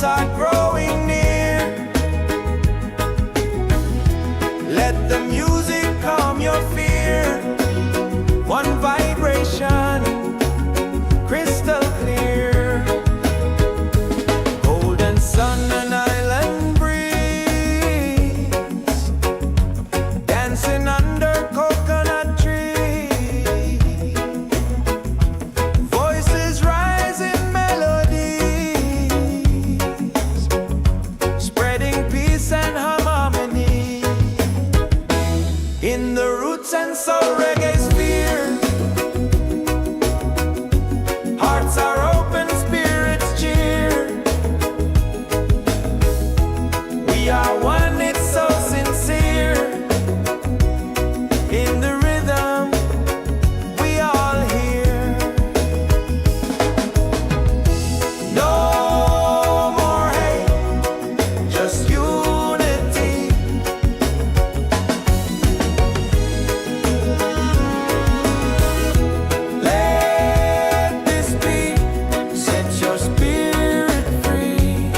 lights are growing near. Let the music calm your fear. One vibration, crystal clear. Golden sun and island breeze, dancing under coconut trees. Voices rise in melodies, spreading peace and harmony. In the roots and soul reggae sphere, hearts are open, spirits cheer. We are one, it's so sincere. In the rhythm, we all hear. No more hate, just unity. Let this beat set your spirit free.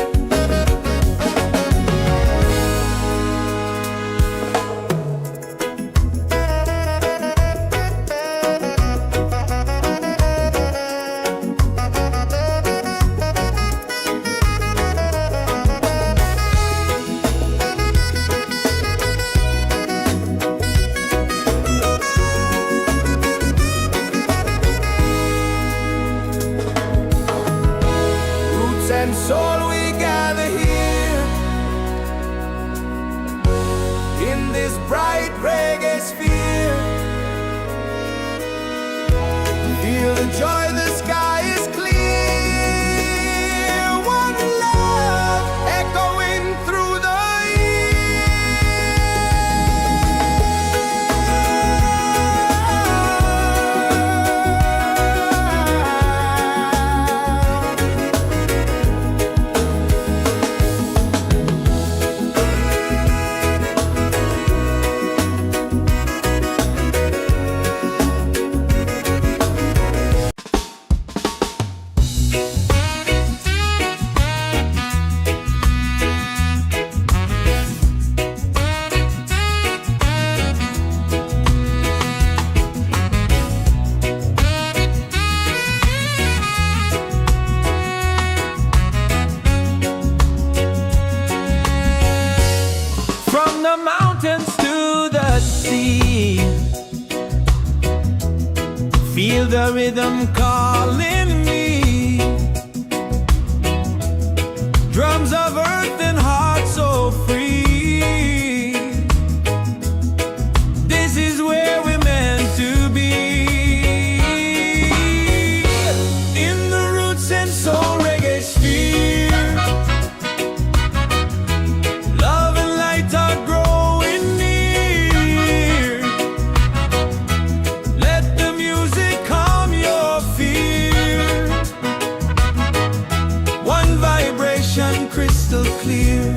Roots and soul, we gather here in this bright reggae sphere. Feel the joy, the sky is clear. One love echoing through the from the mountains to the sea. Feel the rhythm calling me. Drums of earth and heart so free. This is where we're meant to be. In the roots and soul reggae sphere, love and light are growing near. Let the music calm your fear. One vibration, crystal clear.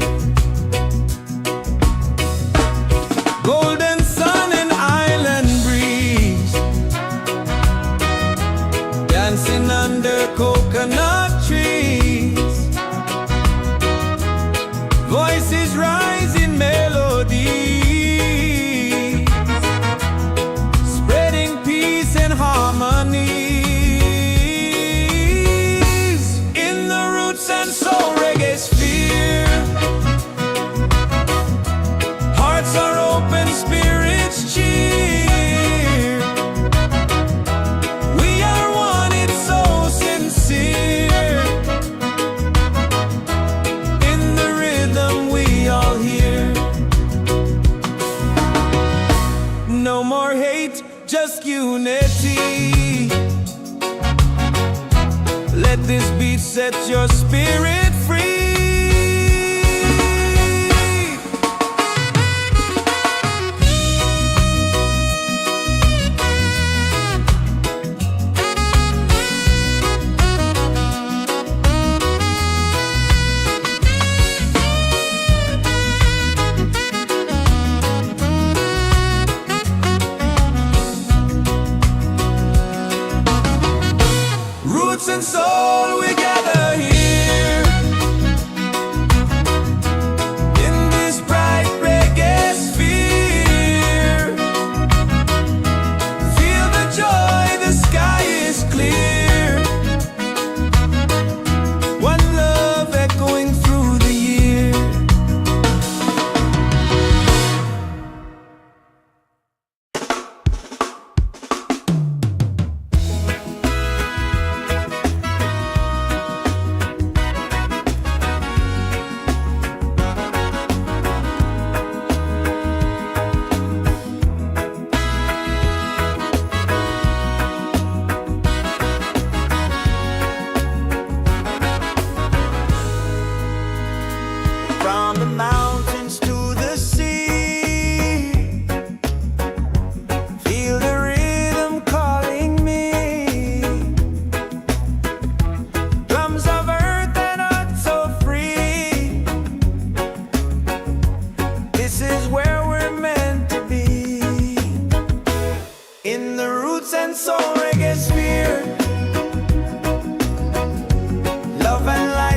Golden sun and island breeze, dancing under coconut trees. Voices rise in melodies, spreading peace and harmonies. In the roots and soul reggae sphere, hearts are open, spirits cheer. We are one, it's so sincere. In the rhythm, we all hear. No more hate, just unity. Let this beat set your spirit free. Roots and soul, we gather here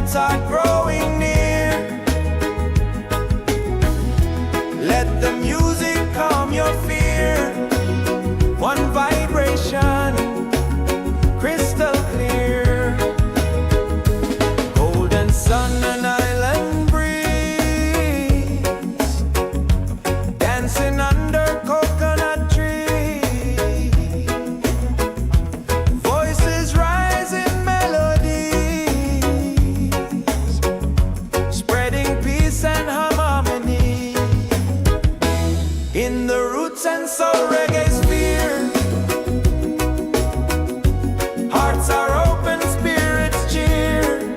lights are growing near. Let the music calm your fear. One vibration, crystal clear. Golden sun and island breeze, dancing under coconut trees. Voices rise in melodies, spreading peace and harmony. In the roots and soul reggae sphere, hearts are open, spirits cheer.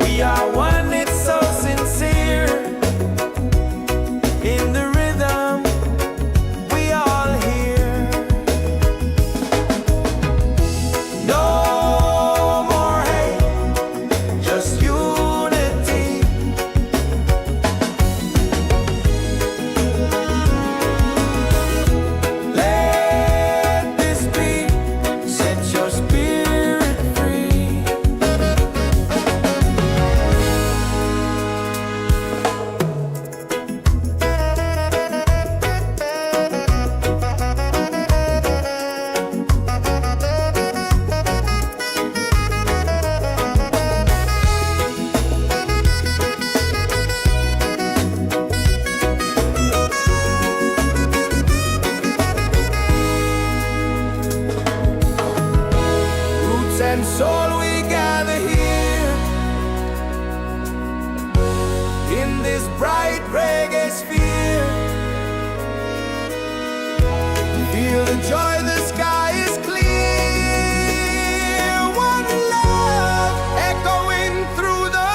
We are one, it's so sincere. In the rhythm, we all hear. No more hate, just unity. Let this beat set your spirit free. Roots and soul, we gather here in this bright reggae sphere. Feel the joy, the sky is clear. One love echoing through the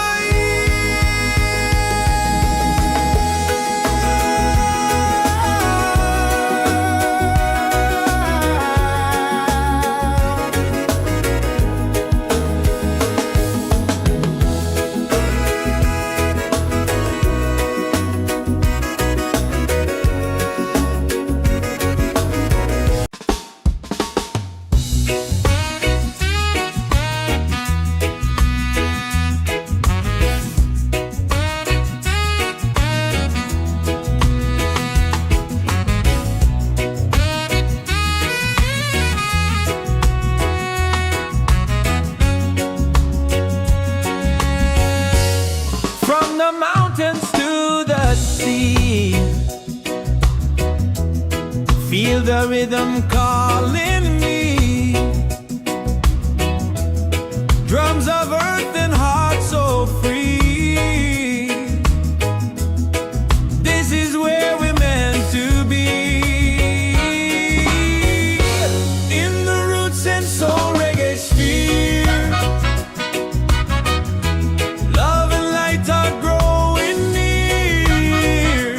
from the mountains to the sea. Feel the rhythm calling me. Drums of earth and heart so free. This is where we're meant to be. In the roots and soul reggae sphere, love and light are growing near.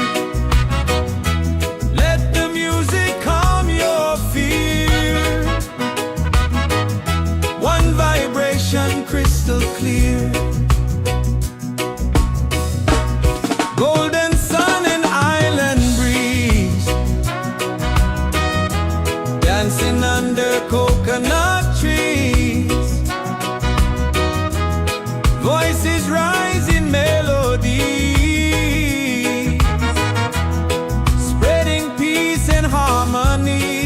Let the music calm your fear. One vibration, crystal clear. Golden sun and island breeze, dancing under coconut trees. Voices rise in melody, spreading peace and harmony.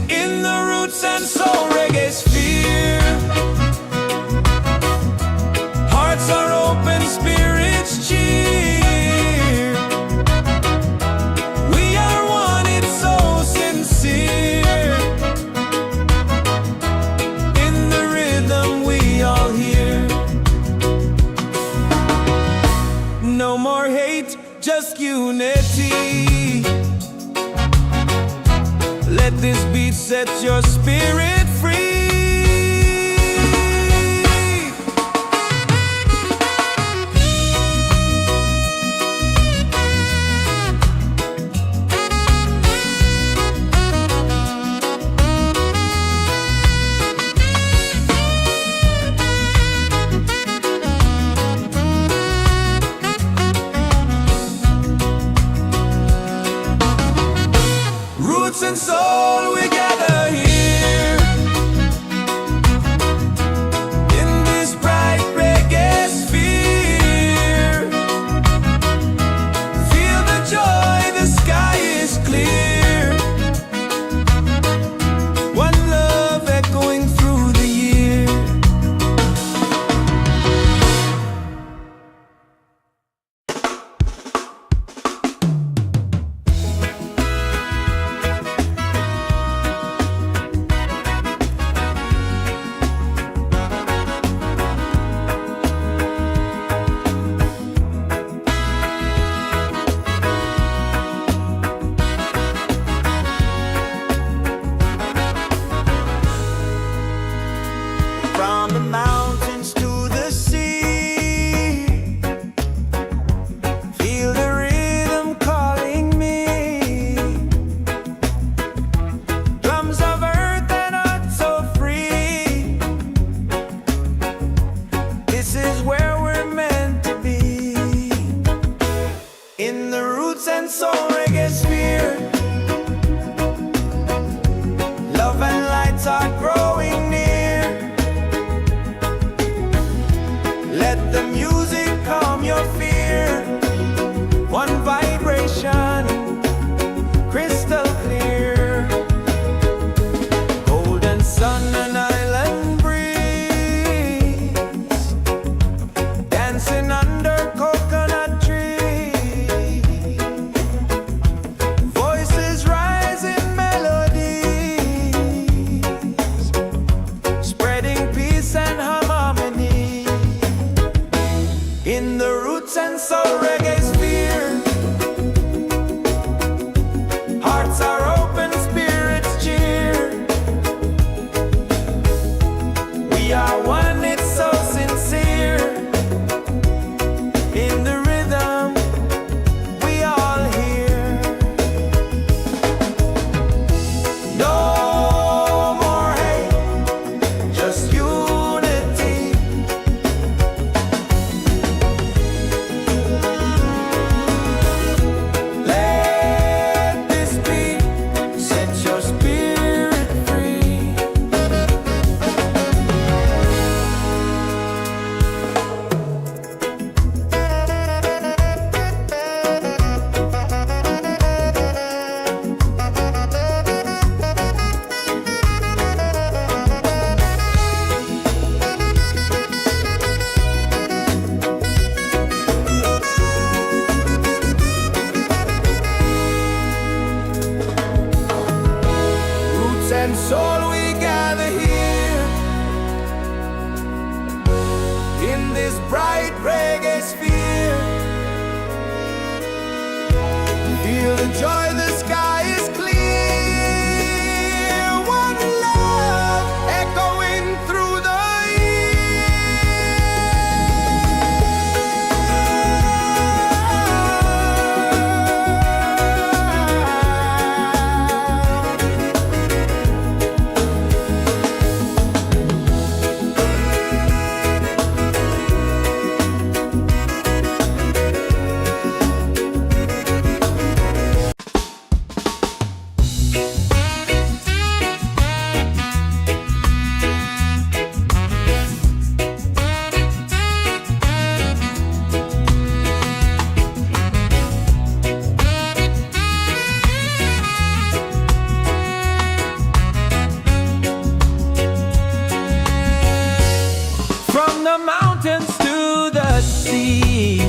In the roots and soul reggae sphere, hearts are open, spirits cheer. We are one, it's so sincere. In the rhythm, we all hear. No more hate, just unity. Let this beat set your spirit free. Roots and soul, we gather here just unity. Let this beat set your spirit free. Roots and soul, we gather here in this bright reggae sphere. Feel the joy, the sky is clear. One love echoing through the from the mountains to the sea.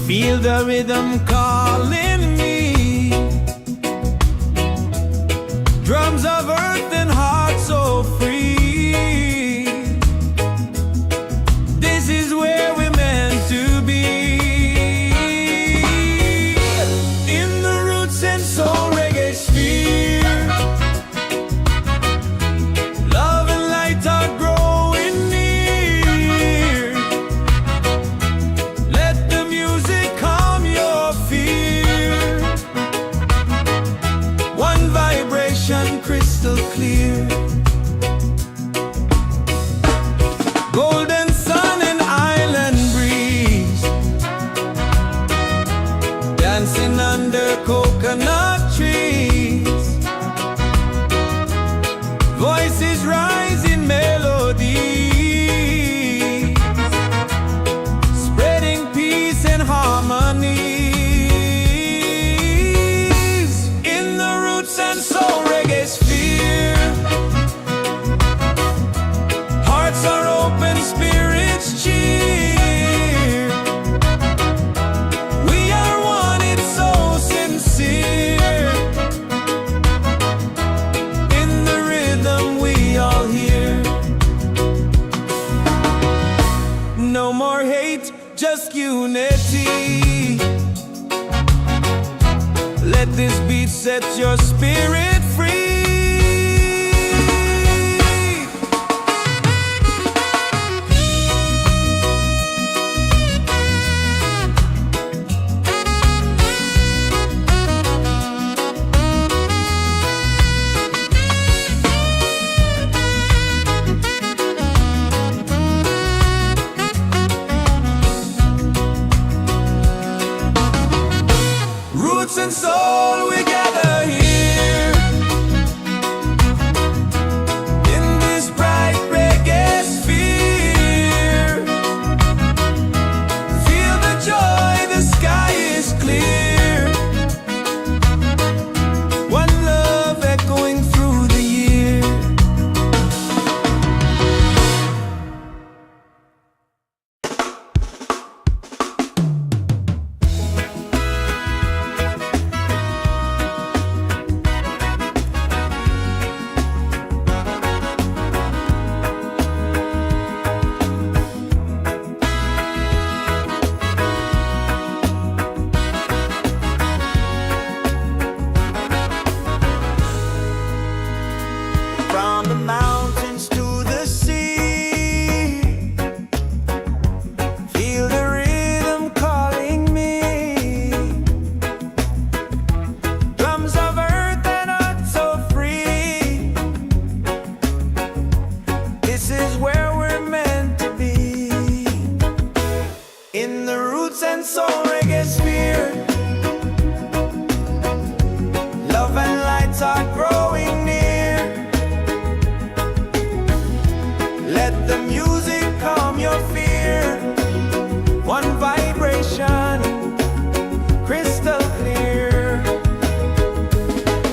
Feel the rhythm calling me. Drums of earth and heart so free. This is where we're meant to be. In the Roots and Soul Reggaesphere. Love and light are growing near. Let the music calm your fear. One vibration crystal clear. Golden sun and island breeze. Dancing under coconut trees. Voices rise in melody, spreading peace and harmonies. In the Roots and Soul Reggaesphere. Hearts are open, spirits cheer. We are one, it's so sincere. In the rhythm we all hear. No more hate, just unity. Let this beat set your spirit free. Roots and soul, we gather here in this bright reggae sphere. Feel the joy, the sky is clear. One love echoing through the year. From the mountains to the sea. Feel the rhythm calling me. Drums of earth and heart so free. soul reggaesphere. Love and light are growing near. Let the music calm your fear. One vibration, crystal clear.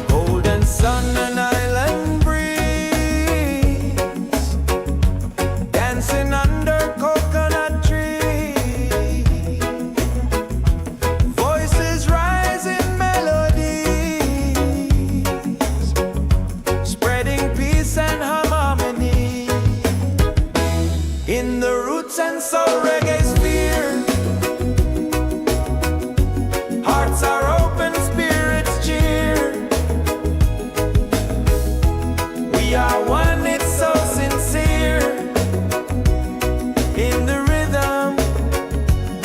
Golden sun and island breeze, dancing under coconut trees. Voices rise in melodies, spreading peace and harmony. In the roots and soul reggaesphere, hearts are open, spirits cheer. We are one, it's so sincere. In the rhythm,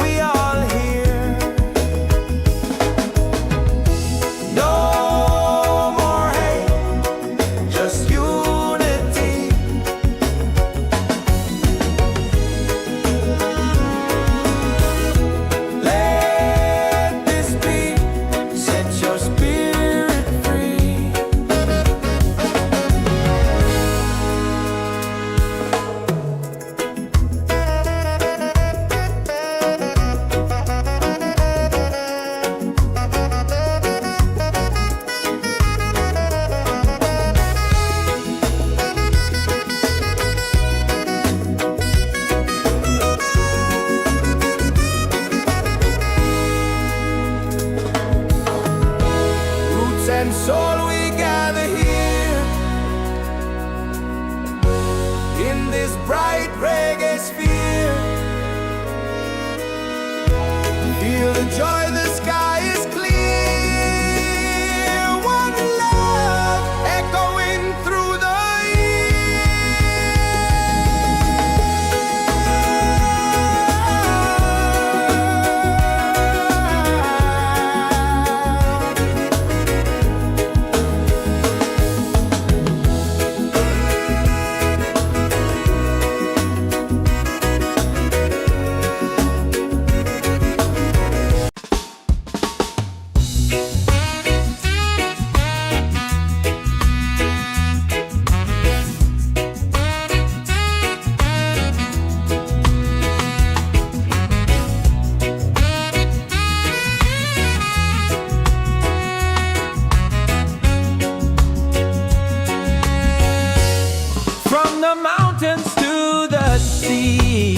we all hear. No more hate, just unity. Let this beat set your spirit free. Roots and soul, we gather here in this bright reggae sphere. Feel the joy, the sky is clear. One love echoing through the from the mountains to the sea.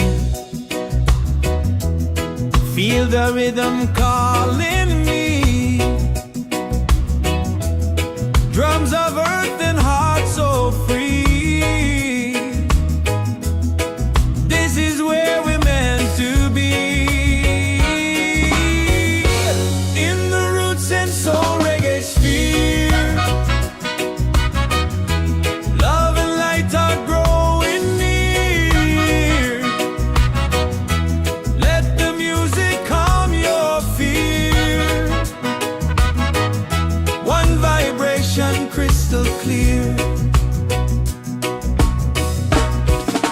Feel the rhythm calling me. Drums of earth and heart so free. This is where we're meant to be. In the roots and soul reggae sphere, love and light are growing near. Let the music calm your fear. One vibration, crystal clear.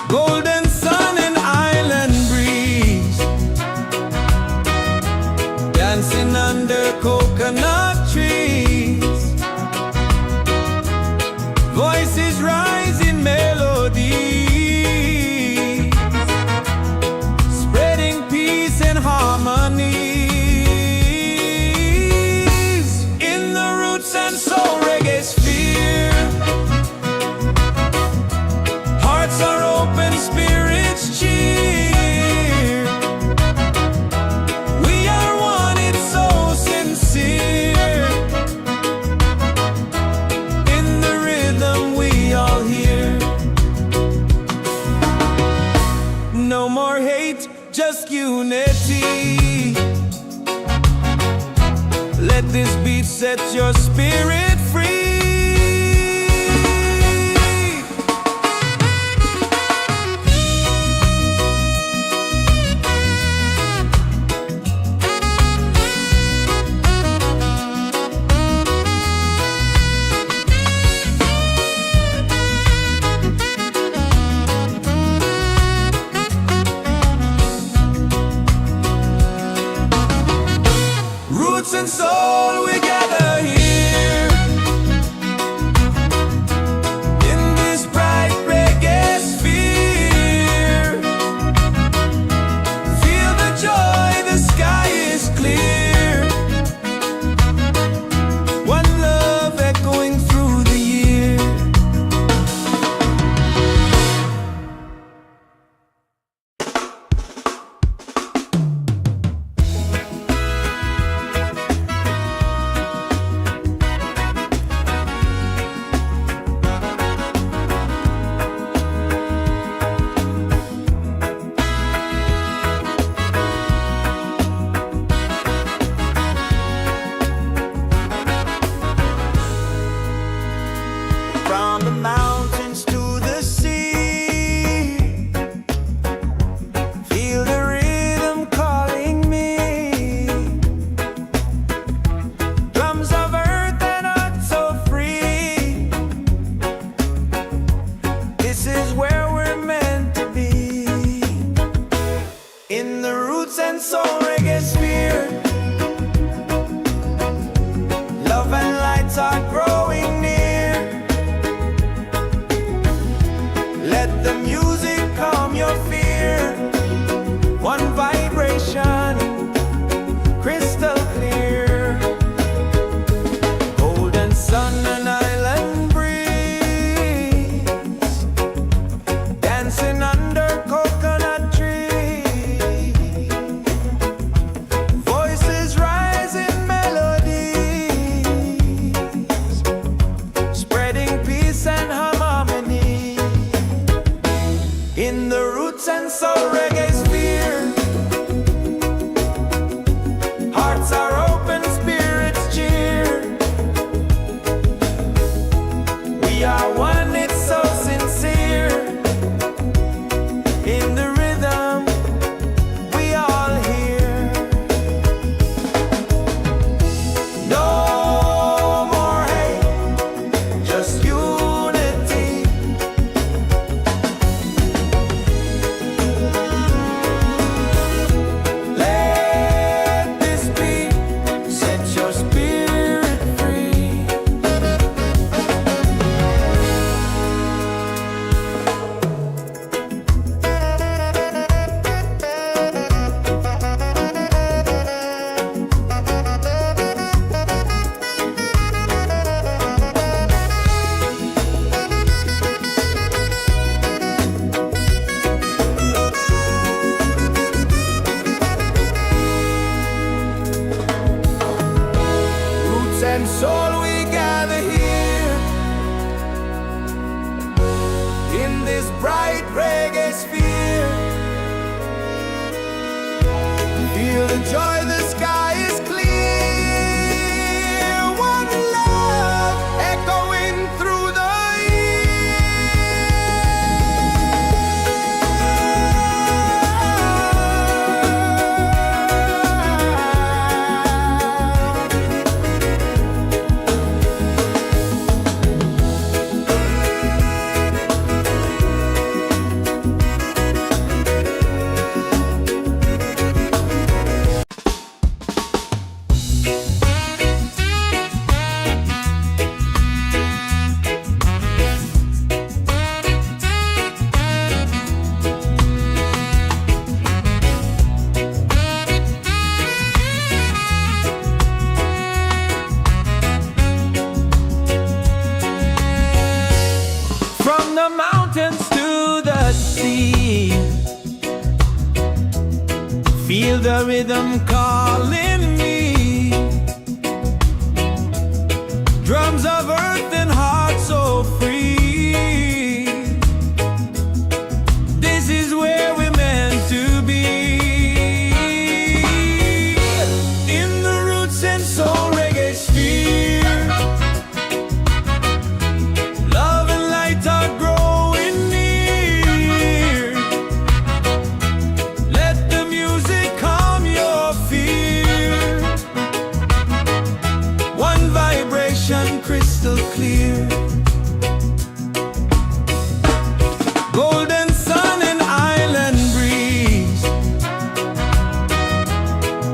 Golden sun and island breeze, dancing under coconut trees. Voices rise in melody, spreading peace and harmony. In the roots and soul reggaesphere, hearts are open, spirits cheer. We are one, it's so sincere. In the rhythm, we all hear. No more hate, just unity. Let this beat set your spirit free. This is where we're meant to be, in the Roots and Soul Reggaesphere. Love and lights are growing near. Let the music calm your fear. One vibration, crystal clear. Golden sun and island breeze, dancing under coconut trees. Voices rise in melodies, spreading peace and harmony, in the Roots and Soul Reggaesphere. Hearts are open, spirits cheer. We are one, it's so sincere. In the rhythm, we all hear. No more hate, just unity. Let this be, set your spirit free. Roots and soul, we gather here, in this bright reggae sphere. Feel the joy, the sky is clear. One love echoing through the from the mountains to the sea. Feel the rhythm calling me. Drums of earth and heart so free. This is where we're meant to be, in the Roots and Soul Reggaesphere. Love and light are growing near. Let the music calm your fear. One vibration, crystal clear. Golden sun and island breeze,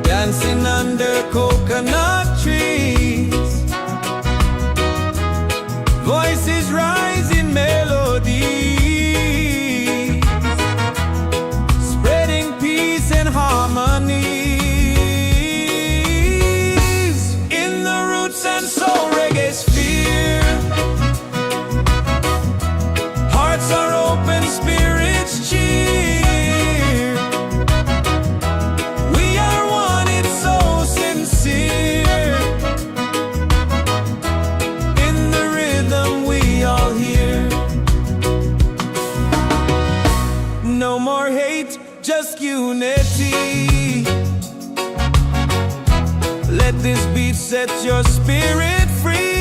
dancing under coconut trees. Voices rise in melody, spreading peace and harmony, in the Roots and Soul Reggaesphere. Hearts are open, spirits cheer. We are one, it's so sincere. In the rhythm, we all hear. No more hate, just unity. Let this beat set your spirit free.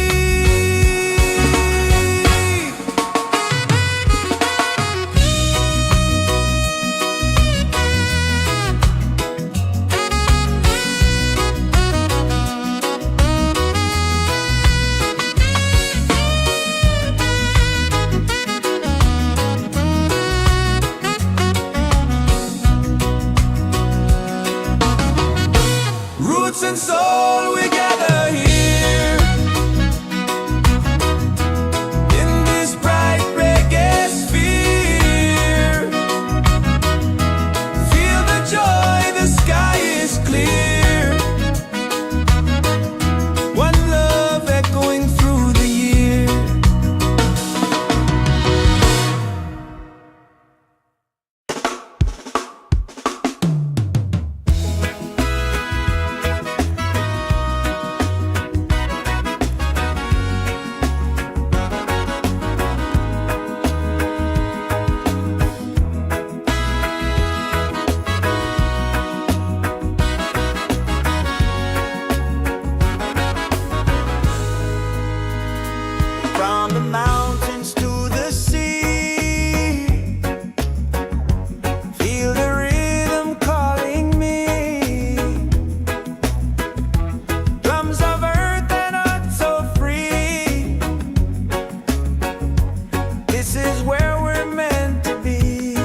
This is where we're meant to be,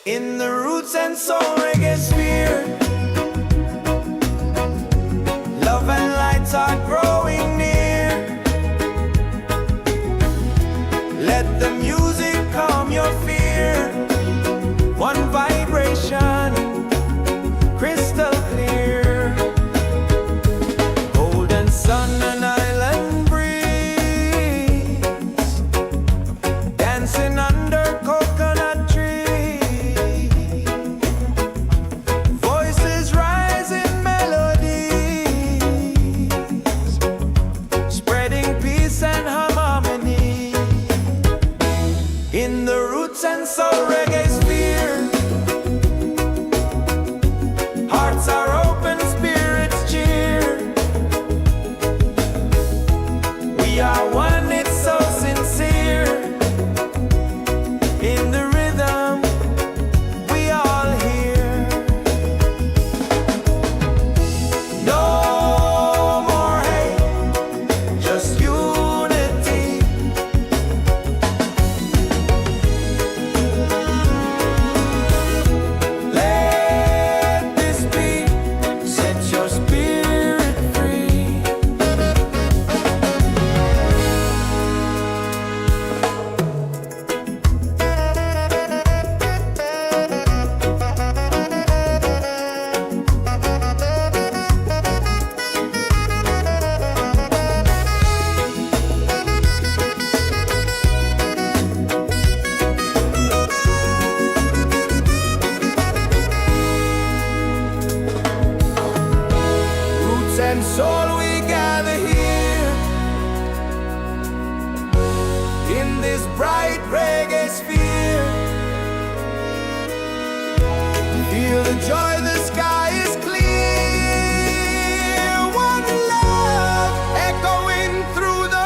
in the Roots and Soul Reggaesphere. Love and lights are growing near. Let the music calm your fear. One vibration, crystal clear. Golden sun and island breeze, dancing under coconut trees. Voices rise in melodies, spreading peace and harmony, in the Roots and Soul Reggaesphere. Hearts are open, spirits cheer. We are one, it's so sincere. In the rhythm, we all hear. No more hate, just unity. Let this beat set your spirit free. Roots and soul, we gather here, in this bright reggae sphere. Feel the joy, the sky is clear. One love echoing through the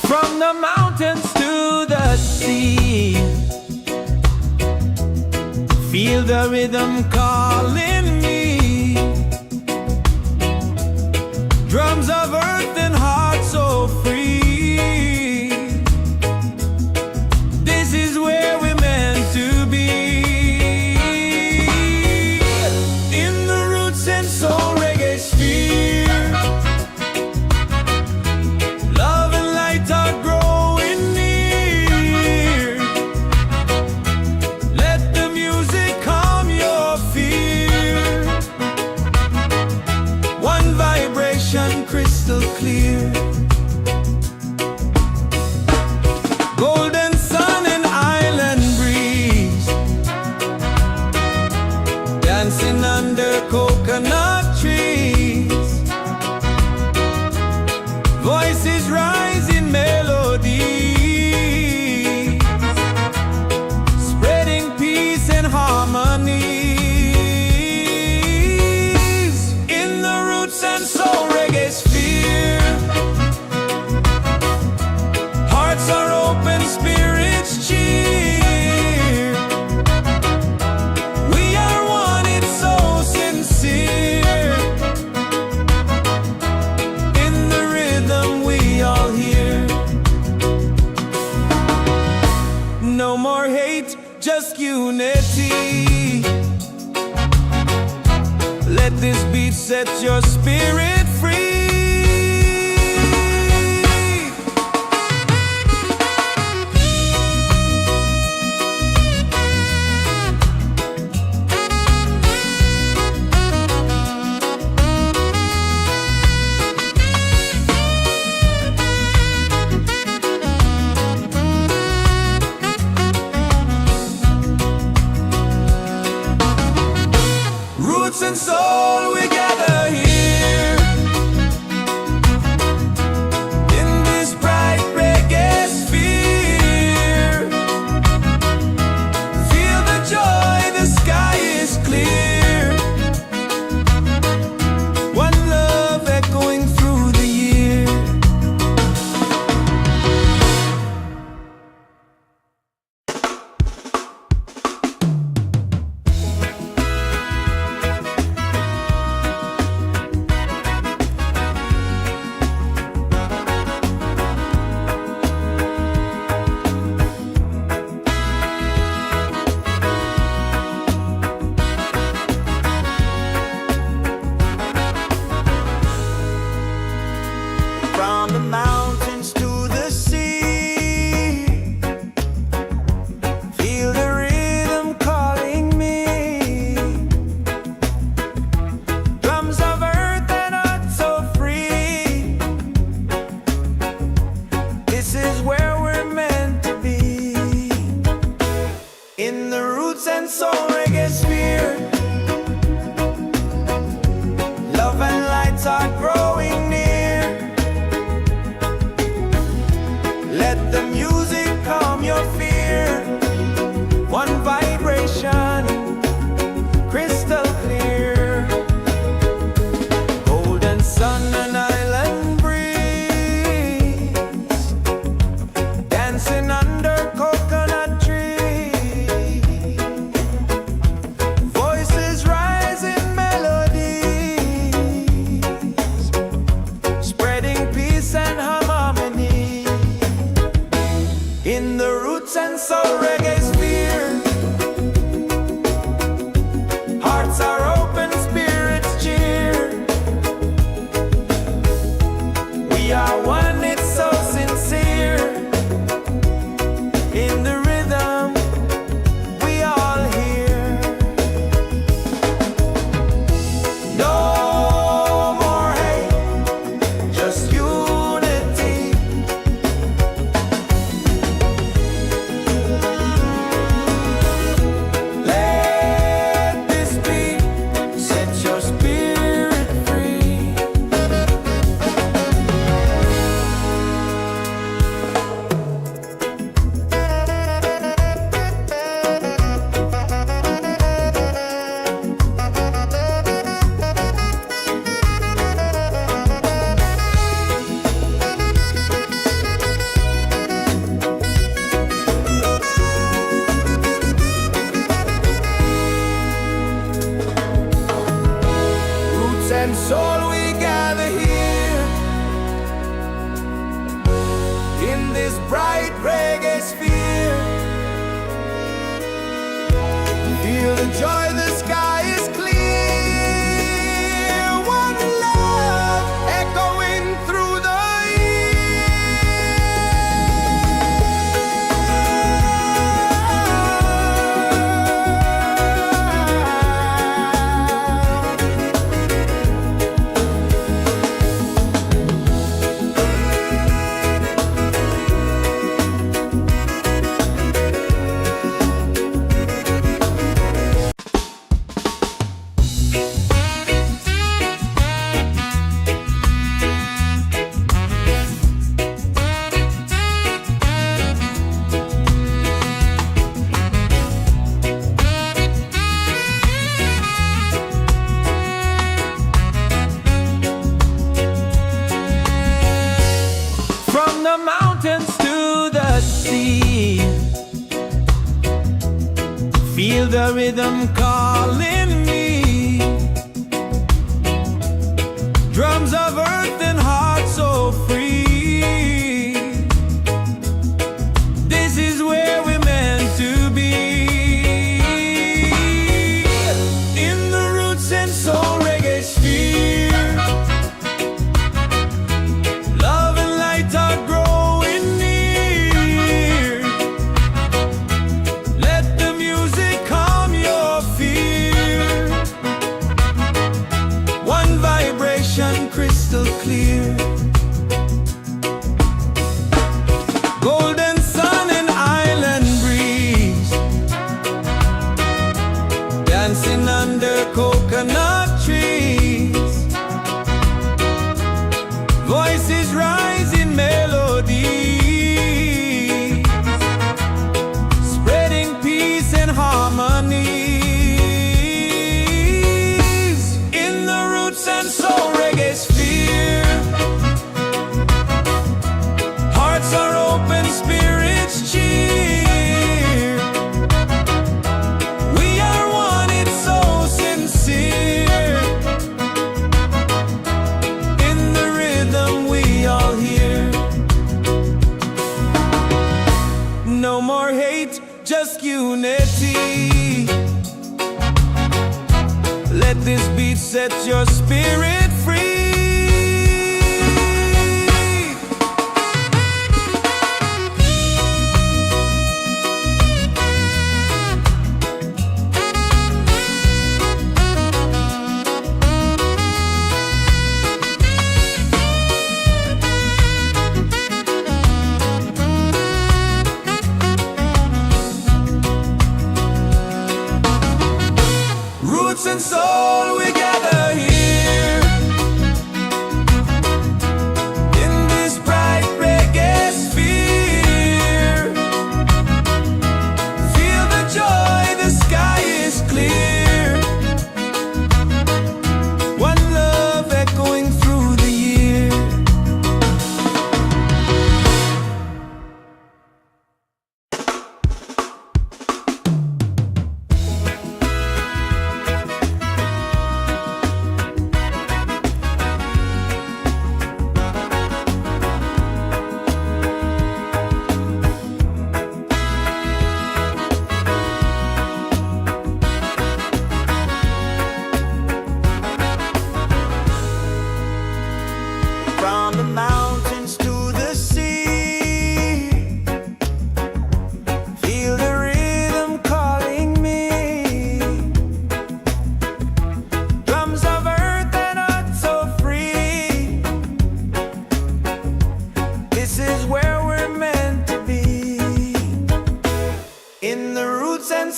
from the mountains to the sea. Feel the rhythm calling me. Drums of earth and heart so free. This is where we're meant to be, in the Roots and Soul Reggaesphere. Love and light are growing near. Let the music calm your fear. One vibration, crystal clear. Golden sun and island breeze, dancing under coconut trees. Voices rise in melodies, spreading peace and harmonies, in the Roots and Soul Reggaesphere. Hearts are open, spirits cheer. We are one, it's so sincere. In the rhythm, we all hear. No more hate, just unity. Let this beat set your spirit free. under coconut tree. Voices rise in melodies, spreading peace and harmony. In the roots and soul reggae sphere, hearts are open, spirits cheer. We are one, it's so sincere. In the rhythm, we all hear. No more hate, just unity. Let this beat set your spirit free. Roots and soul, we gather here in this bright reggae sphere. Feel the joy, the sky is clear. One love echoing through the from the mountains to the sea. Feel the rhythm calling me. Drums of earth and heart so free. This is where we're meant to be. In the roots and soul reggae sphere, love and light are growing near. Let the music calm your fear. One vibration crystal clear. Golden sun and island breeze, dancing under coconut trees. Voices rise in melody, spreading peace and harmony. In the roots and soul reggae sphere, hearts are open, spirits cheer. We are one, it's so sincere. In the rhythm, we all hear. No more hate, just unity. Let this beat set your spirit free. Roots and soul, we gather here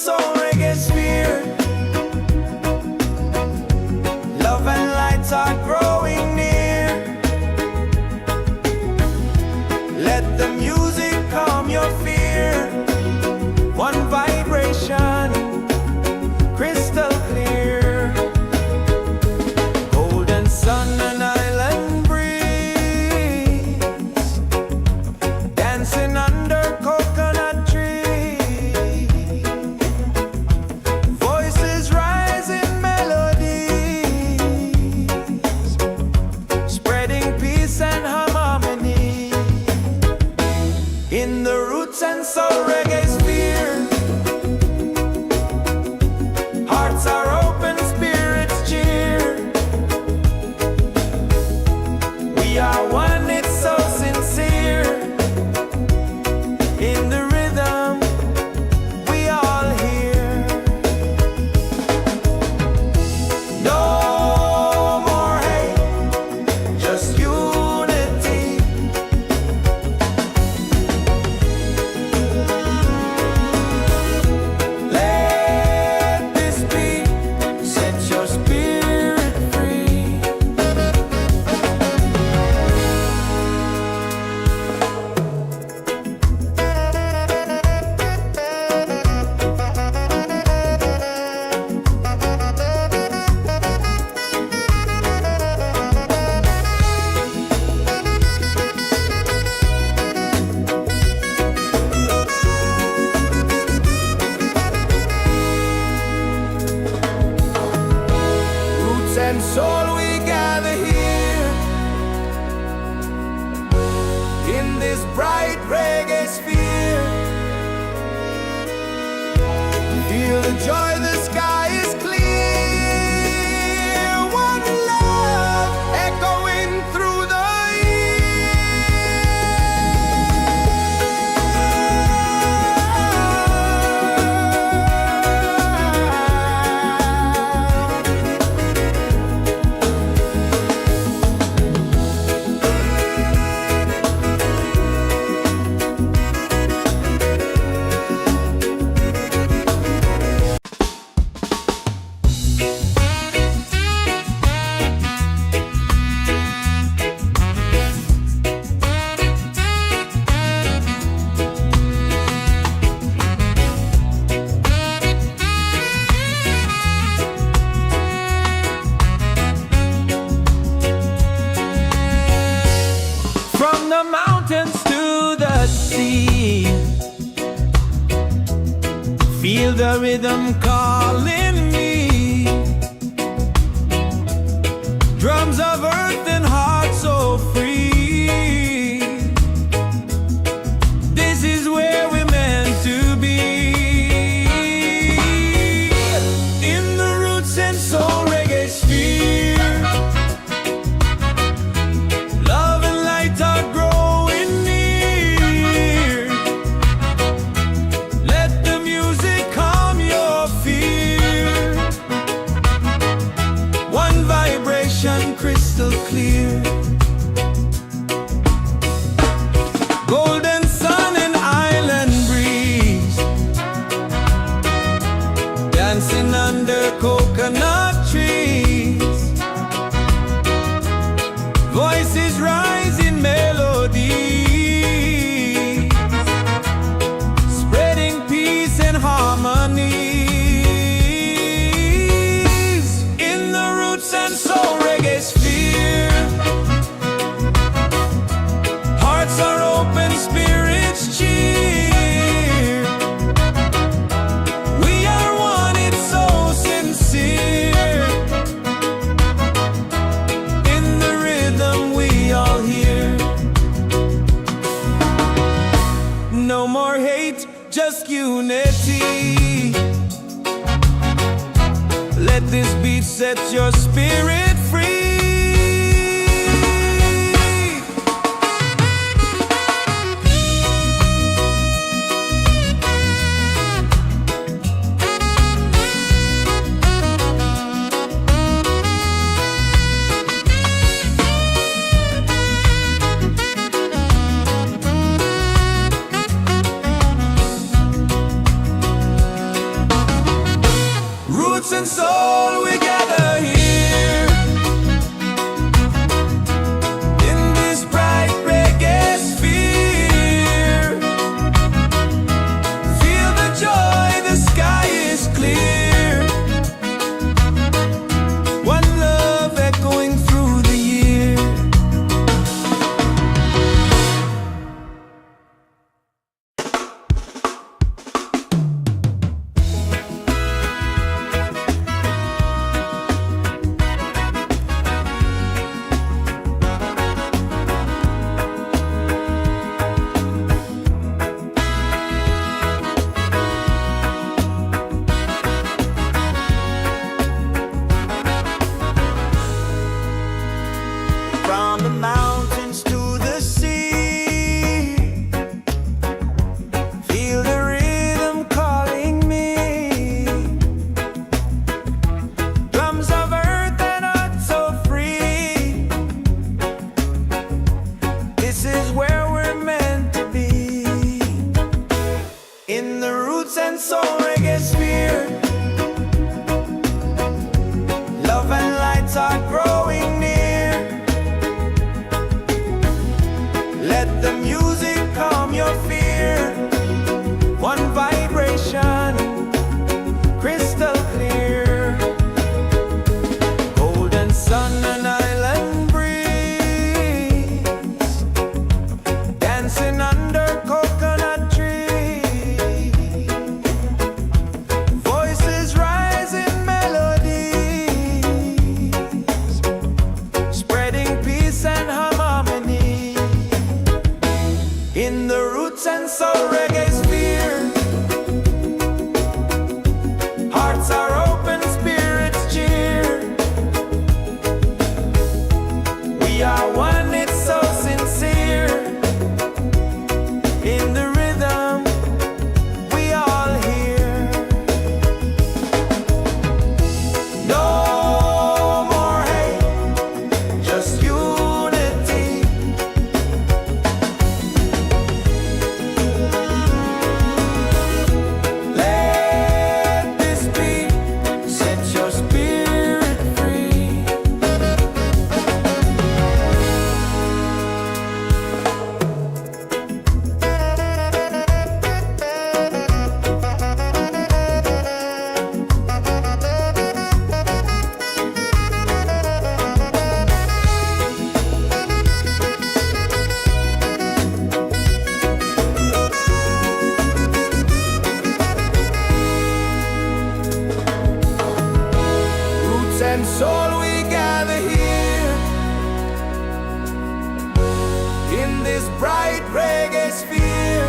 Soul Reggaesphere. Love and lights are growing near. Let the music calm your fear. One vibration, crystal clear. Golden sun and island breeze, dancing under coconut trees. Voices rise in melodies, spreading peace and harmony. In the Roots and Soul Reggaesphere, hearts are open, spirits cheer. We are one, it's so sincere. In the rhythm, we all hear. No more hate, just unity. Let this be, set your spirit free. Roots and soul, we gather here in this bright reggae sphere. Feel the joy, the sky is clear. One love echoing through the from the mountains to the sea. Feel the rhythm calling me. Drums of earth and heart so free. This is where we're meant to be. In the Roots and Soul Reggaesphere, love and light are growing near. Let the music calm your fear. One vibration, crystal clear. Golden sun and island breeze, dancing under coconut trees. Voices rise in melody, spreading peace and harmony. In the Roots and Soul Reggaesphere, hearts are open, spirits cheer. We are one, it's so sincere. In the rhythm, we all hear. No more hate, just unity. Let this beat set your spirit free. in the roots and soul Reggaesphere. Love and lights are growing near. Let the music calm your fear. One vibration, crystal clear. Golden sun and island breeze, dancing under coconut trees. Voices rise in melodies, spreading peace and harmony in the roots and soul Reggaesphere. Hearts are open, spirits cheer. We are one, it's so sincere. In the rhythm, we all hear. No more hate, just unity. Let this beat set your spirit free. Roots and soul, we gather here in this bright reggae sphere.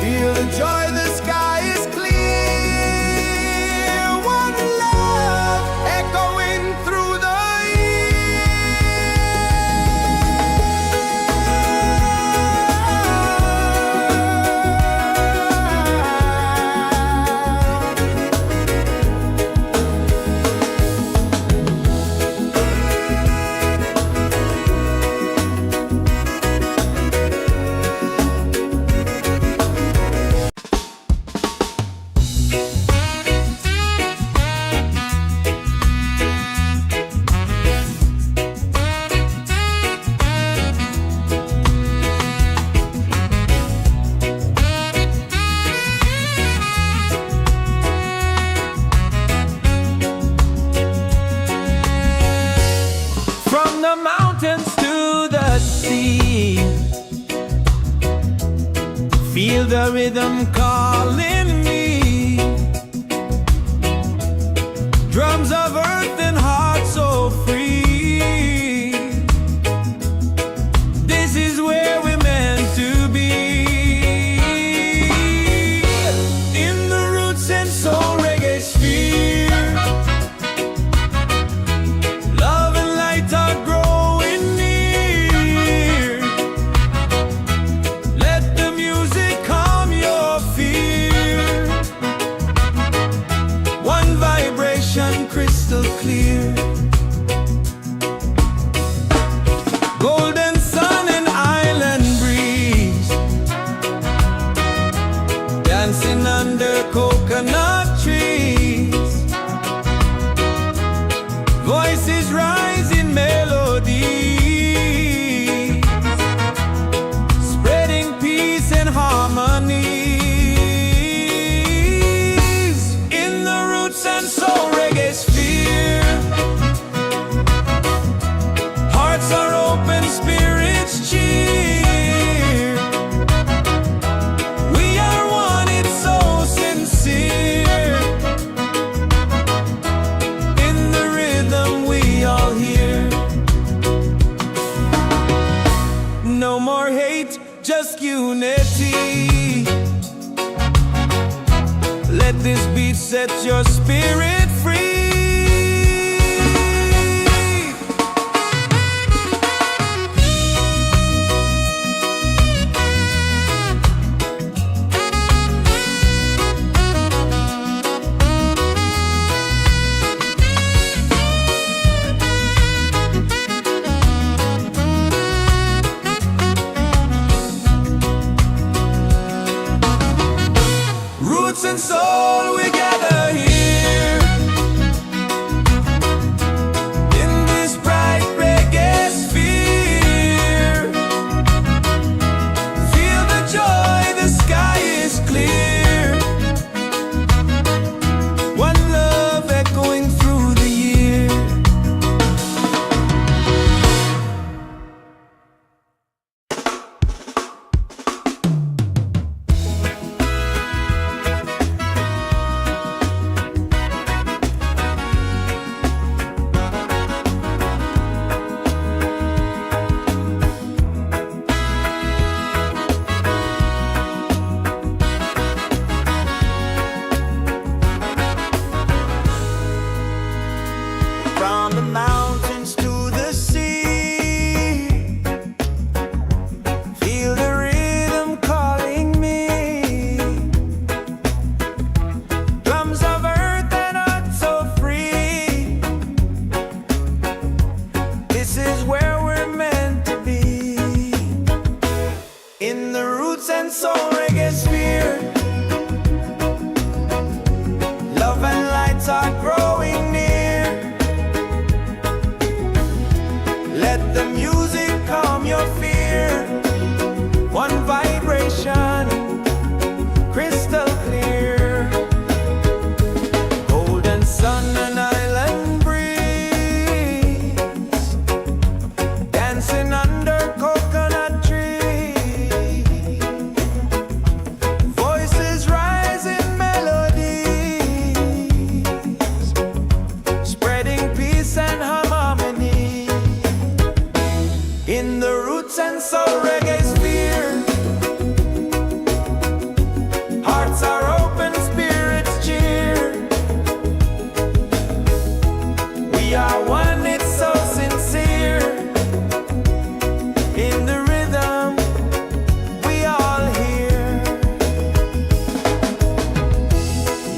Feel the joy, the sky is clear. One love echoing through the from the mountains to the sea. Feel the rhythm calling me. Drums of earth and heart so free. This is where we're meant to be. In the roots and soul Reggaesphere. Love and light are growing near. Let the music calm your fear. One vibration, crystal clear. Golden sun and island breeze, dancing under coconut trees. Voices rise in melodies, spreading peace and harmonies in the roots and soul Reggaesphere. Hearts are open, spirits cheer. We are one, it's so sincere. In the rhythm, we all hear. No more hate, just unity. Let this beat set your spirit free. and soul, we gather here in this bright reggae sphere. Feel the joy, the sky is clear. One love echoing through the year. From the mountains to the sea, feel the rhythm calling me. Drums of earth and heart so free. This is where we're meant to be. In the Roots and Soul Reggaesphere, love and lights are growing near. Let the music calm your fear. One vibration, crystal clear. Golden sun and island breeze, dancing under coconut trees. Voices rise in melodies, spreading peace and harmony. In the Roots and Soul Reggaesphere, hearts are open, spirits cheer. We are one, it's so sincere. In the rhythm, we all hear.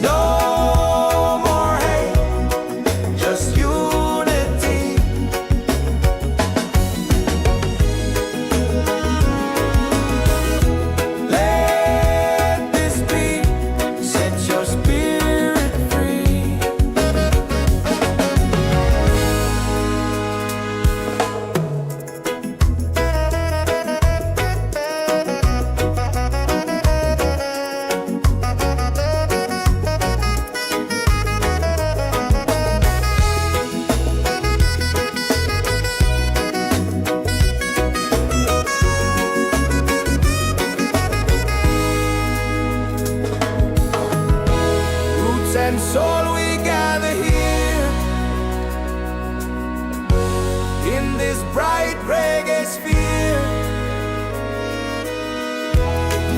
No more hate, just unity. Let this be, set your spirit free. Roots and soul, we gather here in this bright reggae sphere.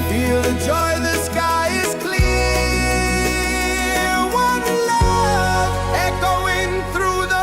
Feel the joy, the sky is clear. One love echoing through the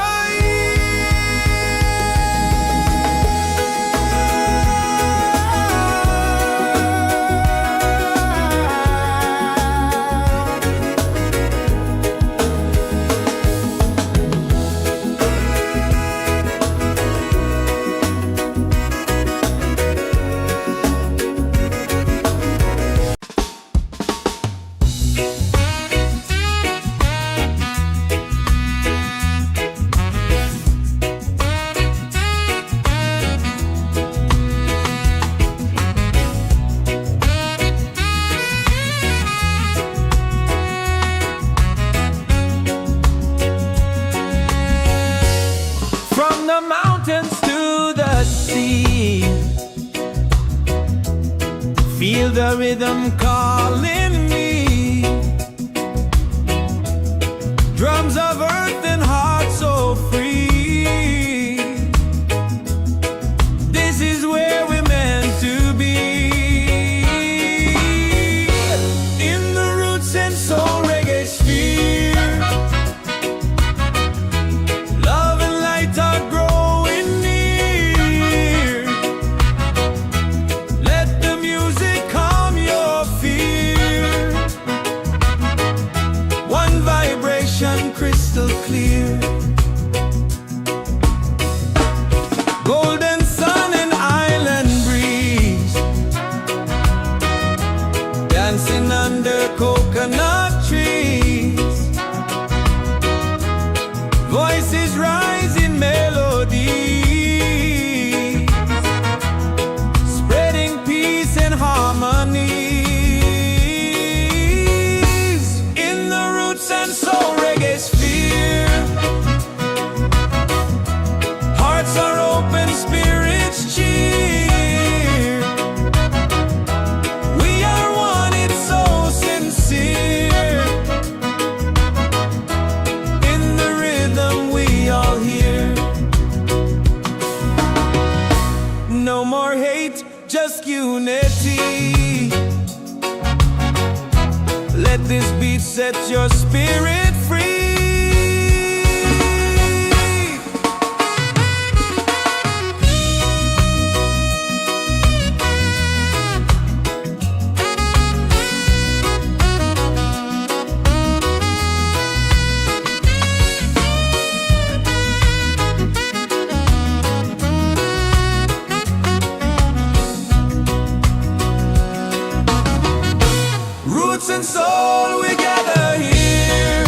from the mountains to the sea. Feel the rhythm calling me. Drums of earth and heart so free. This is where we're meant to be. In the Roots and Soul Reggaesphere, love and light are growing near. Let the music calm your fear. One vibration, crystal clear. Golden sun and island breeze, dancing under coconut set your spirit free. Roots and soul, we gather here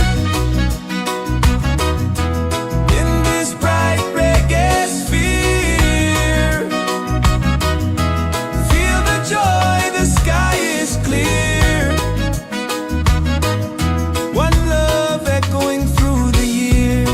in this bright reggae sphere. Feel the joy, the sky is clear. One love echoing through the year.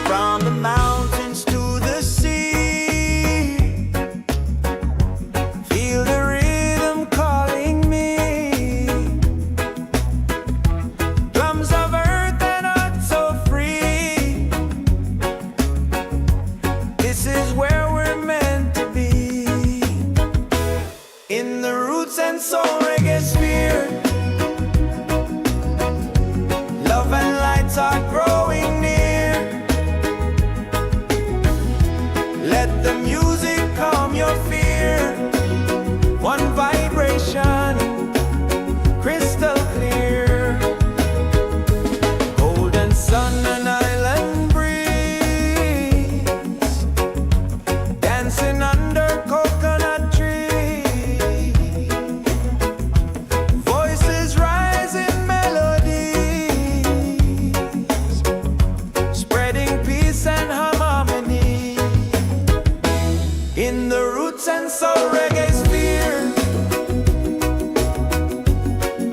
From the mountains to the sea, feel the rhythm calling me. Drums of earth and heart so free. This is where we're meant to be. In the Roots and Soul Reggaesphere, love and lights are growing near. Let the music calm your fear. One vibration, crystal clear. Golden sun and island breeze, dancing under coconut trees. Voices rise in melodies, spreading peace and harmony. In the Roots and Soul Reggaesphere,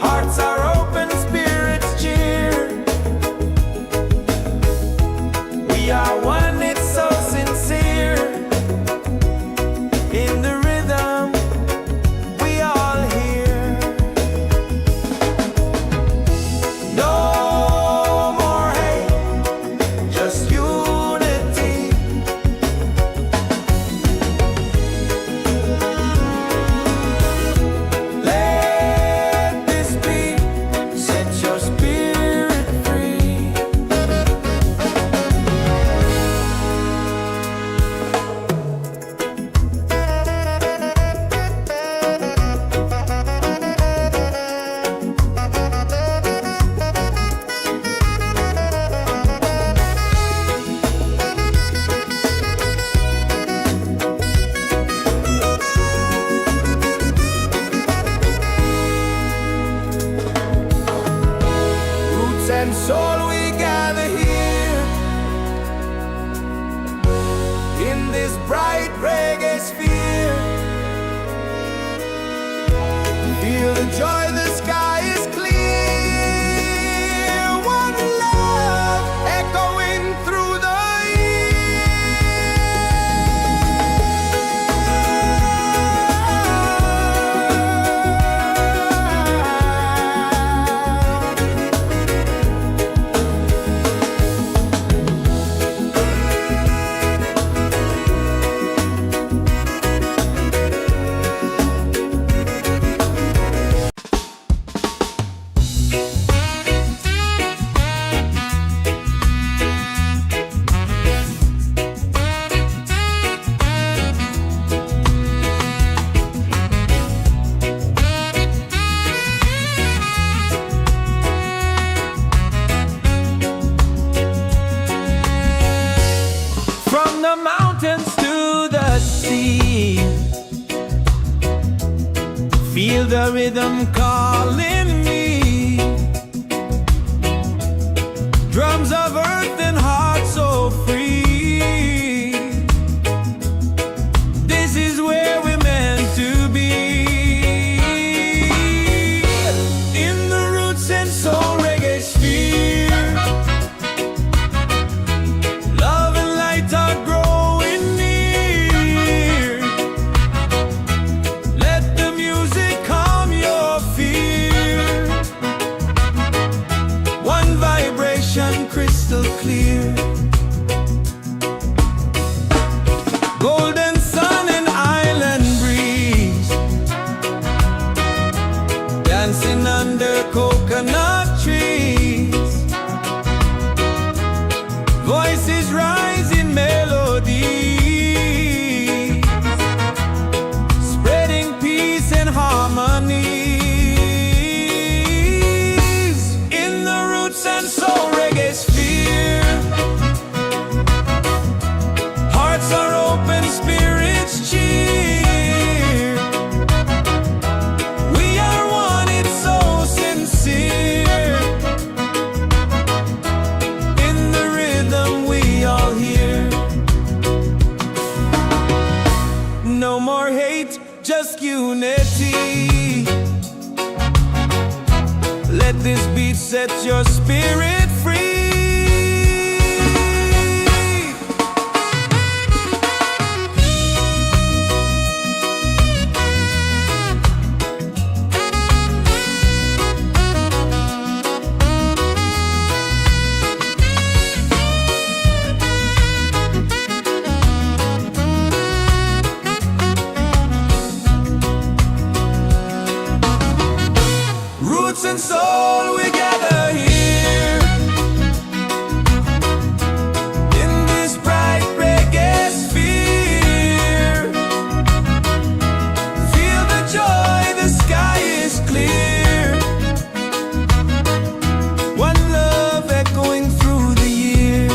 hearts are open, spirits cheer. We are one, it's so sincere. In the rhythm, we all hear. No more hate, just unity. Let this be, set your spirit free. Roots and soul, we gather here in this bright reggae sphere. Feel the joy, the sky is clear. One love echoing through the Feel the rhythm calling me. Drums of earth and heart so free. This is where we're meant to be. In the Roots and Soul Reggaesphere. dancing under coconut trees. Voices rise in melody, spreading peace and harmony. In the roots and soul reggae sphere, hearts are open, spirits cheer. We are one, it's so sincere. In the rhythm we all hear. No more hate, just unity. Let this beat set your spirit free. Roots and soul, we gather here in this bright reggae sphere. Feel the joy, the sky is clear. One love echoing through the year.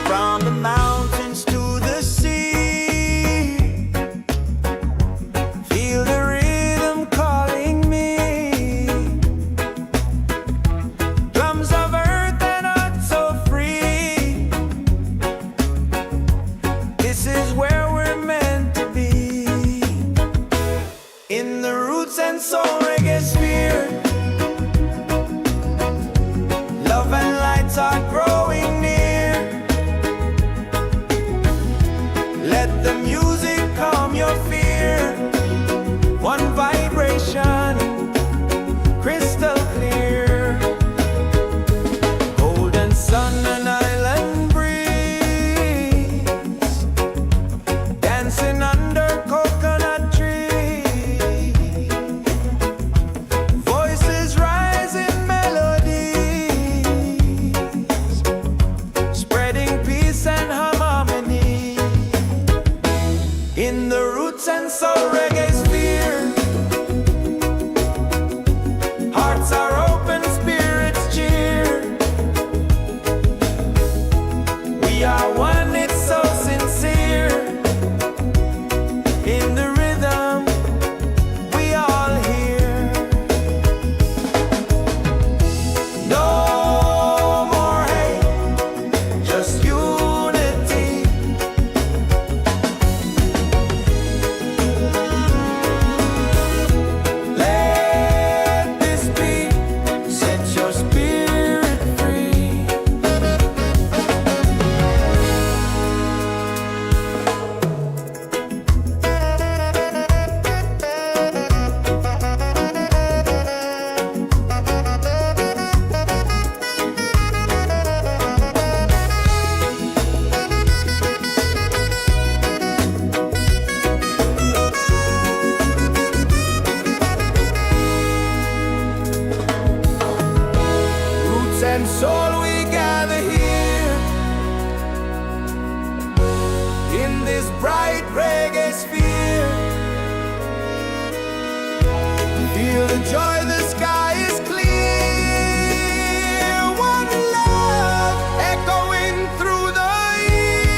From the mountains to the sea, feel the rhythm calling me. Drums of earth and heart so free. This is where we're meant to be. In the roots and soul reggae sphere, love and lights are growing near. Let the music calm your fear. One vibration, crystal clear. Golden sun and island breeze, dancing under coconut trees. Voices rise in melodies, spreading peace and harmony. In the roots and soul reggae sphere, hearts are open, spirits cheer. We are one, it's so sincere. In the rhythm we all hear. No more hate, just unity. Let this beat set your spirit free. Roots and soul, we gather here in this bright reggae sphere. Feel the joy, the sky is clear. One love echoing through the year.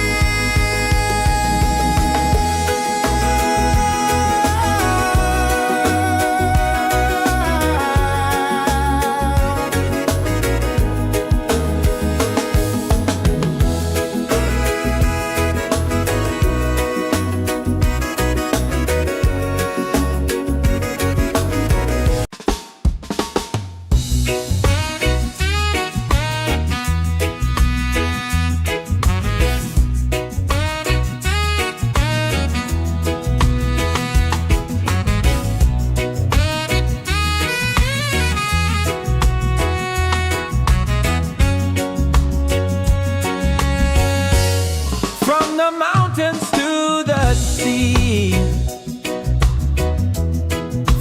From the mountains to the sea,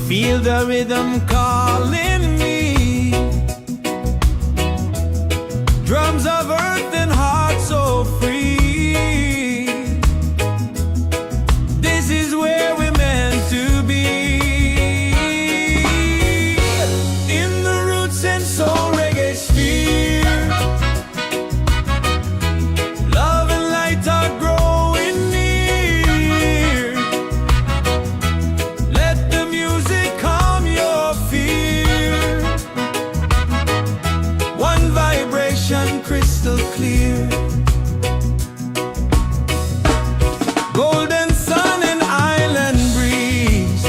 feel the rhythm calling me. Drums of earth and heart so free. This is where we're meant to be. In the Roots and Soul Reggaesphere, love and light are growing near. Let the music calm your fear. One vibration crystal clear. Golden sun and island breeze,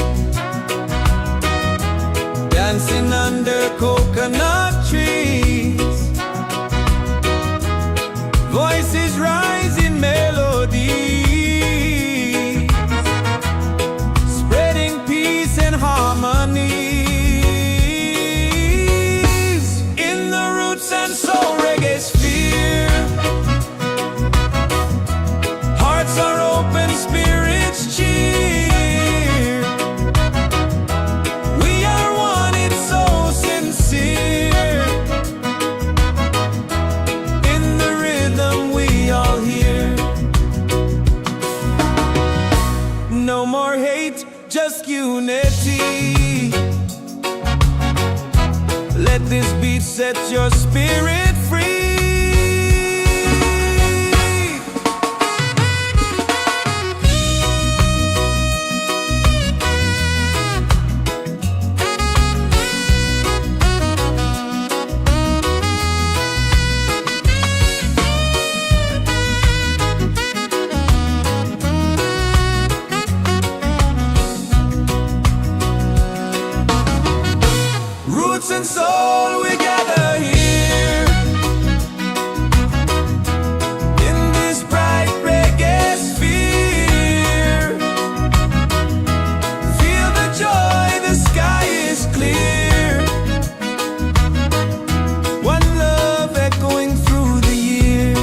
dancing under coconut trees. Voices rise in melody, spreading peace and harmony. In the Roots and Soul Reggaesphere, hearts are open, spirits cheer. We are one, it's so sincere. In the rhythm we all hear. No more hate, just unity. Let this beat set your spirit free. Roots and soul, we gather here in this bright reggae sphere. Feel the joy, the sky is clear. One love echoing through the year.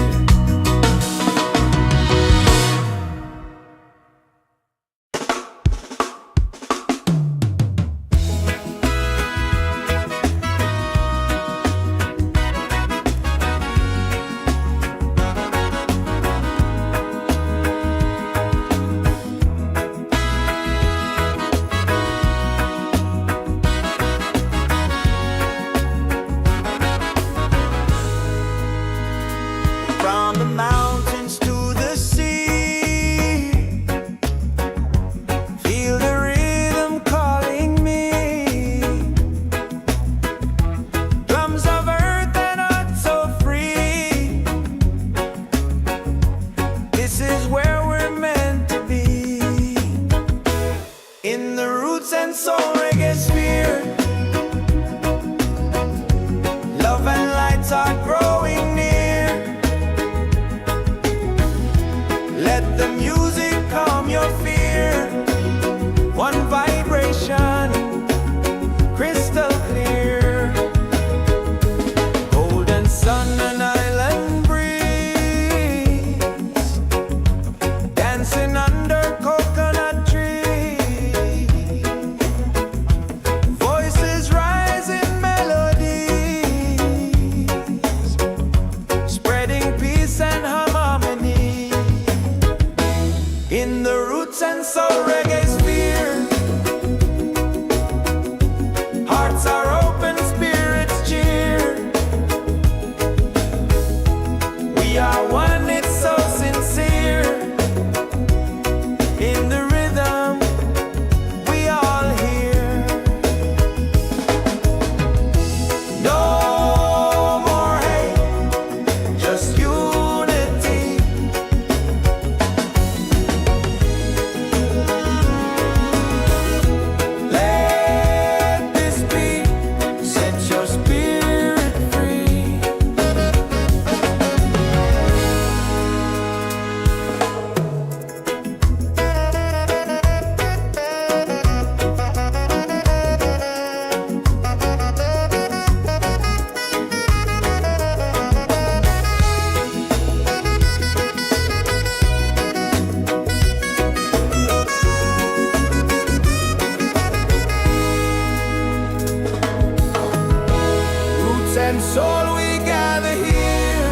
and soul we gather here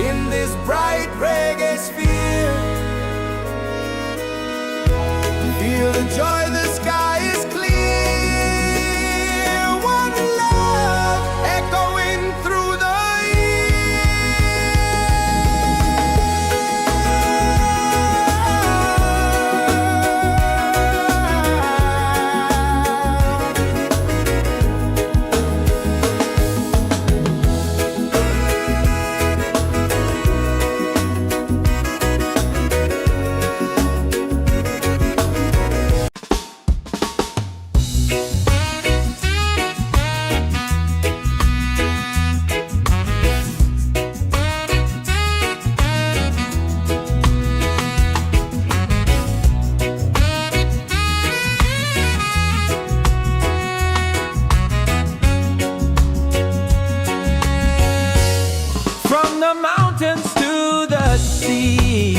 in this bright reggae sphere. Feel the joy, the sky is clear. One love echoing through the the mountains to the sea.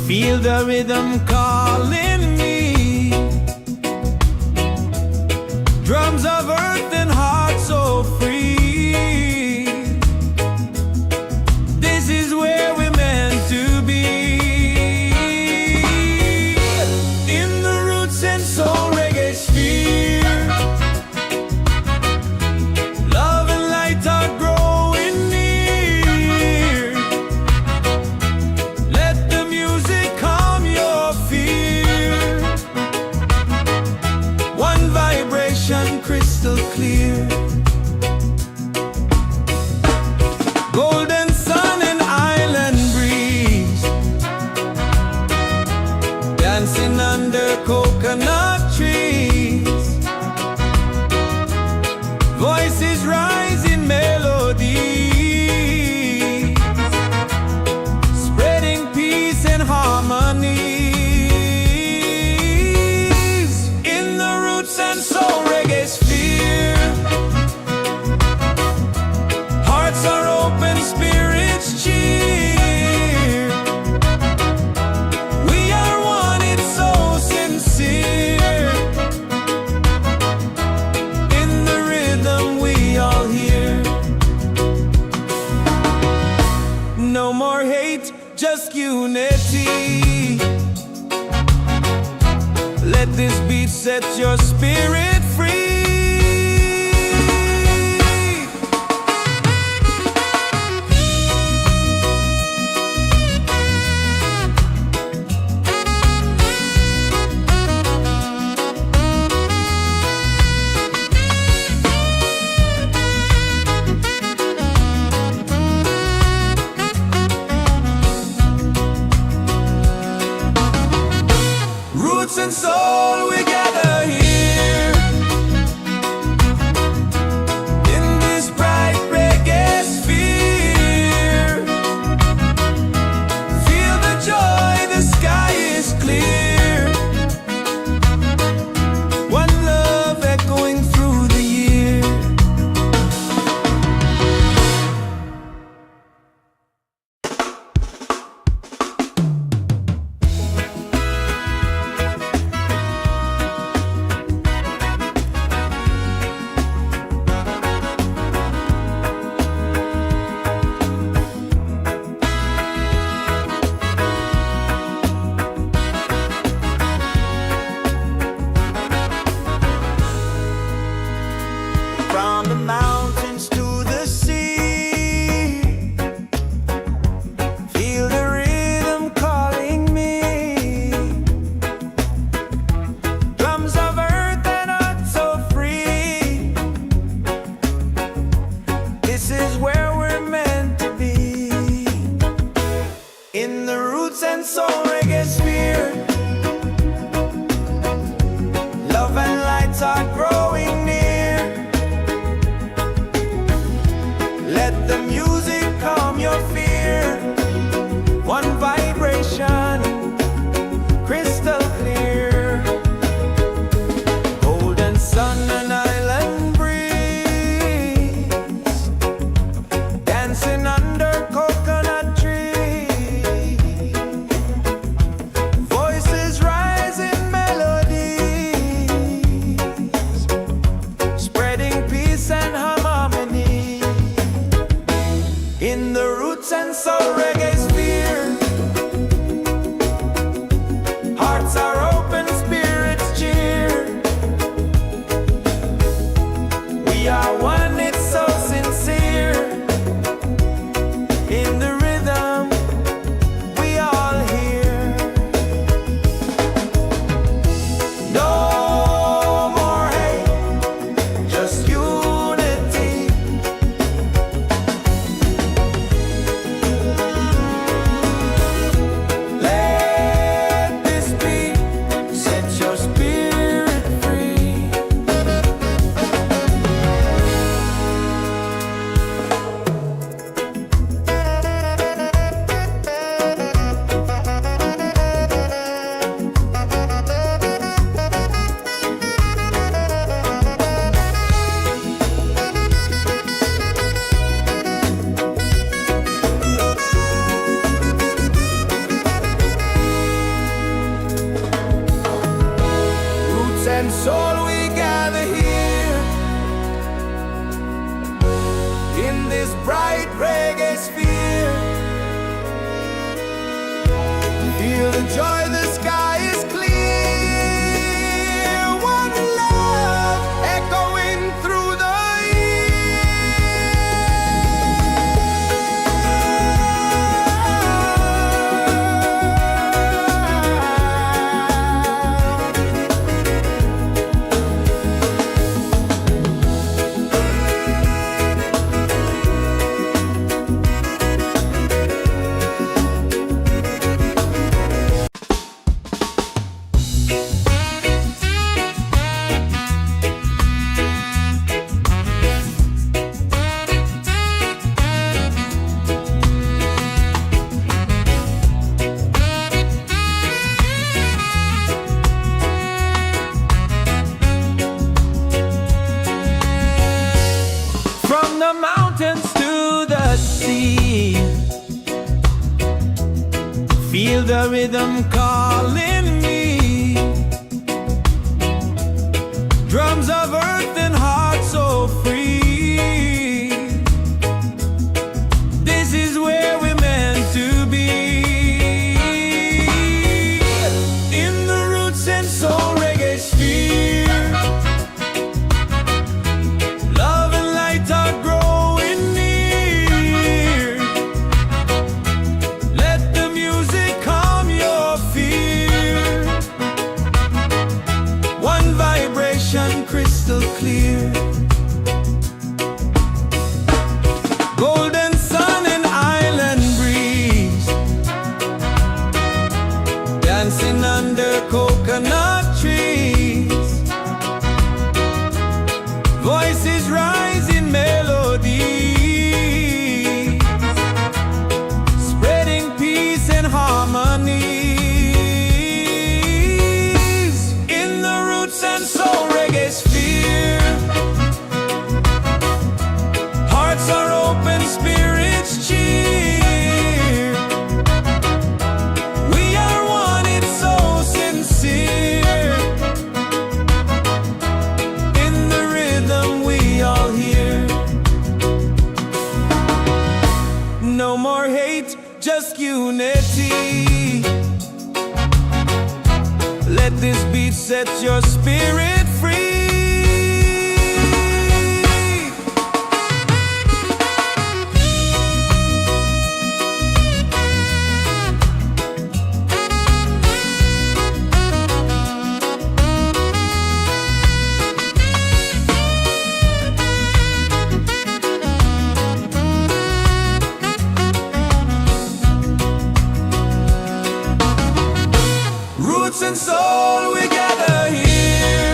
Feel the rhythm calling me. Drums of earth and heart so free. This is where we're meant to be. In the Roots and Soul Reggaesphere. Love and light are growing near. Let the music calm your fear. One vibration crystal clear. Golden sun and island breeze, dancing under coconut trees. Voices rising melodies, spreading peace and harmonies. In the Roots and Soul Reggaesphere, hearts are open, spirits cheer. We are one, it's so sincere. In the rhythm we all hear. No more hate, just unity. Let this beat set your spirit free. Roots and soul, we gather here soul, we gather here in this bright reggae sphere. Feel the joy, the sky is clear. One love echoing through the the mountains to the sea. Feel the rhythm calling me. Drums of earth and heart so free. This is where we're meant to be. In the Roots and Soul Reggaesphere. Crystal clear, golden sun and island breeze, dancing under coconut trees, voices rising melody, spreading peace and harmony. In the Roots and Soul Reggaesphere, hearts are open, spirits cheer. We are one, it's so sincere. In the rhythm we all hear. No more hate, just unity. Let this beat set your spirit free. Roots and soul, we gather here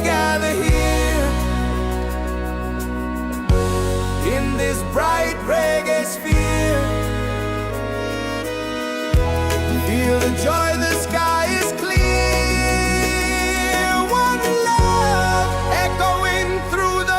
gather here in this bright reggae sphere. Feel the joy, the sky is clear. One love echoing through the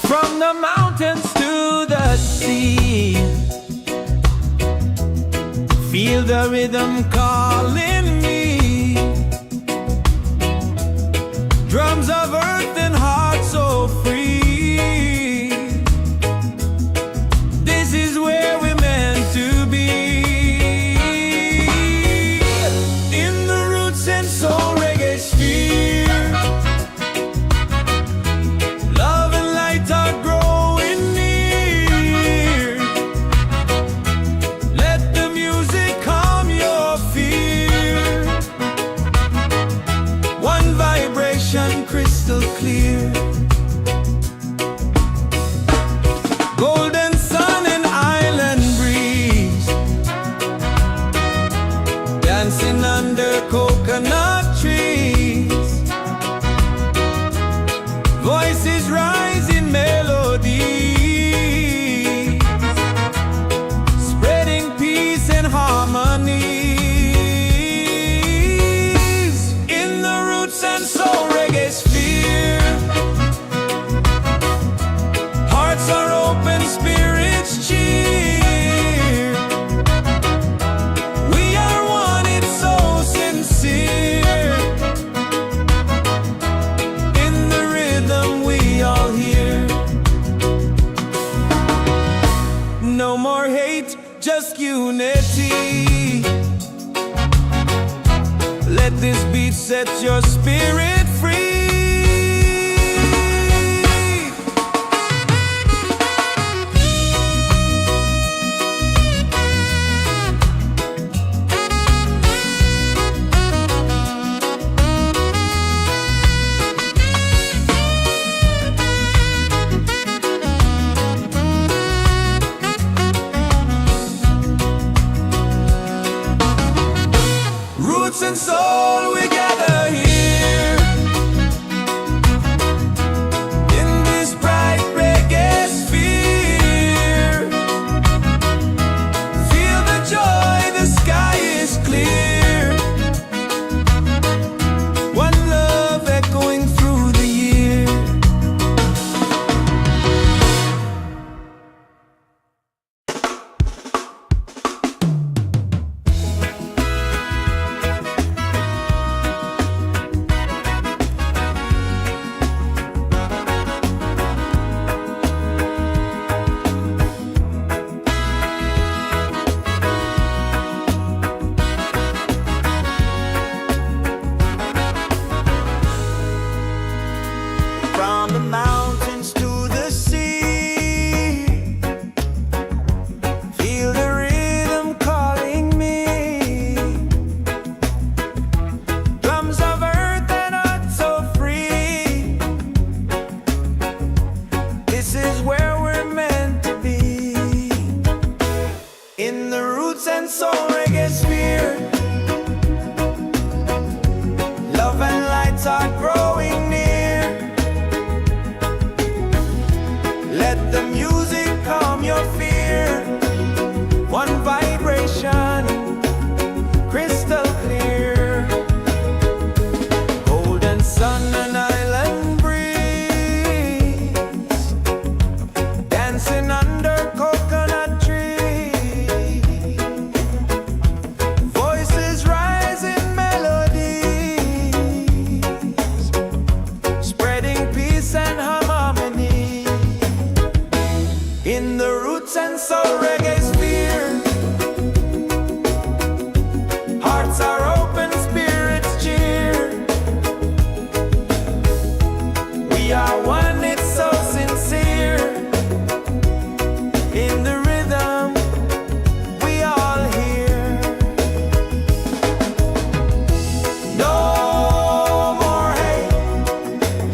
From the mountains to the sea, feel the rhythm calling me. Drums of earth and heart so free. This is where we're meant to be. In the Roots and Soul Reggaesphere, love and light are growing near. Let the music calm your fear. One vibration crystal clear. Golden sun and island breeze, dancing under coconut trees. Voices rise in melody, spreading peace and harmony. In the Roots and Soul Reggaesphere, hearts are open, spirits cheer. We are one, it's so sincere. In the rhythm we all hear. No more hate, just unity. Let this beat set your spirit free. Roots and soul, we gather here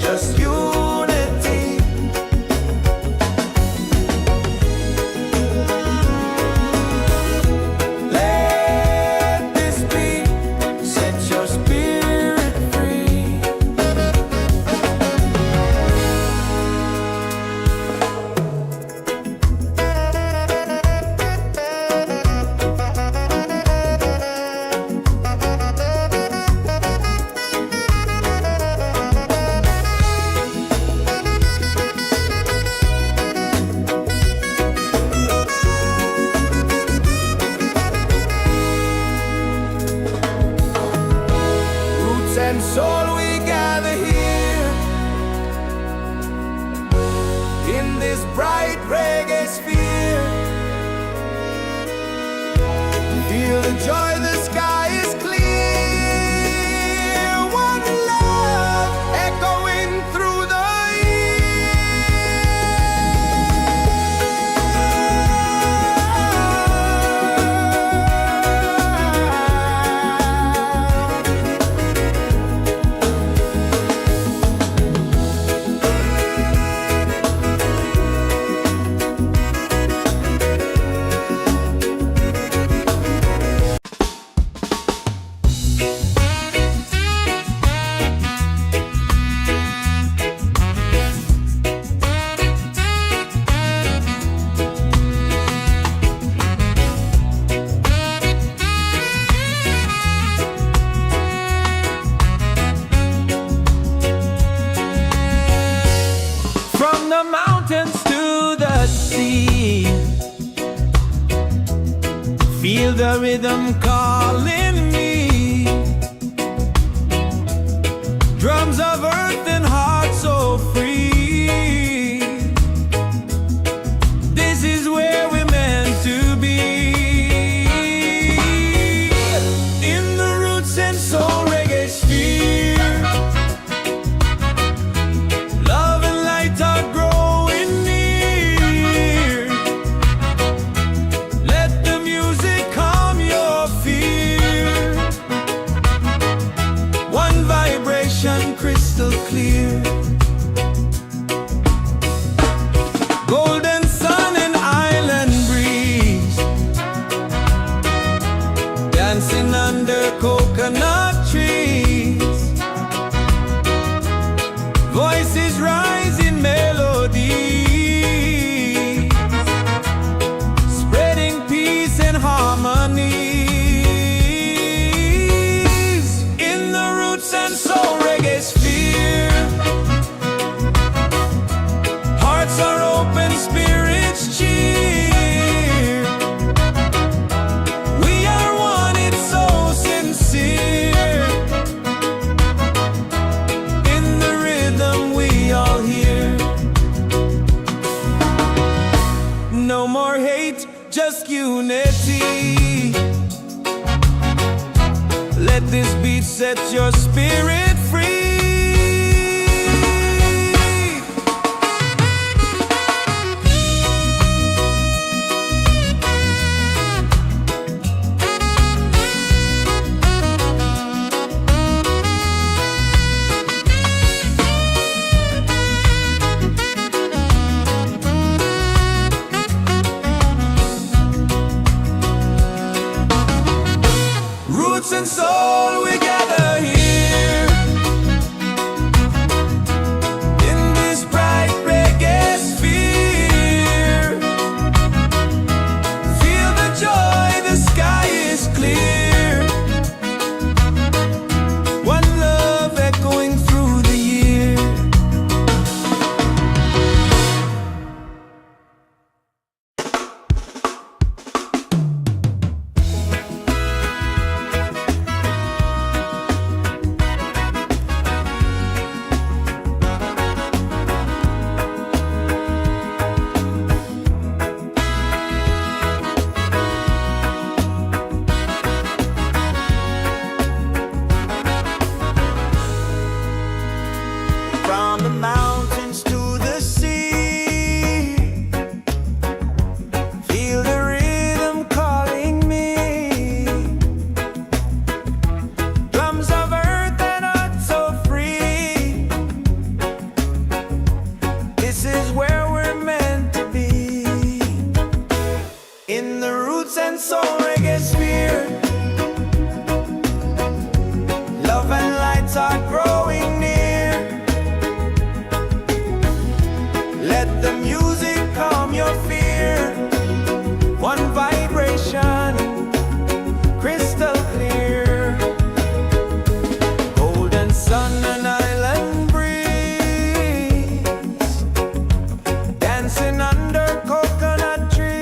just unity. Let this beat set your spirit free. Roots and soul, we gather here in this bright reggae sphere. Feel the joy, the sky is clear. One love echoing through the From the mountains to the sea, feel the rhythm calling me. Drums of earth and heart so free. This is where we're meant to be. In the Roots and Soul Reggaesphere, love and light are growing near. Let the music calm your fear. One vibration crystal clear. Golden sun and island breeze, dancing under coconut trees. Voices rise in melody, spreading peace and harmony. In the Roots and Soul Reggaesphere, hearts are open, spirits cheer. We are one, it's so sincere. In the rhythm we all hear. No more hate, just unity. Let this beat set your spirit free. Roots and soul, we gather here in this bright reggae sphere. Feel the joy, the sky is clear. One love echoing through the year. From the mountains to the sea, feel the rhythm calling me. Drums of earth and heart so free. Soul Reggaesphere. Love and lights are growing near. Let the music calm your fear. One vibration, crystal clear. Golden sun and island breeze, dancing under coconut trees.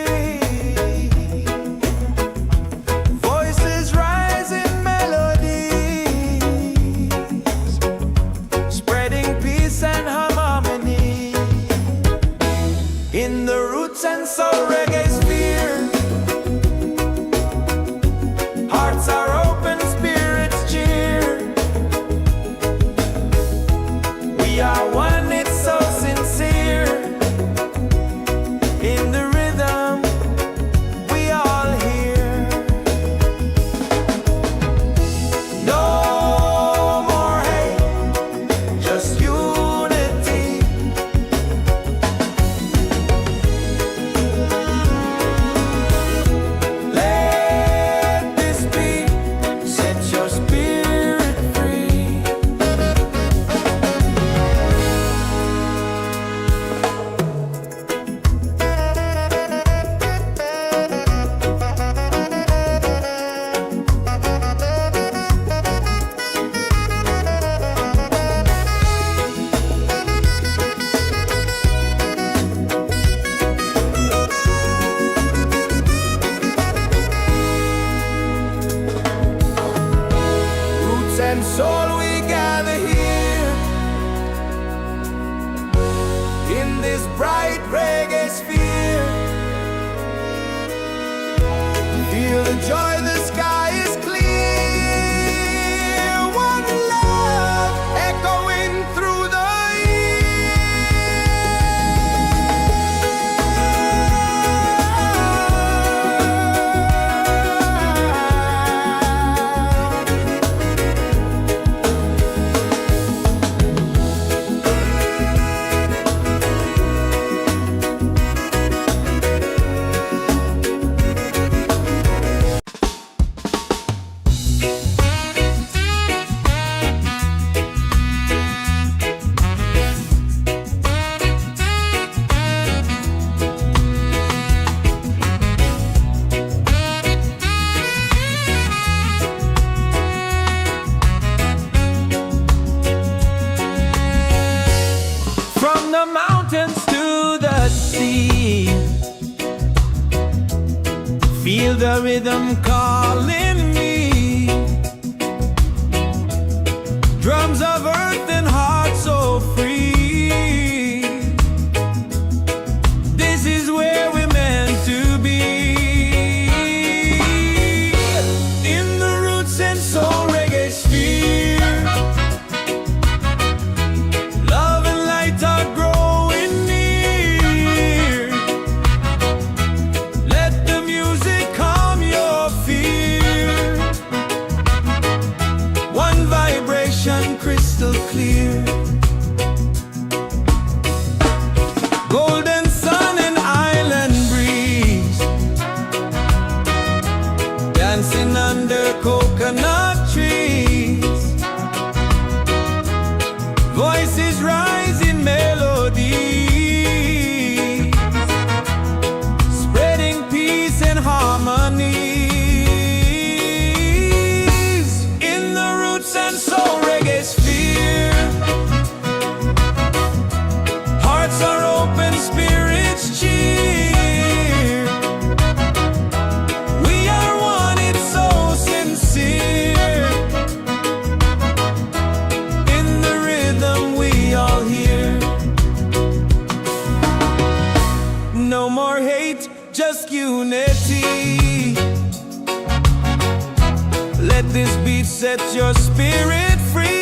Voices rise in melodies, spreading peace and harmony. In the Roots and Soul Reggaesphere, hearts are open, spirits cheer. We are one, it's so sincere. In the rhythm, we all hear. No more hate, just unity. Let this beat set your spirit free. Roots and soul, we gather here in this bright reggae sphere. Feel the joy, the sky is clear. One love echoing through the from the mountains to the sea. Feel the rhythm calling me. Drums of earth and heart so free. This is where we're meant to be. In the Roots and Soul Reggaesphere, love and light are growing near. Let the music calm your fear. One vibration, crystal clear. Golden sun and island breeze, dancing under coconut trees. Voices rise in melody, spreading peace and harmony. In the Roots and Soul Reggaesphere, hearts are open, spirits cheer. We are one, it's so sincere. In the rhythm, we all hear. No more hate, just unity. Let this beat set your spirit free.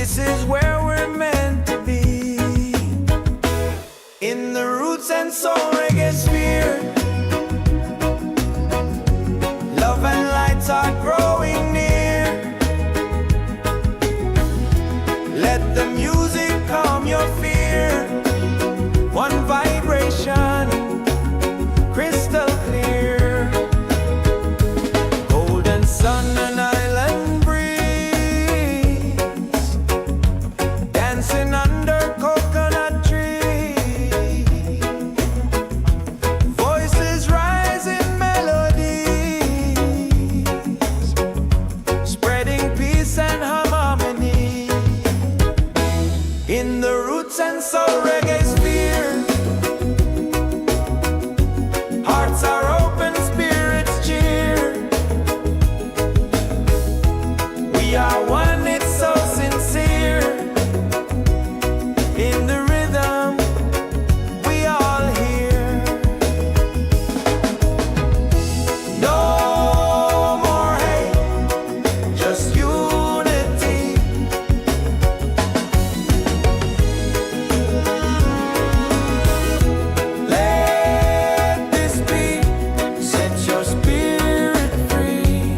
This is where we're meant to be. In the Roots and Soul Reggaesphere, love and lights are growing near. Let the music calm your fear. One vibration, crystal clear. Golden sun and island breeze, dancing under coconut trees. Voices rise in melodies, spreading peace and harmony. In the Roots and Soul Reggaesphere, hearts are open, spirits cheer. We are one, it's so sincere. In the rhythm, we all hear. No more hate, just unity. Let this beat set your spirit free.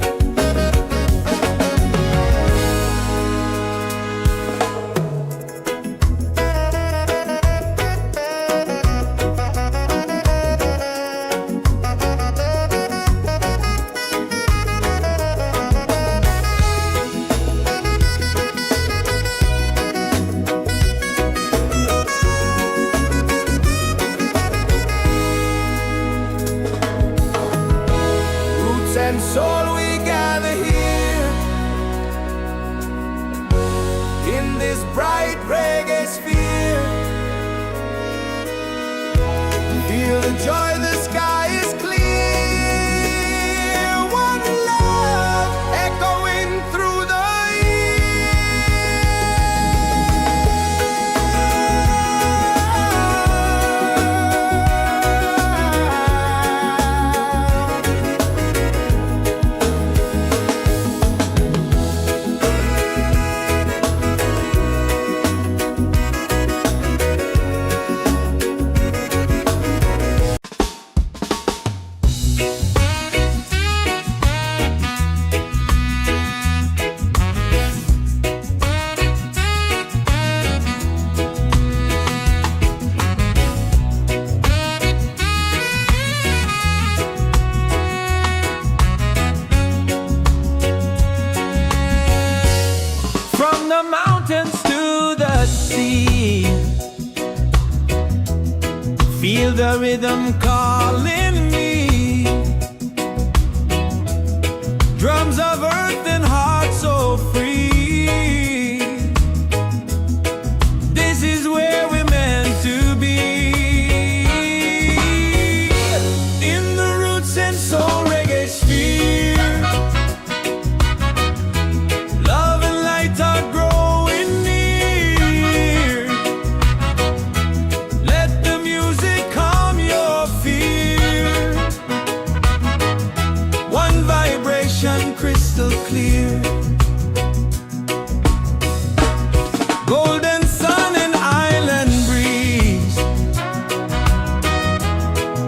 Roots and soul, we gather here in this bright reggae sphere. Feel the joy, the sky is clear. One love echoing through the from the mountains to the sea. Feel the rhythm calling me. Drums of earth and heart so free. This is where we're meant to be. In the Roots and Soul Reggaesphere, love and light are growing near. Let the music calm your fear. One vibration, crystal clear. Golden sun and island breeze,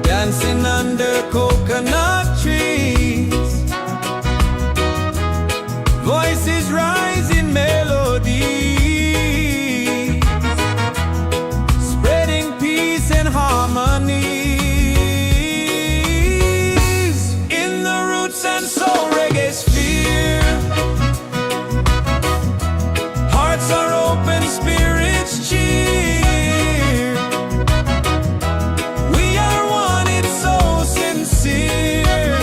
dancing under coconut trees. Voices rise in melodies, spreading peace and harmonies. In the Roots and Soul Reggaesphere, hearts are open, spirits cheer. We are one, it's so sincere.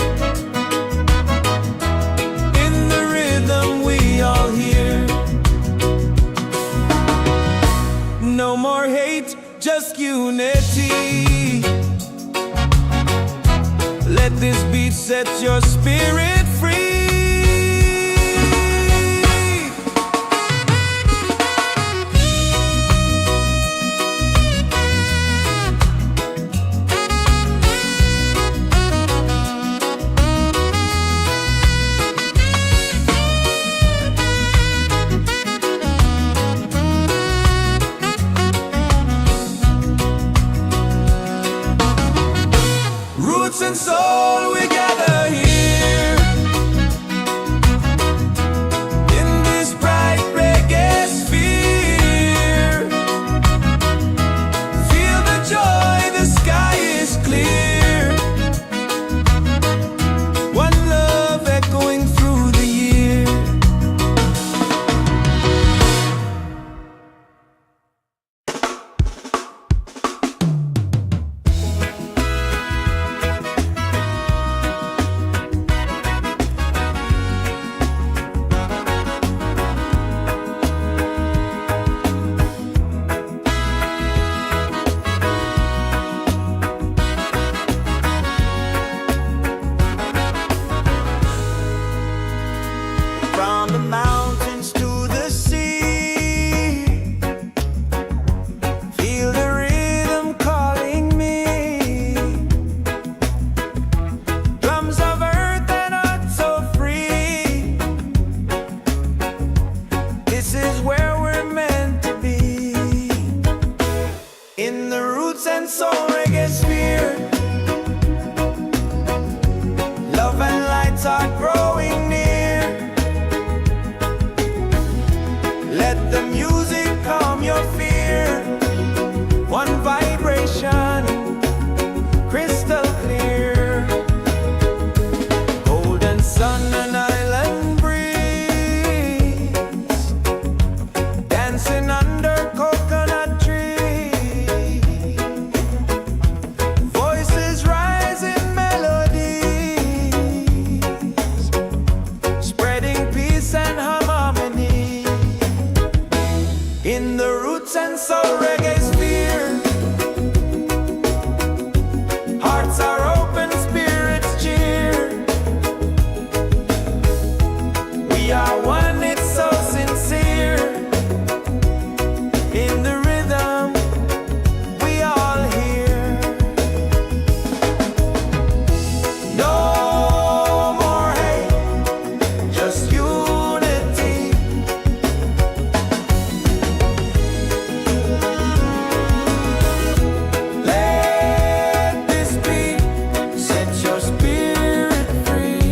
In the rhythm, we all hear. No more hate, just unity. Let this beat set your spirit free. This is where we're meant to be, in the Roots and Soul Reggaesphere. Love and lights are growing near. Let the music calm your fear. One vibration, crystal clear. Golden sun and island breeze, dancing under coconut trees. Voices rise in melodies, spreading peace and harmony. In the Roots and Soul Reggaesphere, hearts are open, spirits cheer. We are one, it's so sincere. In the rhythm, we all hear. No more hate, just unity. Let this beat set your spirit free.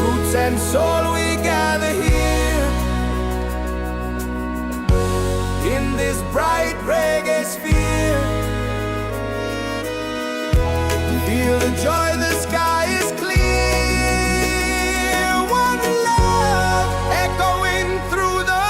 Roots and soul, we gather here in this bright reggae sphere. Feel the joy, the sky is clear. One love echoing through the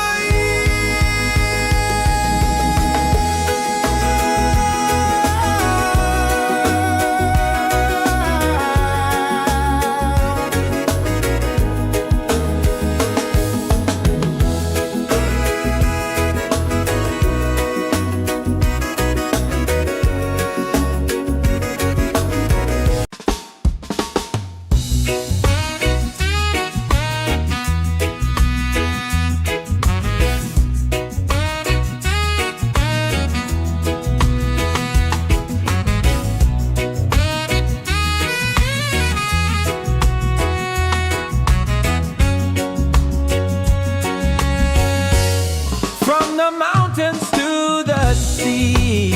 from the mountains to the sea.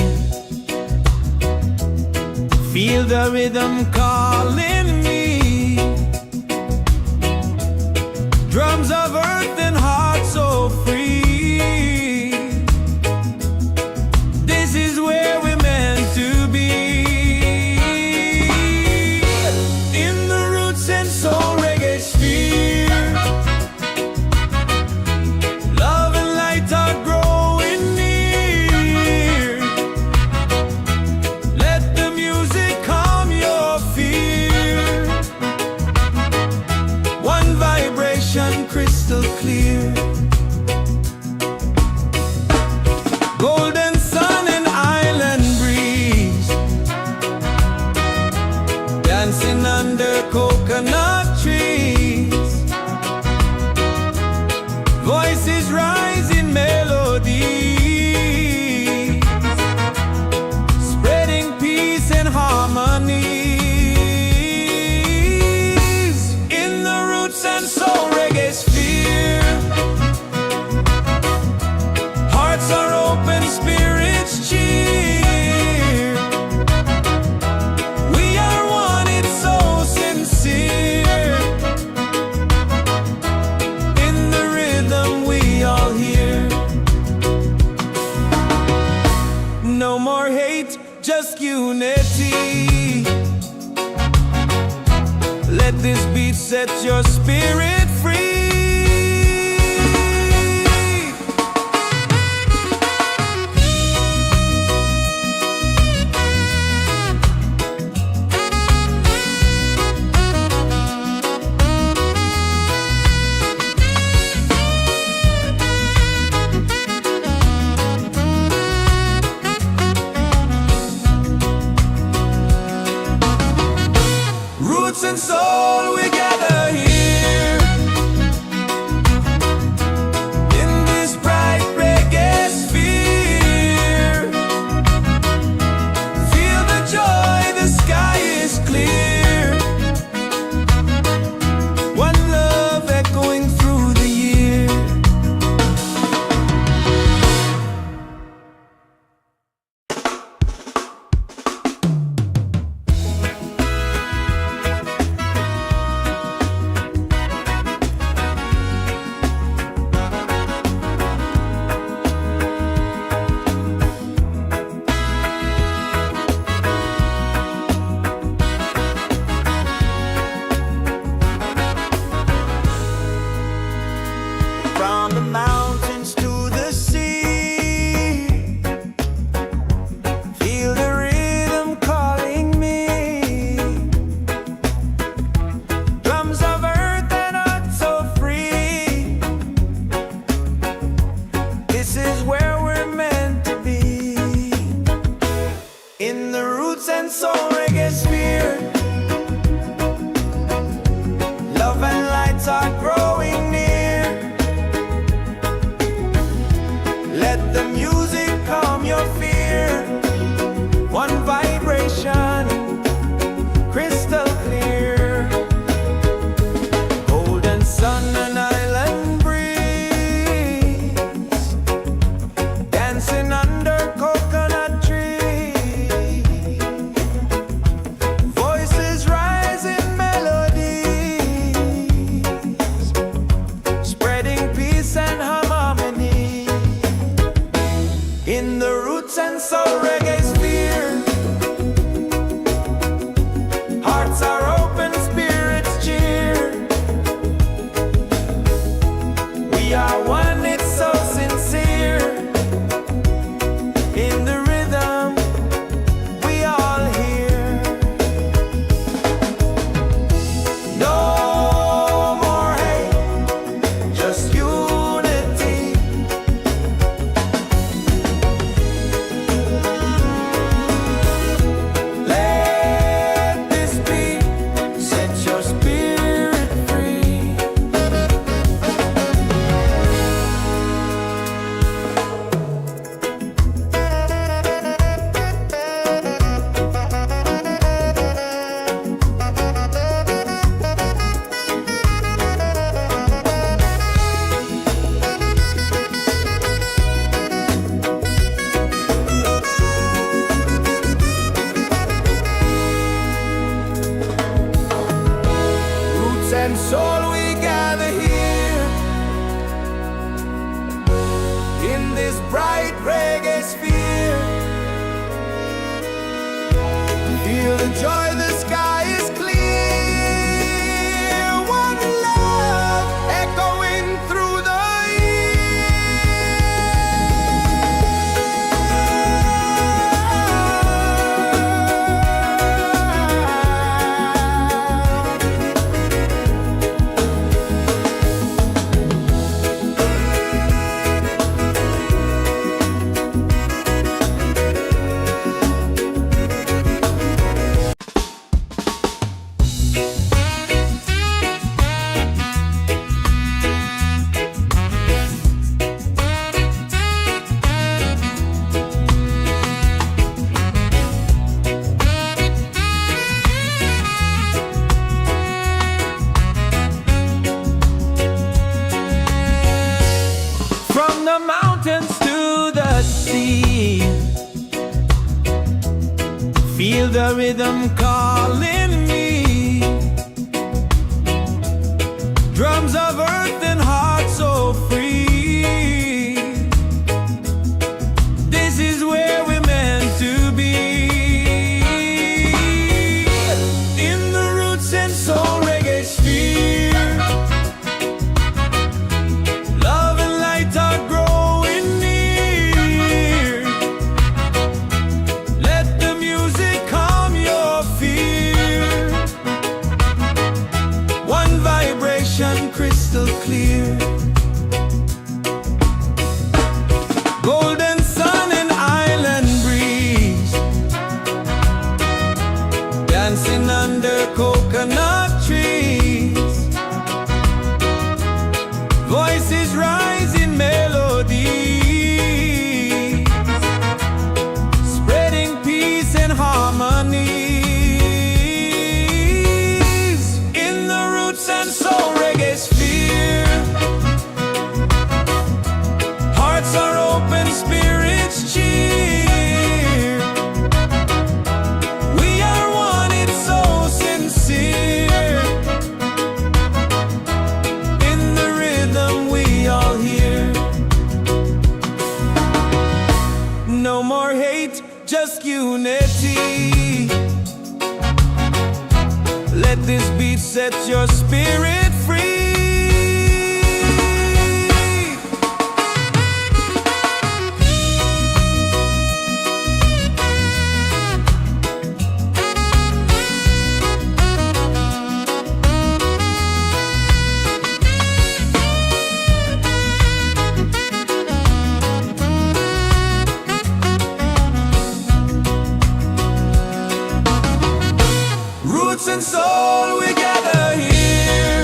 Feel the rhythm calling me. Drums of earth and heart so free. This is where we're meant to be, in the Roots and Soul Reggaesphere. Love and light are growing near. Let the music calm your fear. One vibration, crystal clear. Golden sun and island breeze, dancing under coconut trees. Voices rise in melodies, spreading peace and harmonies. In the Roots and Soul Reggaesphere, hearts are open, spirits cheer. We are one, it's so sincere. In the rhythm, we all hear. No more hate, just unity. Let this beat set your spirit free. in the Roots and Soul Reggaesphere. Hearts are open, spirits cheer. We are one, it's so sincere. In the rhythm, we all hear. No more hate, just unity. Let this be, set your spirit free. Roots and soul, we gather here in this bright reggae sphere. Feel the joy, the sky is clear. One love echoing through the from the mountains to the sea. Feel the rhythm calling me. Drums of earth and heart so free. This is where we're meant to be. In the Roots and Soul Reggaesphere. Love and light are growing near. Let the music calm your fear. One vibration crystal clear. Golden sun and island breeze, dancing under coconut trees. Voices rise in melody, spreading peace and harmony. In the Roots and Soul Reggaesphere. Hearts are open, spirits cheer. We are one, it's so sincere. In the rhythm we all hear. No more hate, just unity. Let this beat set your spirit free. Roots and soul, we gather here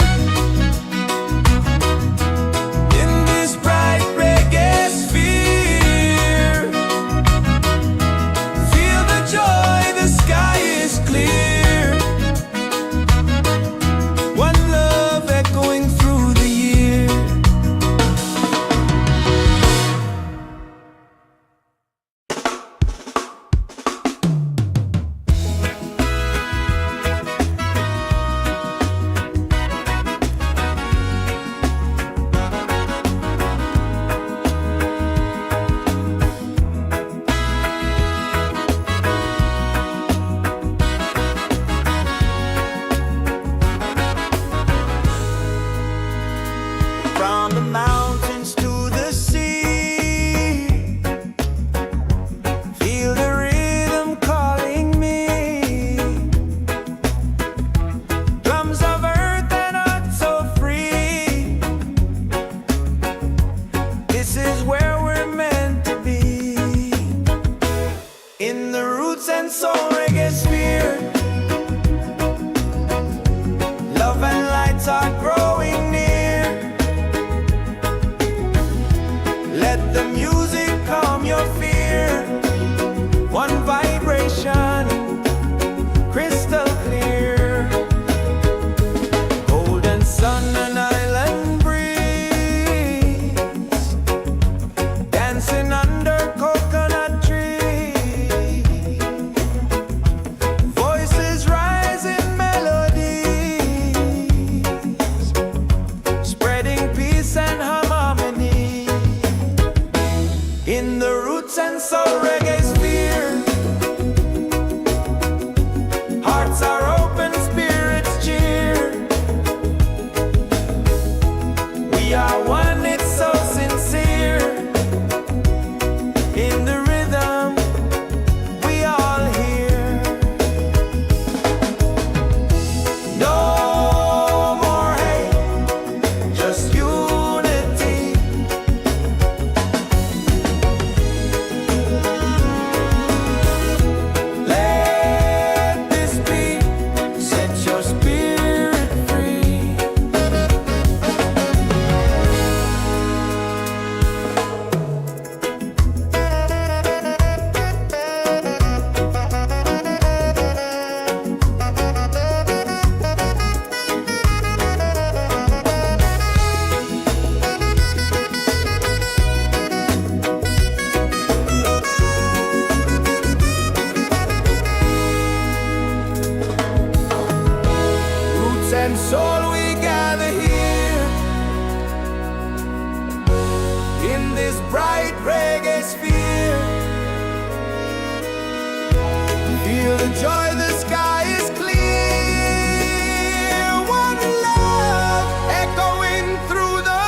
Soul Reggaesphere. Hearts are open, spirits cheer. We are one, it's so sincere. In the rhythm, we all hear. No more hate, just unity. Let this beat set your spirit free. Roots and soul, we gather here in this bright reggae sphere. Feel the joy, the sky is clear. One love echoing through the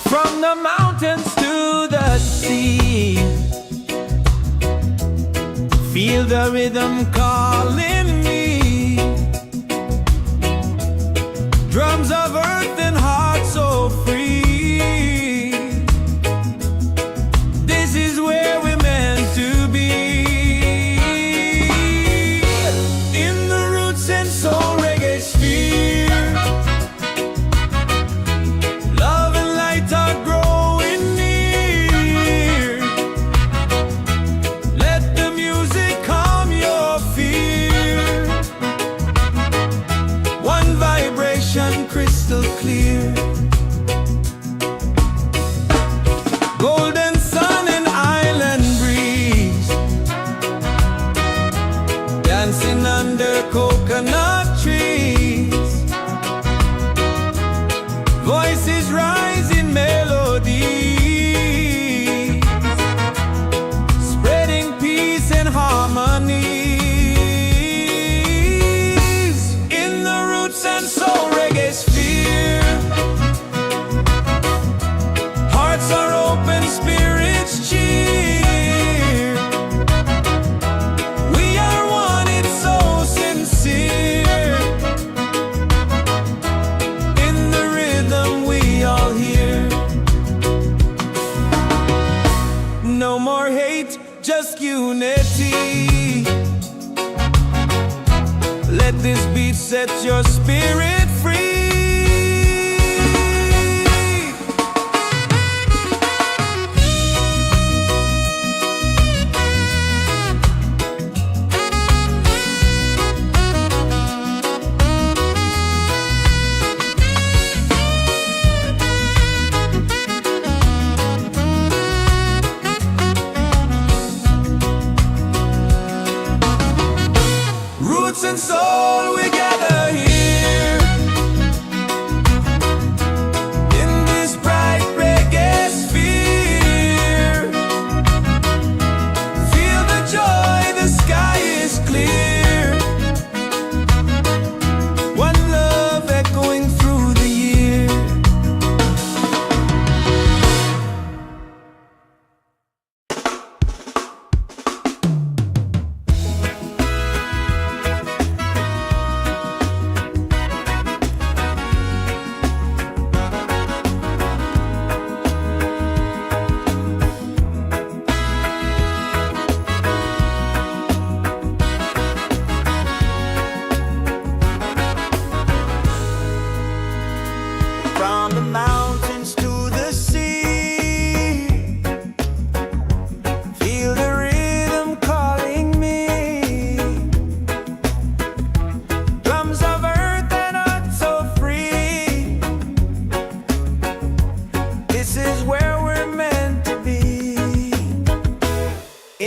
from the mountains to the sea. Feel the rhythm calling me. Drums of earth and heart so free. This is where we're meant to be. In the Roots and Soul Reggaesphere. Love and light are growing near. Let the music calm your fear. One vibration crystal clear. Golden sun and island breeze. Dancing under coconut trees. Voices rise in melody, spreading peace and harmony. In the Roots and Soul Reggaesphere. Hearts are open, spirits cheer. We are one, it's so sincere. In the rhythm, we all hear. No more hate, just unity. Let this beat set your spirit free. Roots and soul, we gather here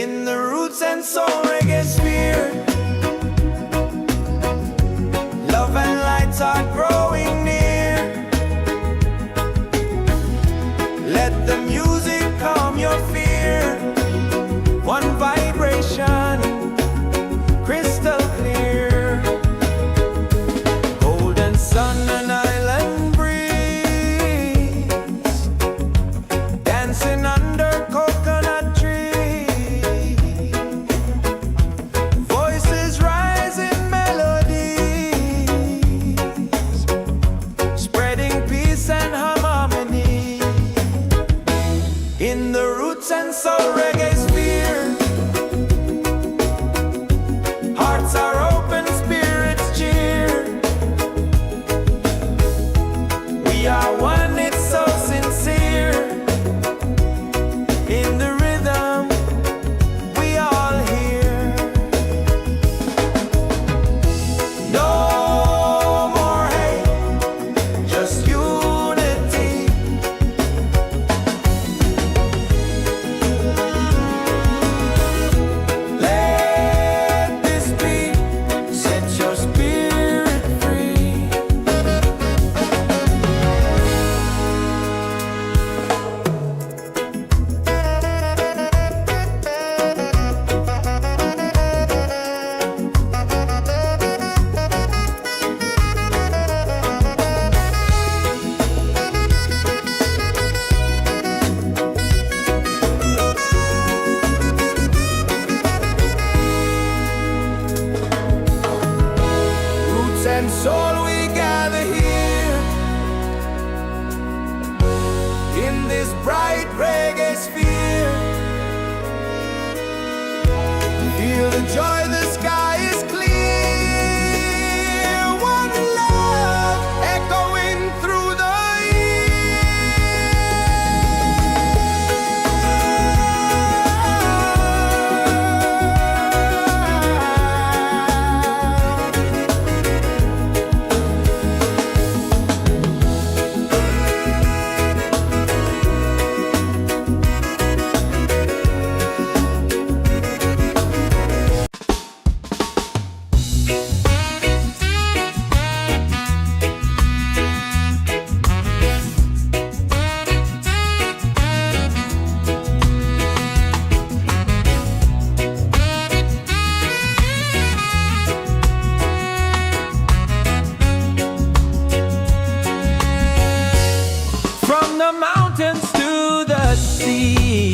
in the Roots and Soul Reggaesphere. Love and lights are growing near. Let the music calm your fear. One vibration, crystal clear. Golden sun and island breeze, dancing under coconut trees. Voices rise in melodies, spreading peace and harmony in the Roots and Soul Reggaesphere. Hearts are open, spirits cheer. We are one, it's so sincere. In the rhythm, we all hear. No more hate, just unity. Let this beat set your spirit free. Roots and soul, we gather here in this bright reggae sphere. Feel the joy, the sky is clear. One love echoing through the from the mountains to the sea.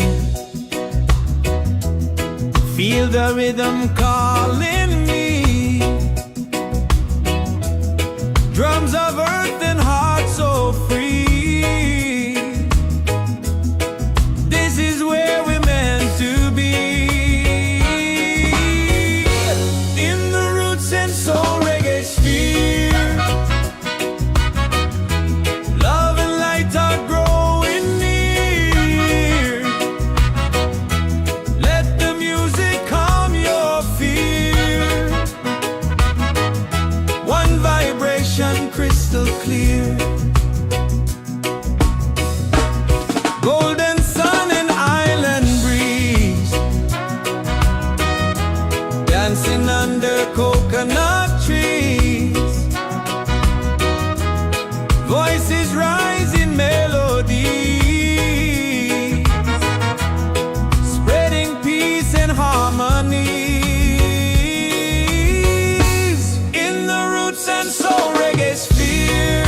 Feel the rhythm calling me. Drums of earth and heart so free. This is where we're meant to be. In the Roots and Soul Reggaesphere. Love and light are growing near. Let the music calm your fear. One vibration, crystal clear. Golden sun and island breeze, dancing under coconut trees. Voices rise in melody, spreading peace and harmony in the Roots and Soul Reggaesphere.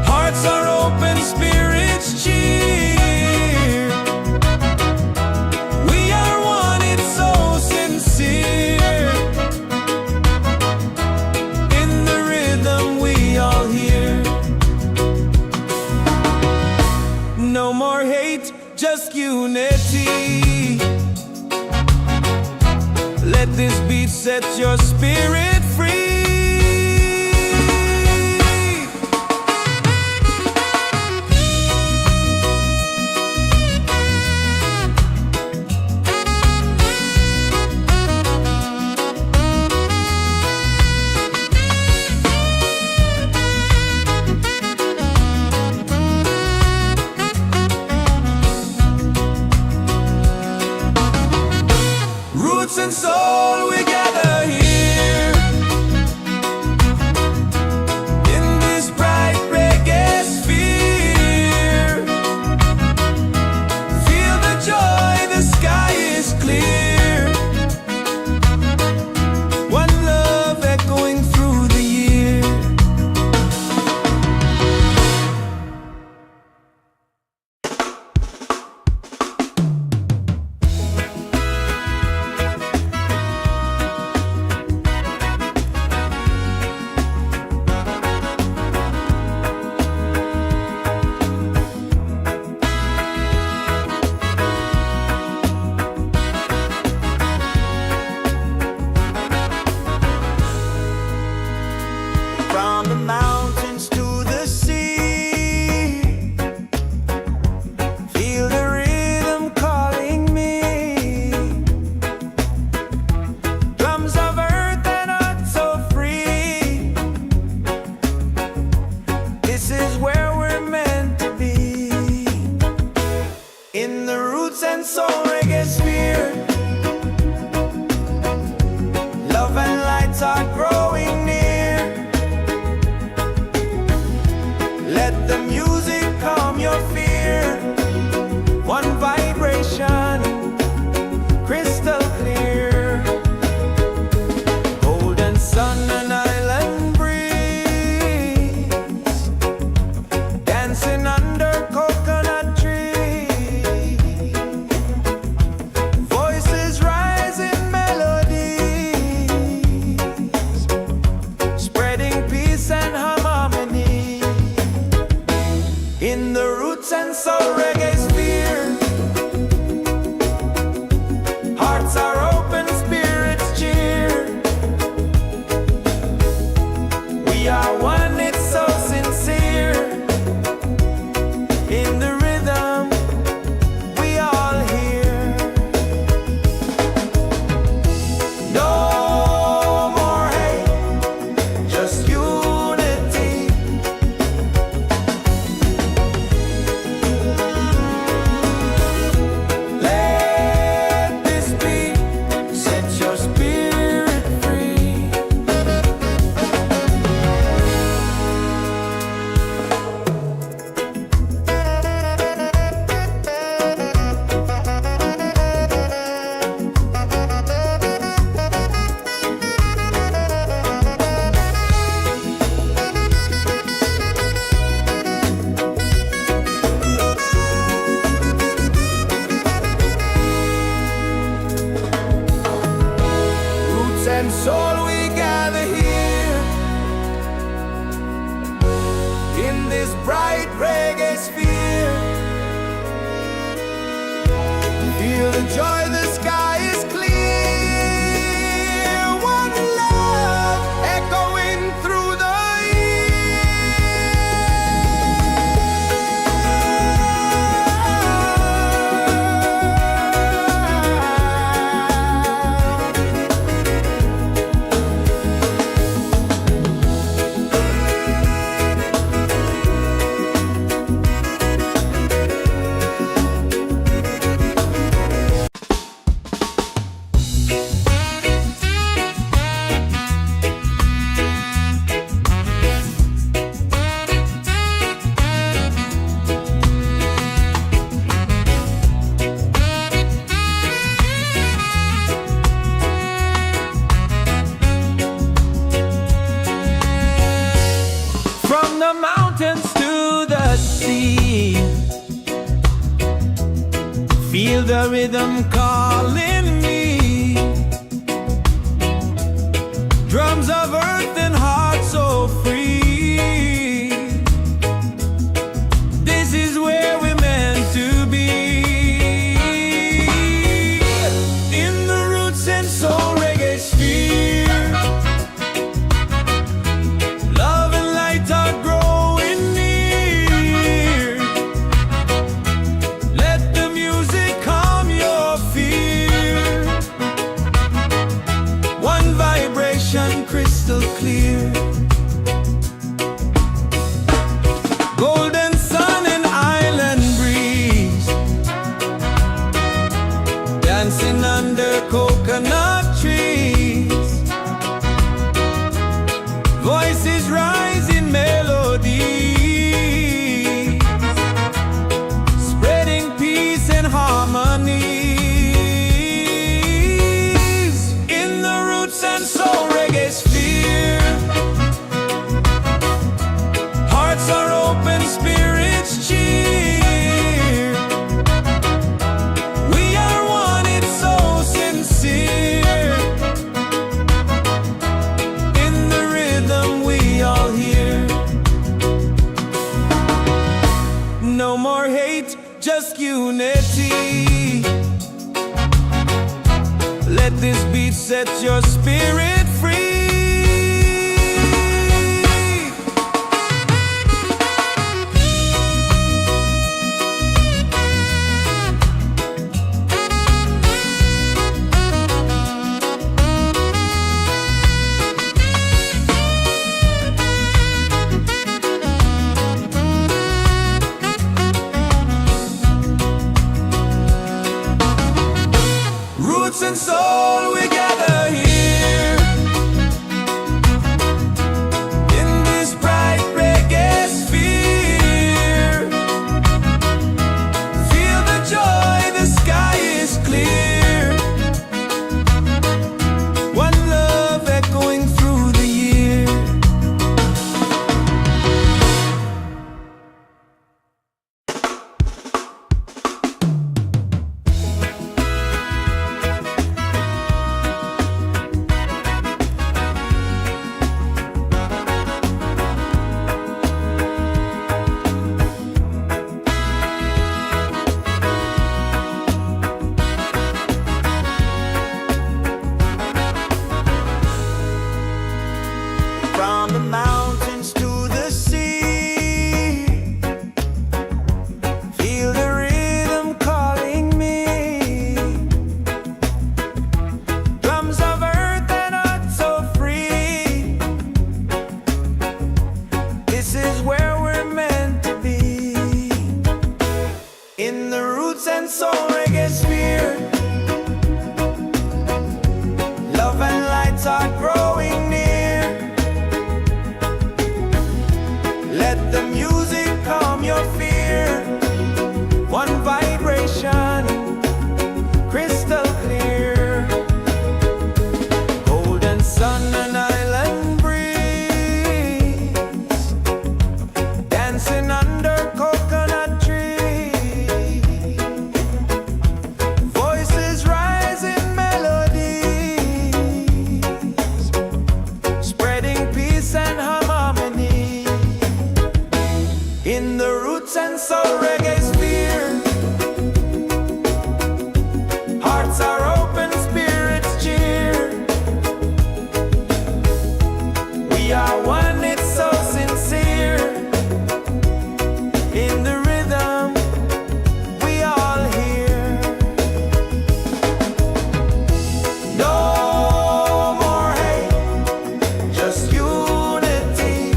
Hearts are open, spirits cheer. We are one, it's so sincere. In the rhythm, we all hear. No more hate, just unity. Let this beat set your spirit free. roots and soul, we gather here in this bright reggae sphere. Feel the joy, the sky is clear. One love echoing through the year. From the mountains to the sea, feel the rhythm calling me. Drums of earth and heart so free. This is where we're meant to be. In the Roots and Soul Reggaesphere, love and lights are growing near. Let the music calm your fear. One vibration, crystal clear. Golden sun and island breeze, dancing under coconut trees. Voices rise in melodies, spreading peace and harmony. In the Roots and Soul Reggaesphere, hearts are open, spirits cheer. We are one, it's so sincere. In the rhythm, we all hear. No more hate, just unity. Let this be, set your spirit free. Roots and soul, we gather here in this bright reggae sphere. Feel the joy, the sky is clear. One love echoing through the from the mountains to the sea. Feel the rhythm calling me. Drums of earth and heart so free. This is where we're meant to be. In the Roots and Soul Reggaesphere, love and light are growing near. Let the music calm your fear. One vibration, crystal clear. Golden sun and island breeze, dancing under coconut set your spirit free. Roots and soul, we gather here in this bright reggae sphere. Feel the joy, the sky is clear. One love echoing through the year. From the mountains to the sea, feel the rhythm calling me. Drums of earth and heart so free. This is where we're meant to be. In the Roots and Soul Reggaesphere, love and lights are growing near. Let the music calm your fear. One vibration, crystal clear. Golden sun and island breeze, dancing under coconut trees. Voices rise in melodies, spreading peace and harmony. In the Roots and Soul Reggaesphere, hearts are open, spirits cheer. We are one, it's so sincere. In the rhythm, we all hear. No more hate, just unity.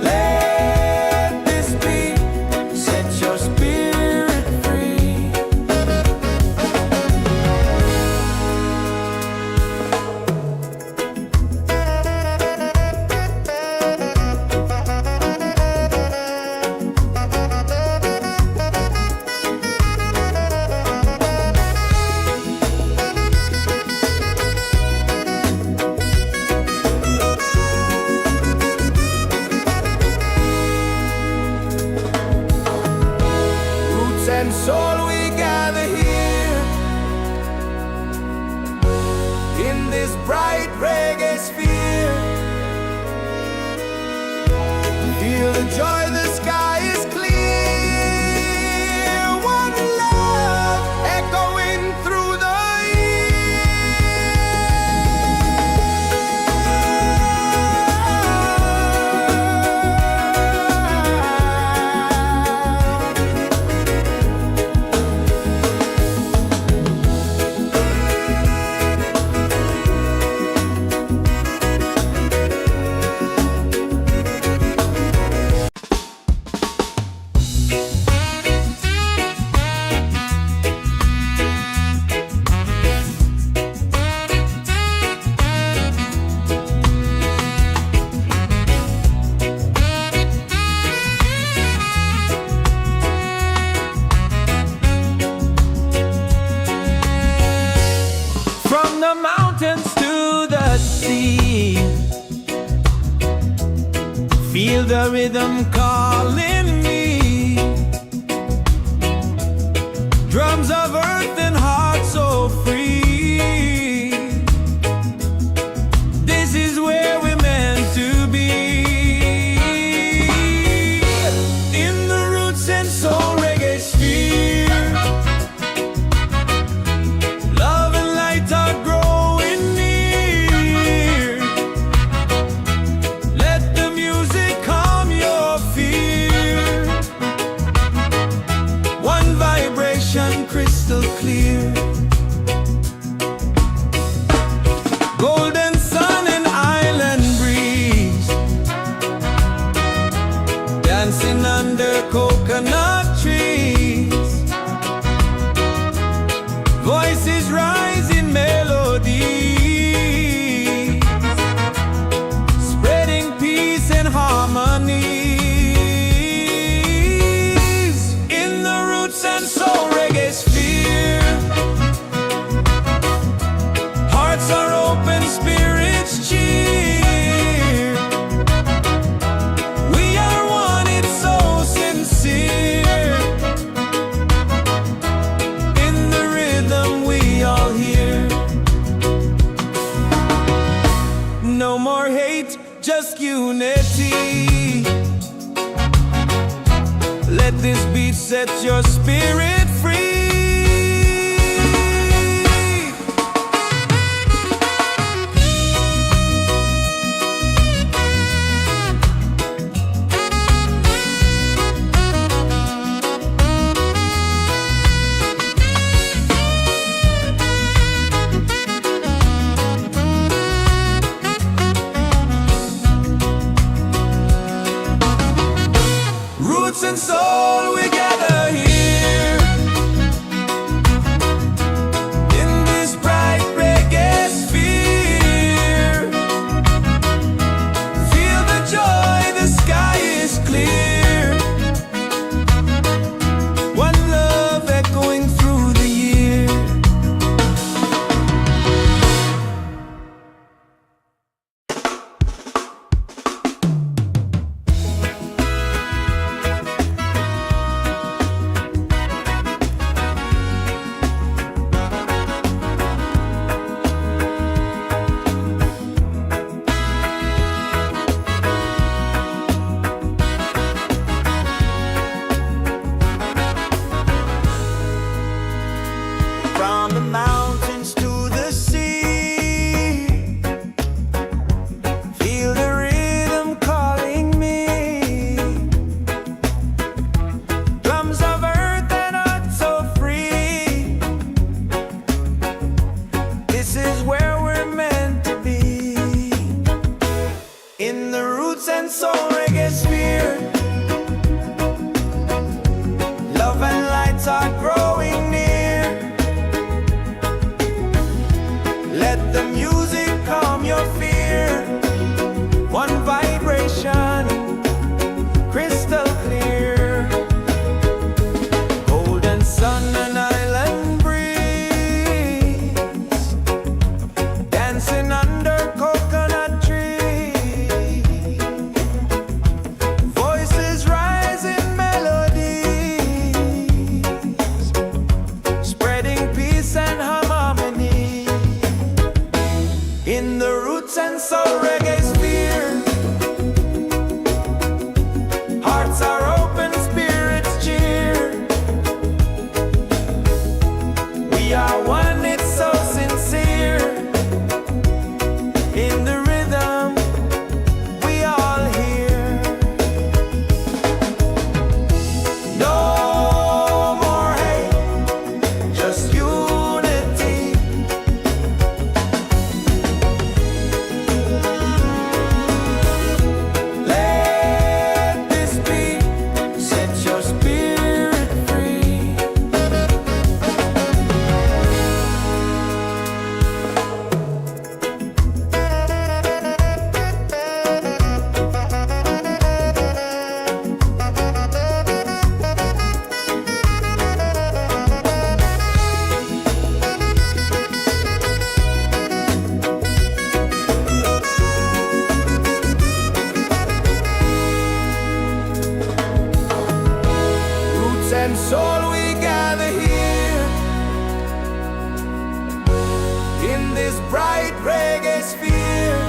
Let this beat set your spirit free. Roots and soul, we gather here in this bright reggae sphere. Feel the joy, the sky is clear. One love echoing through the Feel the rhythm calling me. Drums of earth and heart so free. This is where we're meant to be. In the Roots and Soul Reggaesphere. dancing under coconut trees. Voices rise in melody, spreading peace and harmony. In the Roots and Soul Reggaesphere, hearts are open, spirits cheer. We are one, it's so sincere. In the rhythm we all hear. No more hate, just unity. Let this beat set your spirit free. Roots and soul, we gather here in this bright reggae sphere. Feel the joy, the sky is clear. One love echoing through the year. From the mountains to the sea, feel the rhythm calling me. Drums of earth and heart so free. This is where we're meant to be. In the Roots and Soul Reggaesphere, love and lights are growing near. Let the music calm your fear. One vibration, crystal clear. Golden sun and island breeze, dancing under coconut trees. Voices rise in melodies, spreading peace and harmony. In the Roots and Soul Reggaesphere, hearts are open, spirits cheer. We are one, it's so sincere. In the rhythm we all hear. No more hate, just unity. Let this beat set your spirit free. Roots and soul, we gather here in this bright reggae sphere.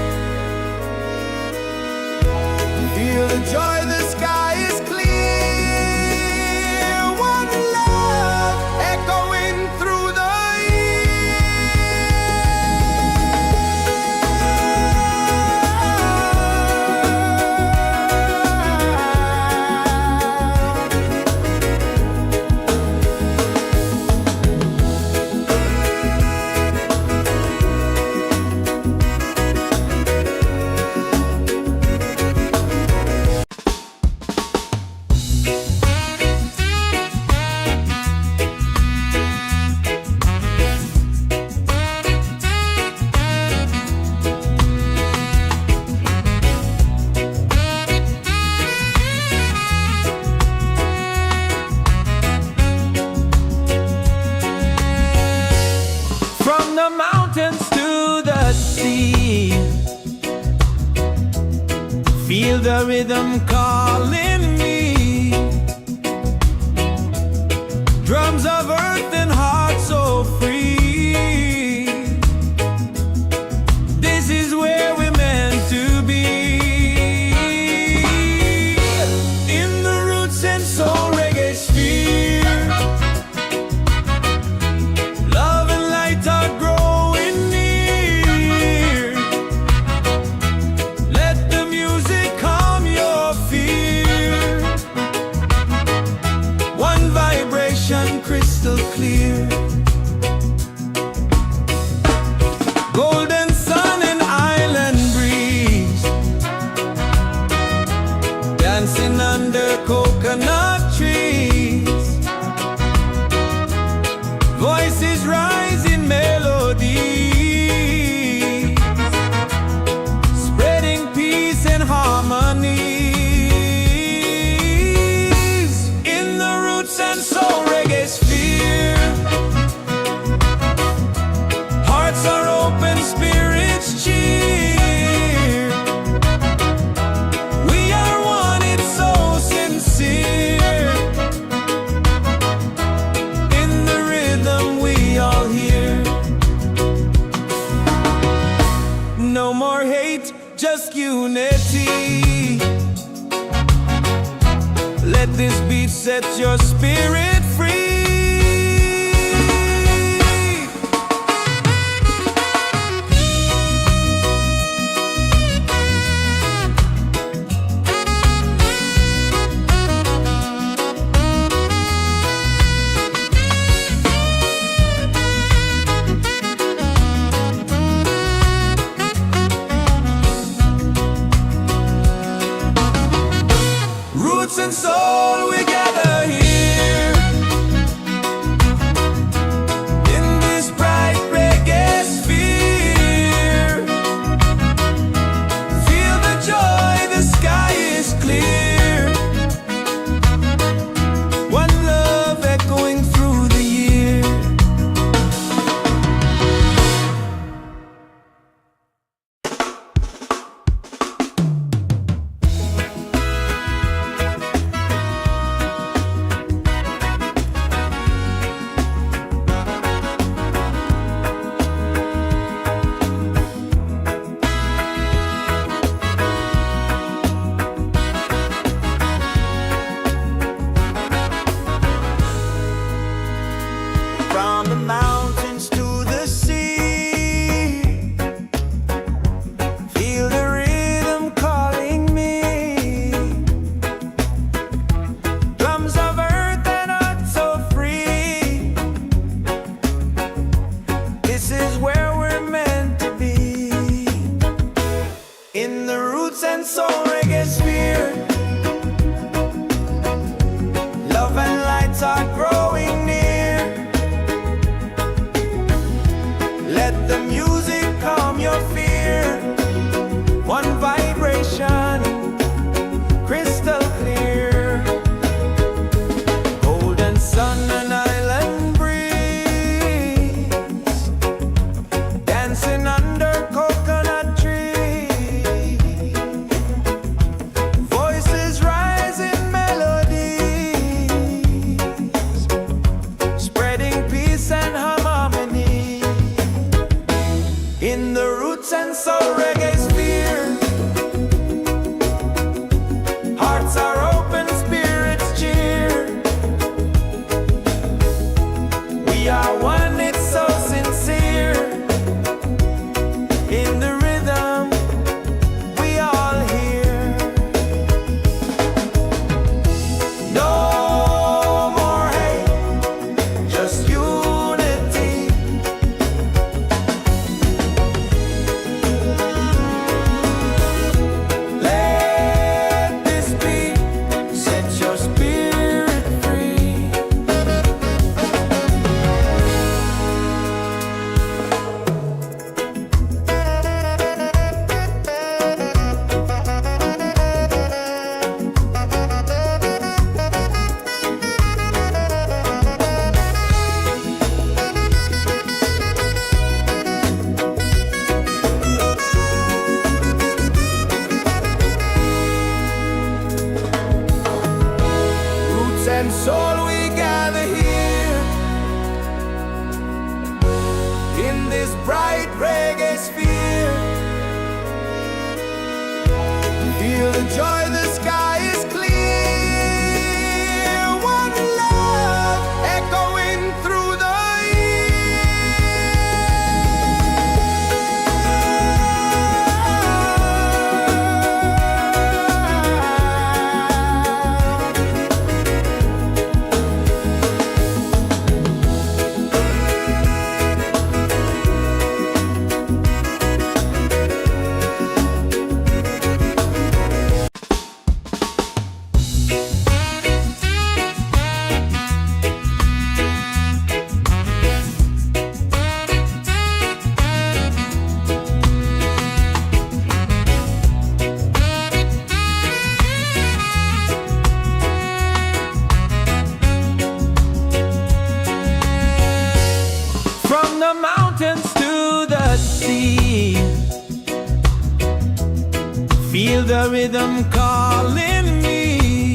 Feel the joy, the sky is clear. One love echoing through the the rhythm calling me. Drums of earth and heart so free. This is where we're meant to be. In the Roots and Soul Reggaesphere, love and light are growing near. Let the music calm your fear. One vibration crystal clear. Golden sun and island breeze, dancing under coconut trees. Voices rise in melody, spreading peace and harmony. In the Roots and Soul Reggaesphere, hearts are open, spirits cheer. We are one, it's so sincere. In the rhythm we all hear. No more hate, just unity. Let this beat set your spirit free. Roots and soul, we gather here in this bright reggae sphere. Feel the joy, the sky is clear. One love echoing through the year. and soul we gather here in this bright reggae sphere. Feel the joy, the sky is clear. One love echoing through the the mountains to the sea. Feel the rhythm calling me.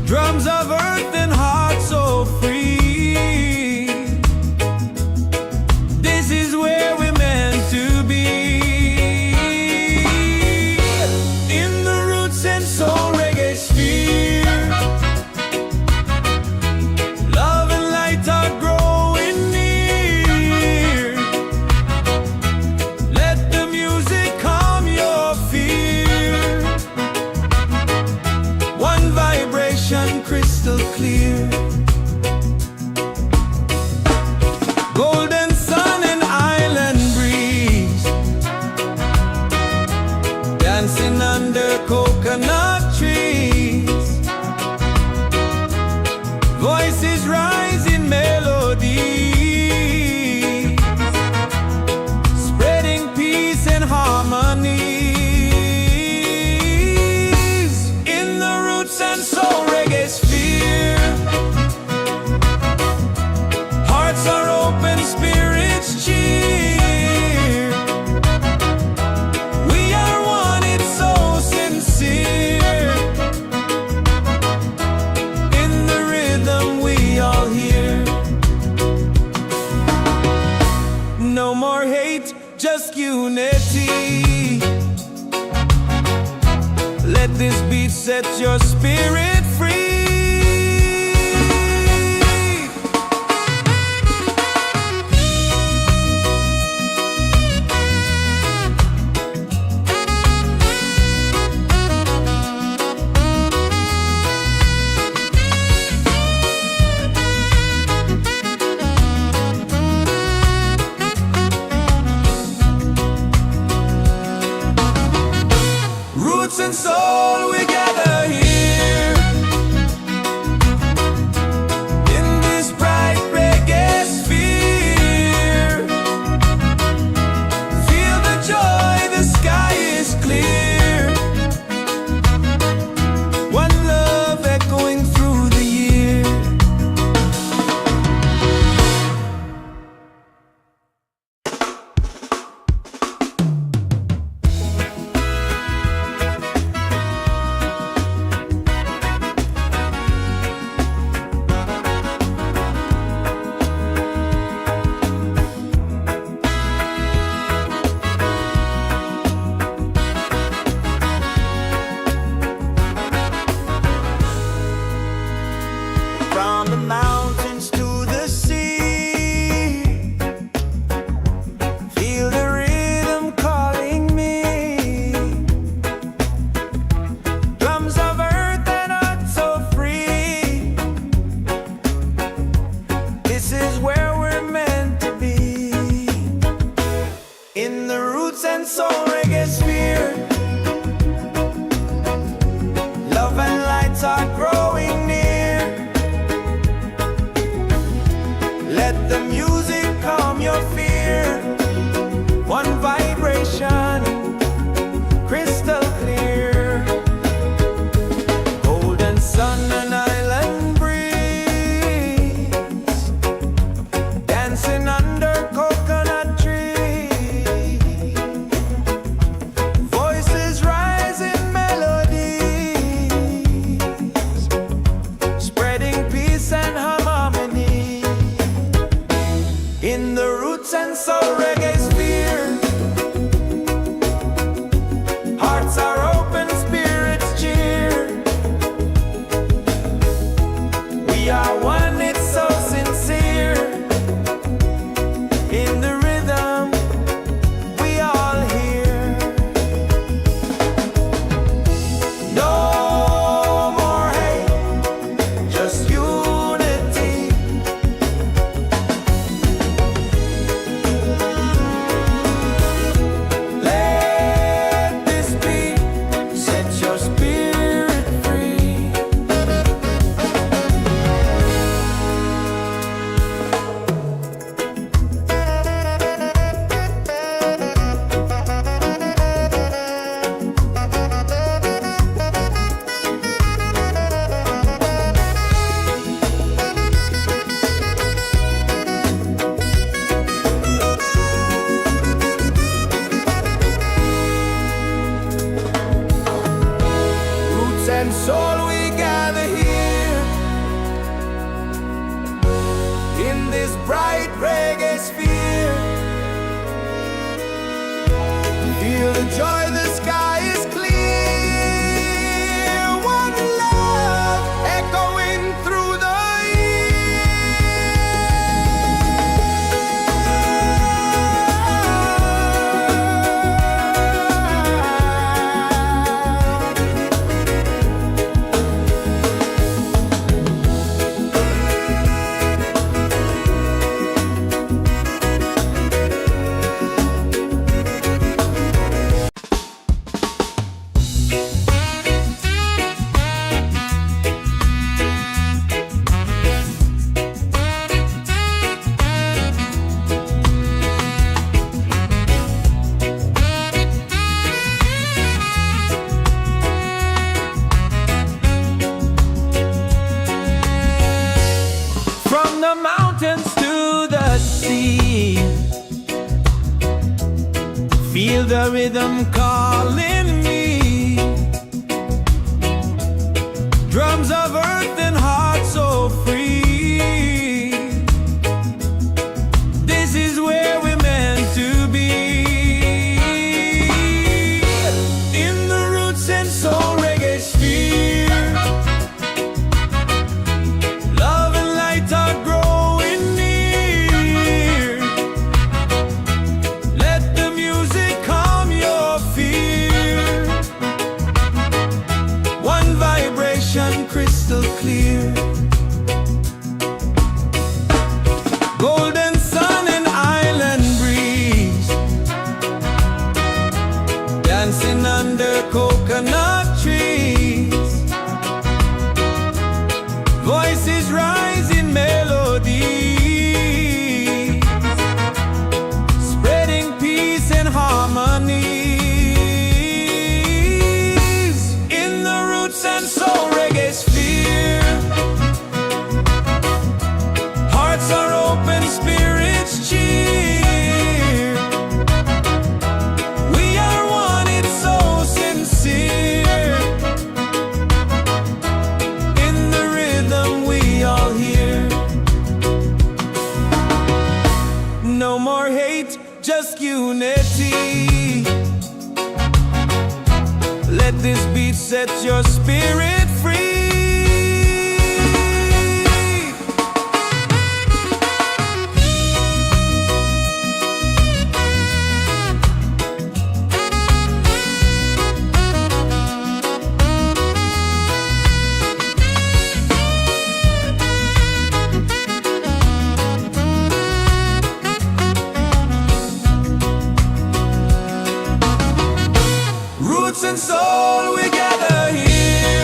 Drums of earth and heart so free. This is where we're meant to be. In the Roots and Soul Reggaesphere, love and light are growing near. Let the music calm your fear. One vibration crystal clear. Golden sun and island breeze, dancing under coconut trees. Voices rise in melody, spreading peace and harmony. In the Roots and Soul Reggaesphere, hearts are open, spirits cheer. We are one, it's so sincere. In the rhythm we all hear. No more hate, just unity. Let this beat set your spirit free. Roots and soul, we gather here soul, we gather here in this bright reggae sphere. Feel the joy, the sky is clear. One love echoing through the the mountains to the sea. Feel the rhythm calling me. Drums of earth and heart so free. This is where we're meant to be. In the Roots and Soul Reggaesphere. Love and light are growing near. Let the music calm your fear. One vibration crystal clear. Golden sun and island breeze. Dancing under coconut trees. Voices rise in melody, spreading peace and harmony. In the Roots and Soul Reggaesphere. Hearts are open, spirits cheer. We are one, it's so sincere. In the rhythm we all hear. No more hate, just unity. Let this beat set your spirit free. Roots and soul, we gather here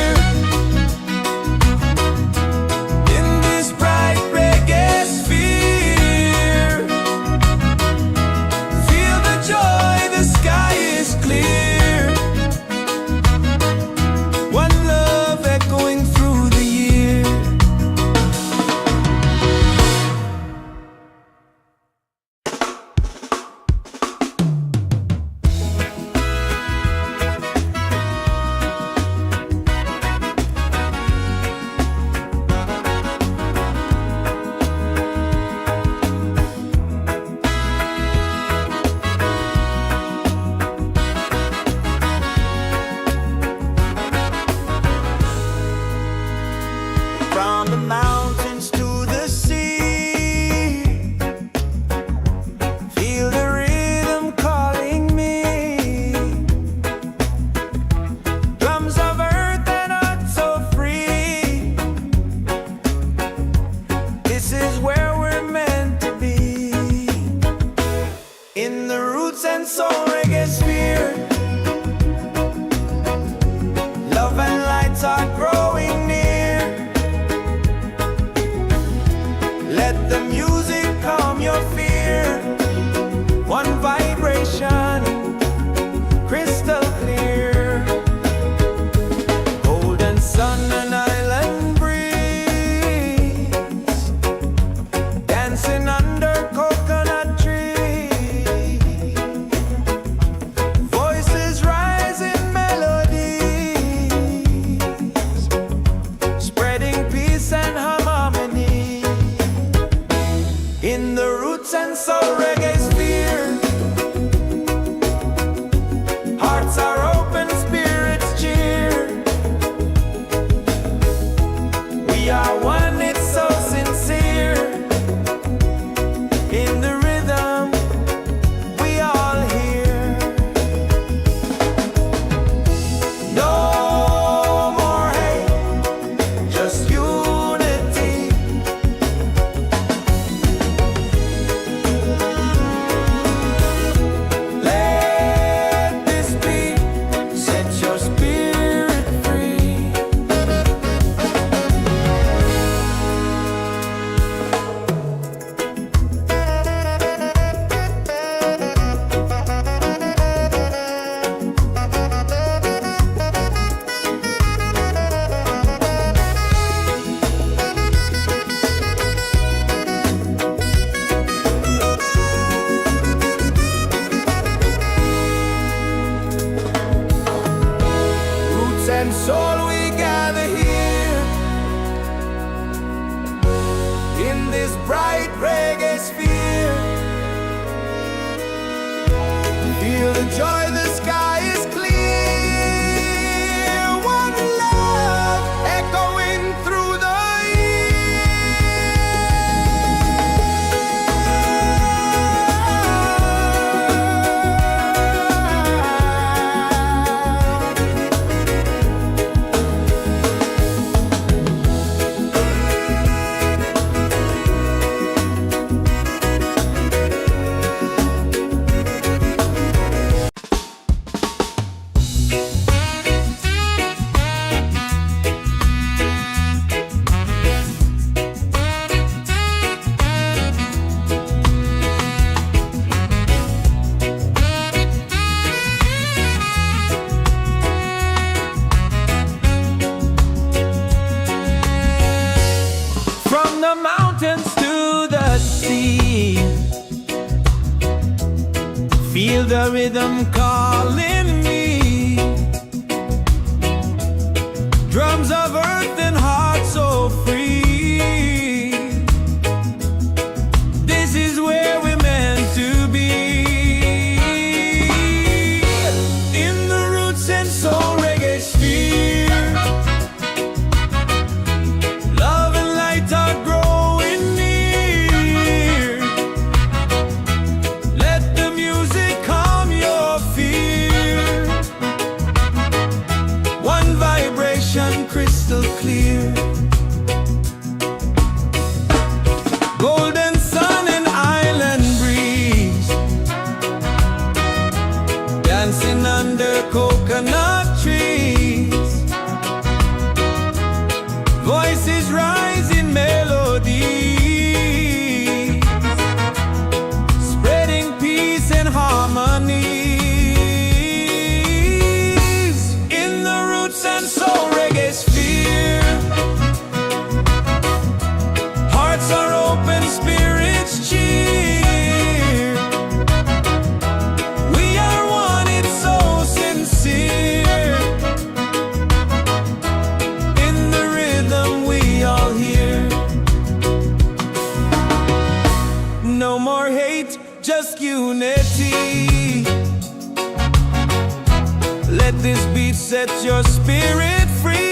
gather here in this bright reggae sphere. Feel the joy, the sky is clear. One love echoing through the the mountains to the sea. Feel the rhythm calling me. Drums of earth and heart so free. This is where we're meant to be. In the Roots and Soul Reggaesphere. Love and light are growing near. Let the music calm your fear. One vibration crystal clear. Golden sun and island breeze, dancing under coconut trees. Voices rise in melody, spreading peace and harmony. In the Roots and Soul Reggaesphere, hearts are open, spirits cheer. We are one, it's so sincere. In the rhythm we all hear. No more hate, just unity. Let this beat set your spirit free.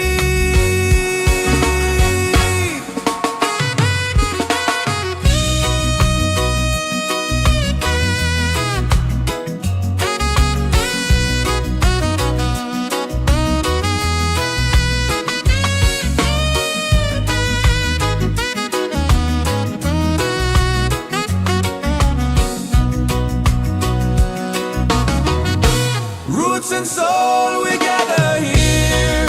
Roots and soul, we gather here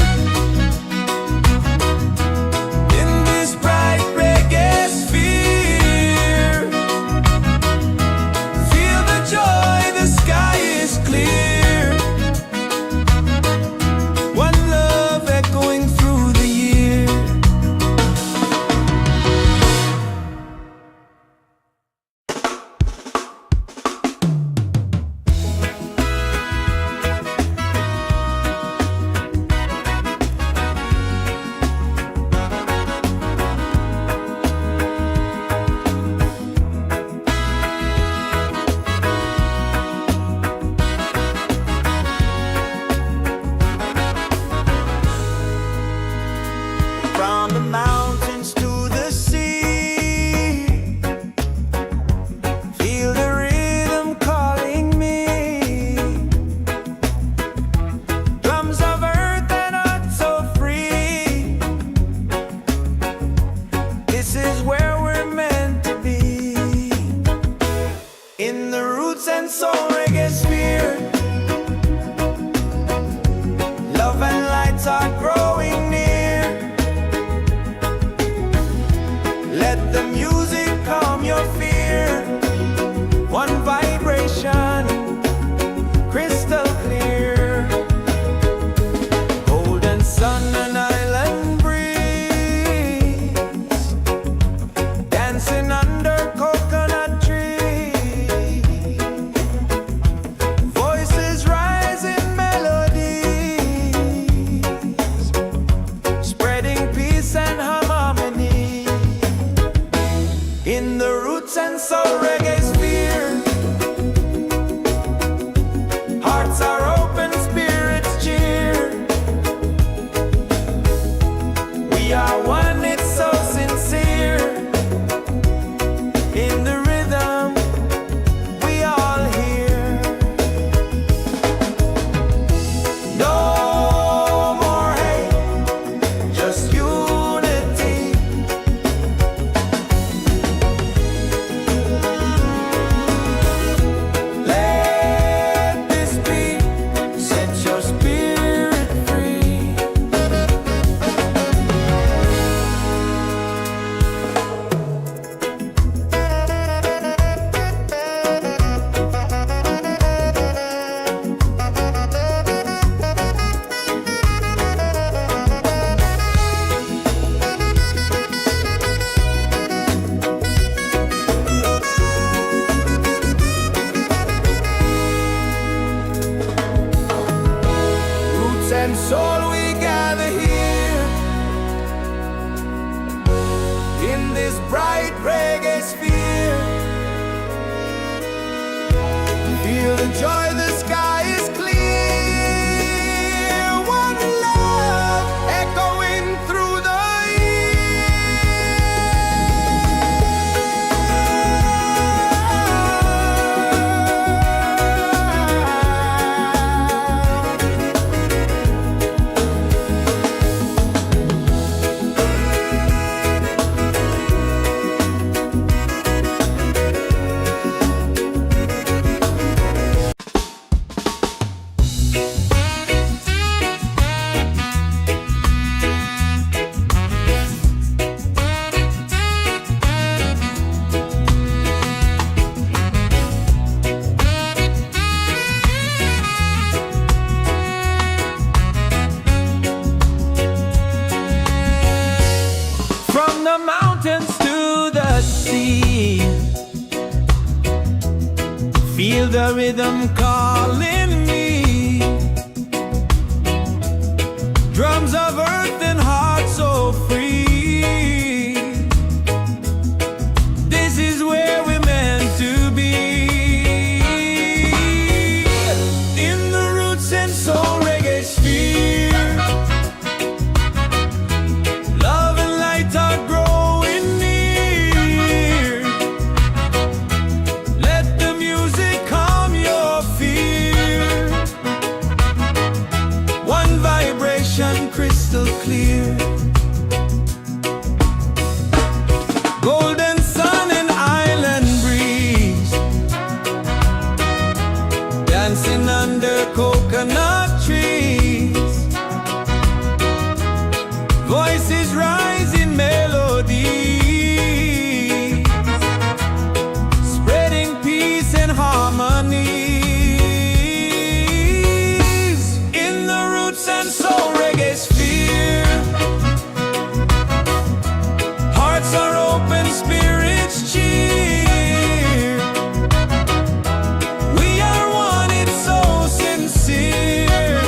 just unity. Let this beat set your spirit free. Roots and soul, we gather here in this bright reggae sphere. Feel the joy, the sky is clear. One love echoing through the from the mountains to the sea. Feel the rhythm calling me. Drums of earth and heart so free. This is where we're meant to be. In the Roots and Soul Reggaesphere, love and light are growing near. Let the music calm your fear. One vibration crystal clear. Golden sun and island breeze, dancing under coconut trees. Voices rise in melody, spreading peace and harmony. In the Roots and Soul Reggaesphere, hearts are open, spirits cheer. We are one, it's so sincere.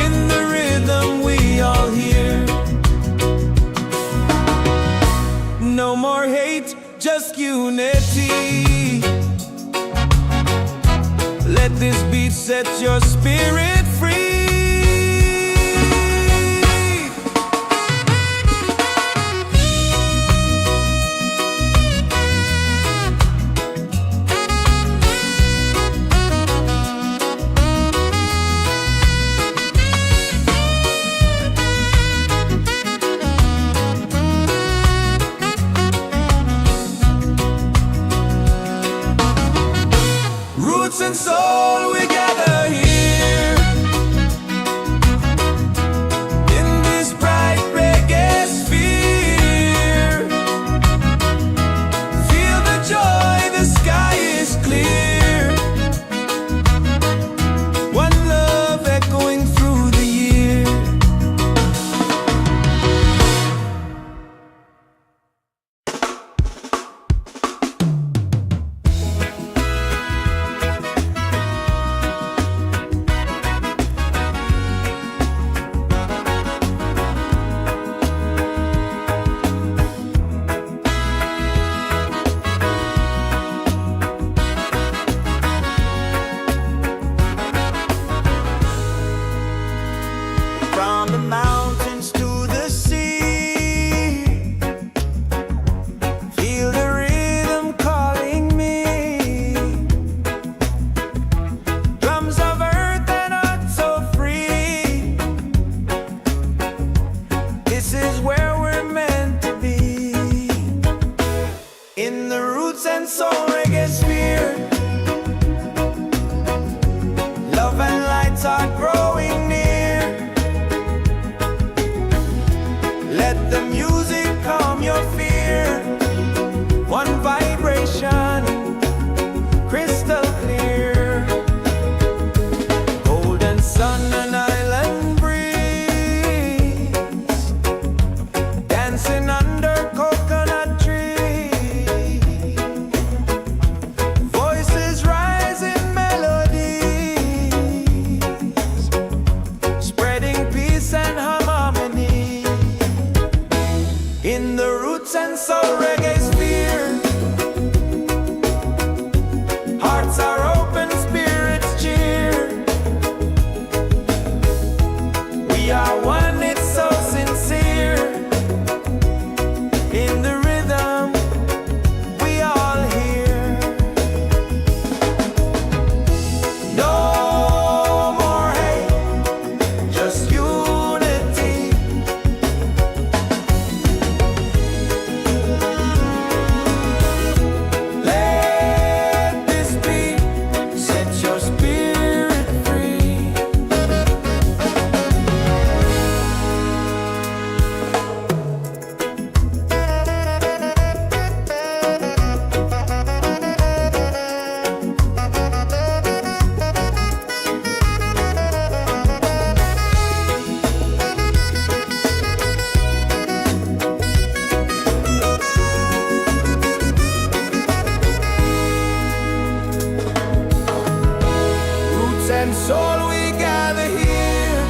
In the rhythm we all hear. No more hate, just unity. Let this beat set your spirit free. Roots and soul, we gather here Soul Reggaesphere. Love and light are growing near. Let the music calm your fear. One vibration, crystal clear. Golden sun and island breeze, dancing under coconut trees. Voices rise in melodies, spreading peace and harmony. In the Roots and Soul Reggaesphere, hearts are open, spirits cheer. We are one, it's so sincere. In the rhythm, we all hear. No more hate, just unity. Let this beat set your spirit free. Roots and soul, we gather here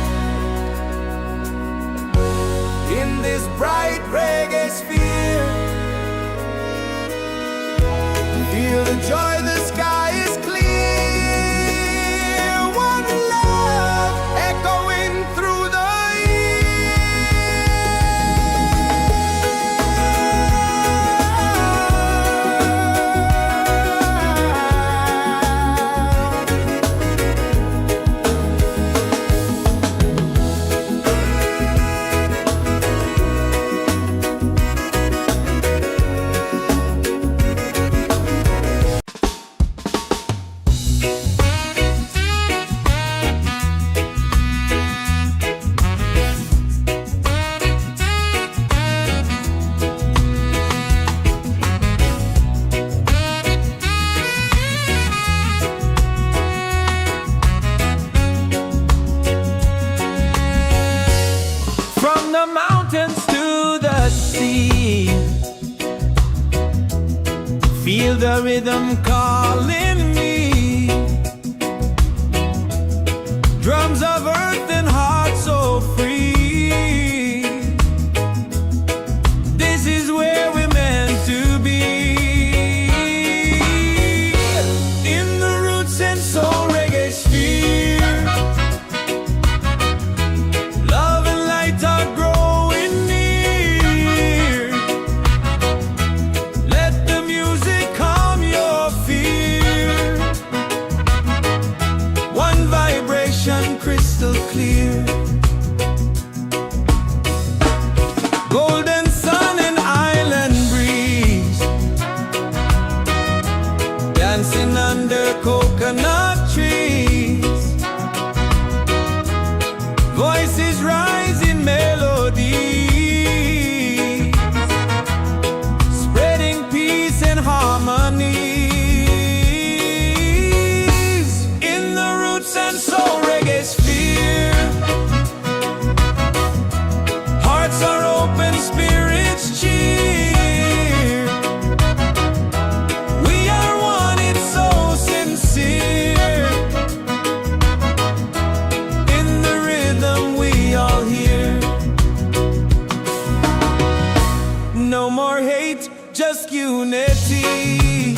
in this bright reggae sphere. Feel the joy, the sky is clear. One love echoing through the from the mountains to the sea. Feel the rhythm calling me. Drums of earth and heart so free. This is where we're meant to be. In the Roots and Soul Reggaesphere, love and light are growing near. Let the music calm your fear. One vibration, crystal clear. Golden sun and island breeze, dancing under coconut trees. Voices rise in melodies, spreading peace and harmony. In the Roots and Soul Reggaesphere, hearts are open, spirits cheer. We are one, it's so sincere. In the rhythm, we all hear. No more hate, just unity.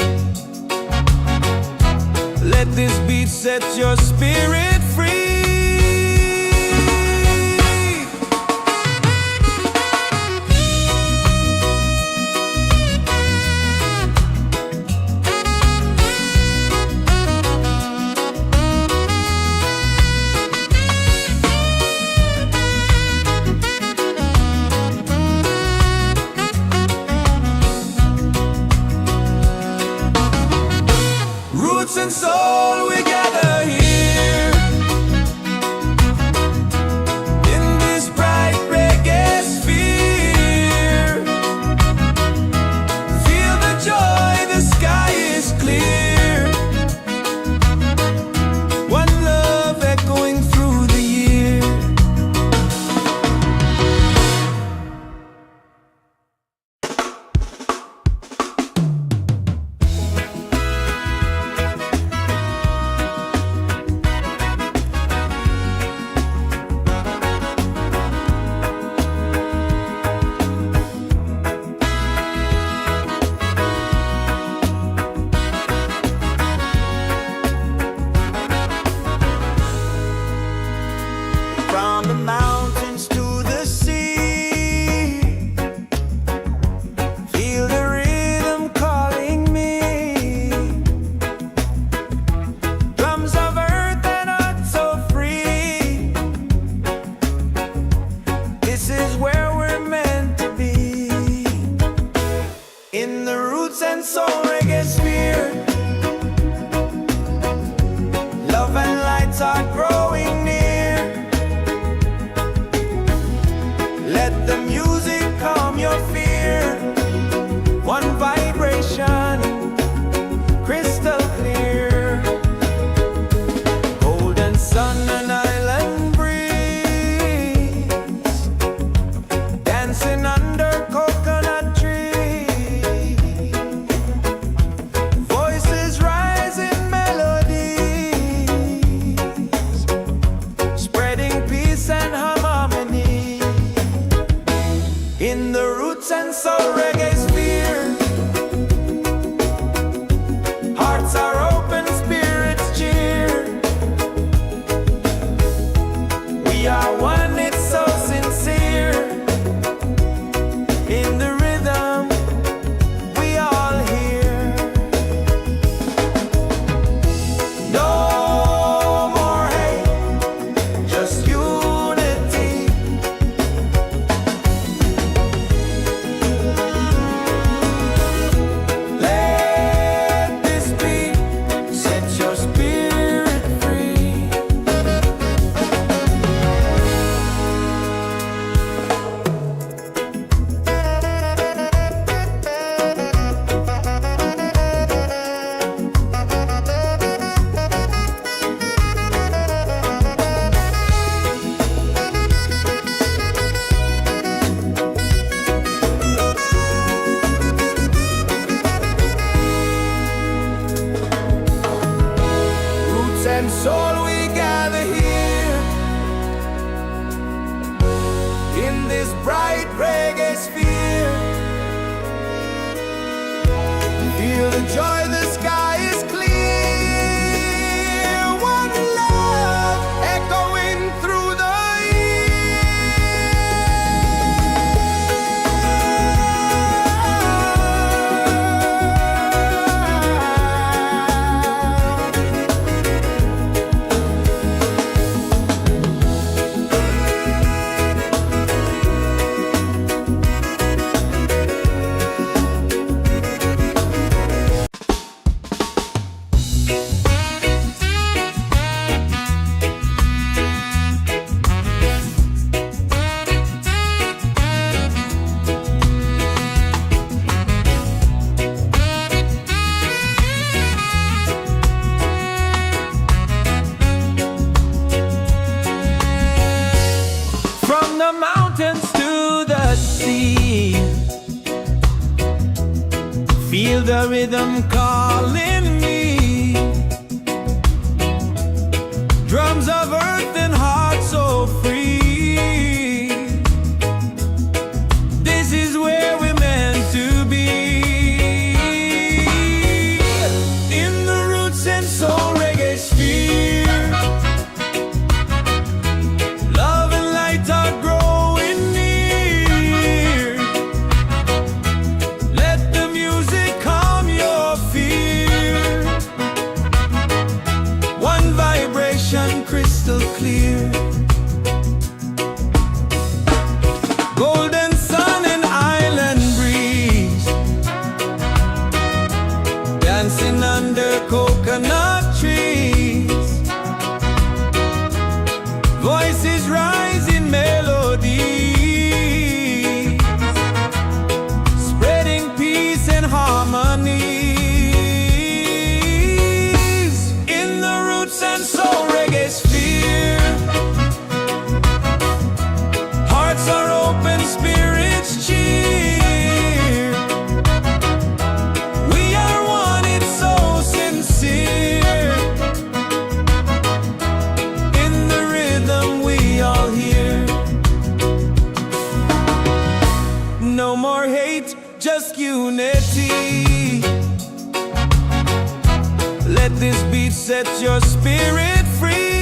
Let this beat set your spirit free. This is where we're meant to be, in the Roots and Soul Reggaesphere. Love and lights are growing near. Let the music calm your fear. One vibration, crystal clear. Golden sun and island breeze, dancing under coconut trees. Voices rise in melodies, spreading peace and harmony. In the Roots and Soul Reggaesphere, hearts are open, spirits cheer. We are one, it's so sincere. In the rhythm, we all hear. No more hate, just unity. Let this beat set your spirit free. Roots and soul, we gather here in this bright reggae sphere. Feel the joy, the sky is clear. One love echoing through the from the mountains to the sea. Feel the rhythm calling me. Drums of earth and heart so free. This is where we're meant to be, in the Roots and Soul Reggaesphere. Love and light are growing near. Let the music calm your fear. One vibration, crystal clear. Golden sun and island breeze, dancing under coconut trees. Voices rise in melodies, spreading peace and harmonies. In the Roots and Soul Reggaesphere, hearts are open, spirits cheer. We are one, it's so sincere. In the rhythm, we all hear. No more hate, just unity. Let this beat set your spirit free.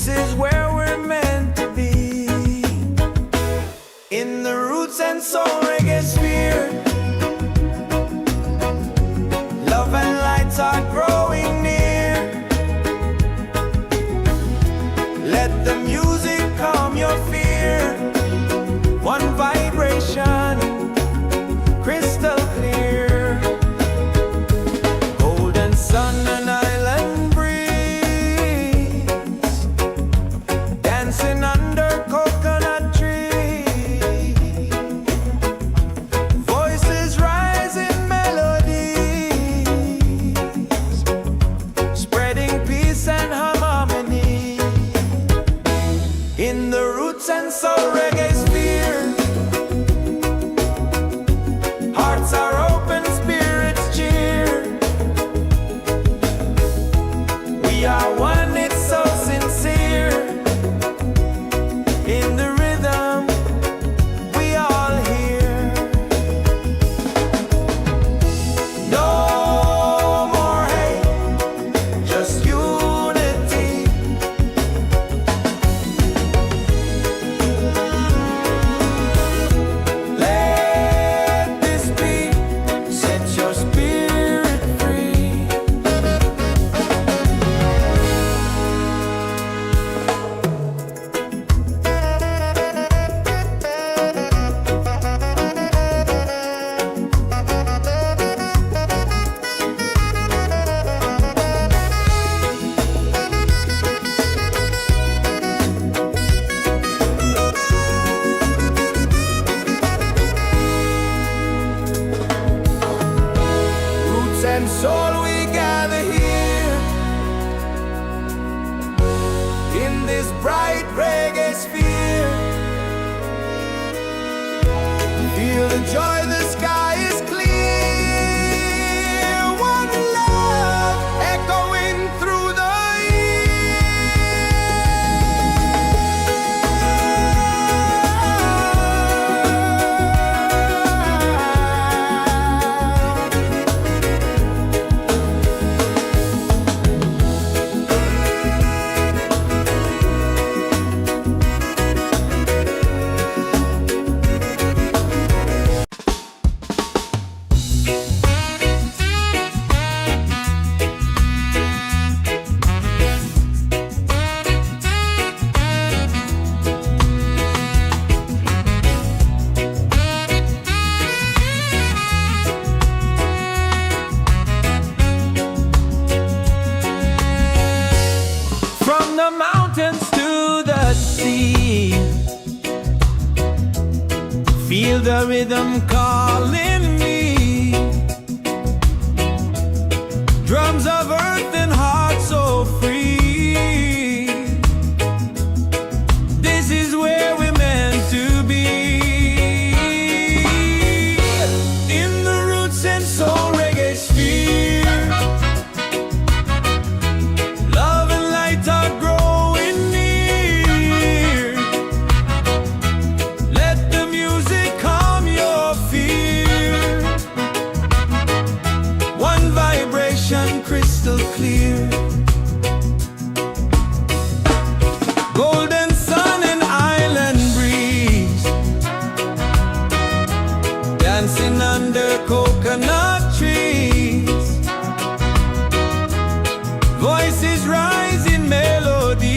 This is where we're meant to be. In the Roots and Soul Reggaesphere, love and lights are growing near. Let the music calm your fear. One vibration, crystal clear. Golden sun and island breeze, dancing under coconut trees. Voices rise in melodies, spreading peace and harmony. In the Roots and Soul Reggaesphere, hearts are open, spirits cheer. We are one, it's so sincere. In the rhythm, we all hear. No more hate, just unity. Let this be, set your spirit free. Roots and soul, we gather here in this bright reggae sphere. Feel the joy, the sky is clear. One love echoing through the from the mountains to the sea. Feel the rhythm calling me. Drums of earth and heart so free. This is where we're meant to be. In the Roots and Soul Reggaesphere, love and light are growing near. Let the music calm your fear. One vibration, crystal clear. Golden sun and island breeze, dancing under coconut trees. Voices rise in melody,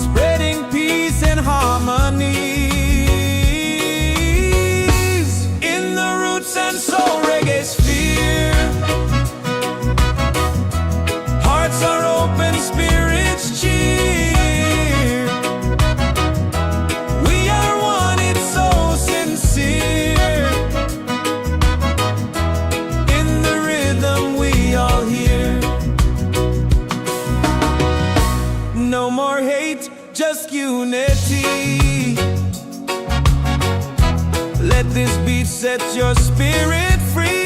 spreading peace and harmony. In the Roots and Soul Reggaesphere, hearts are open, spirits cheer. We are one, it's so sincere. In the rhythm, we all hear. No more hate, just unity. Let this beat set your spirit free.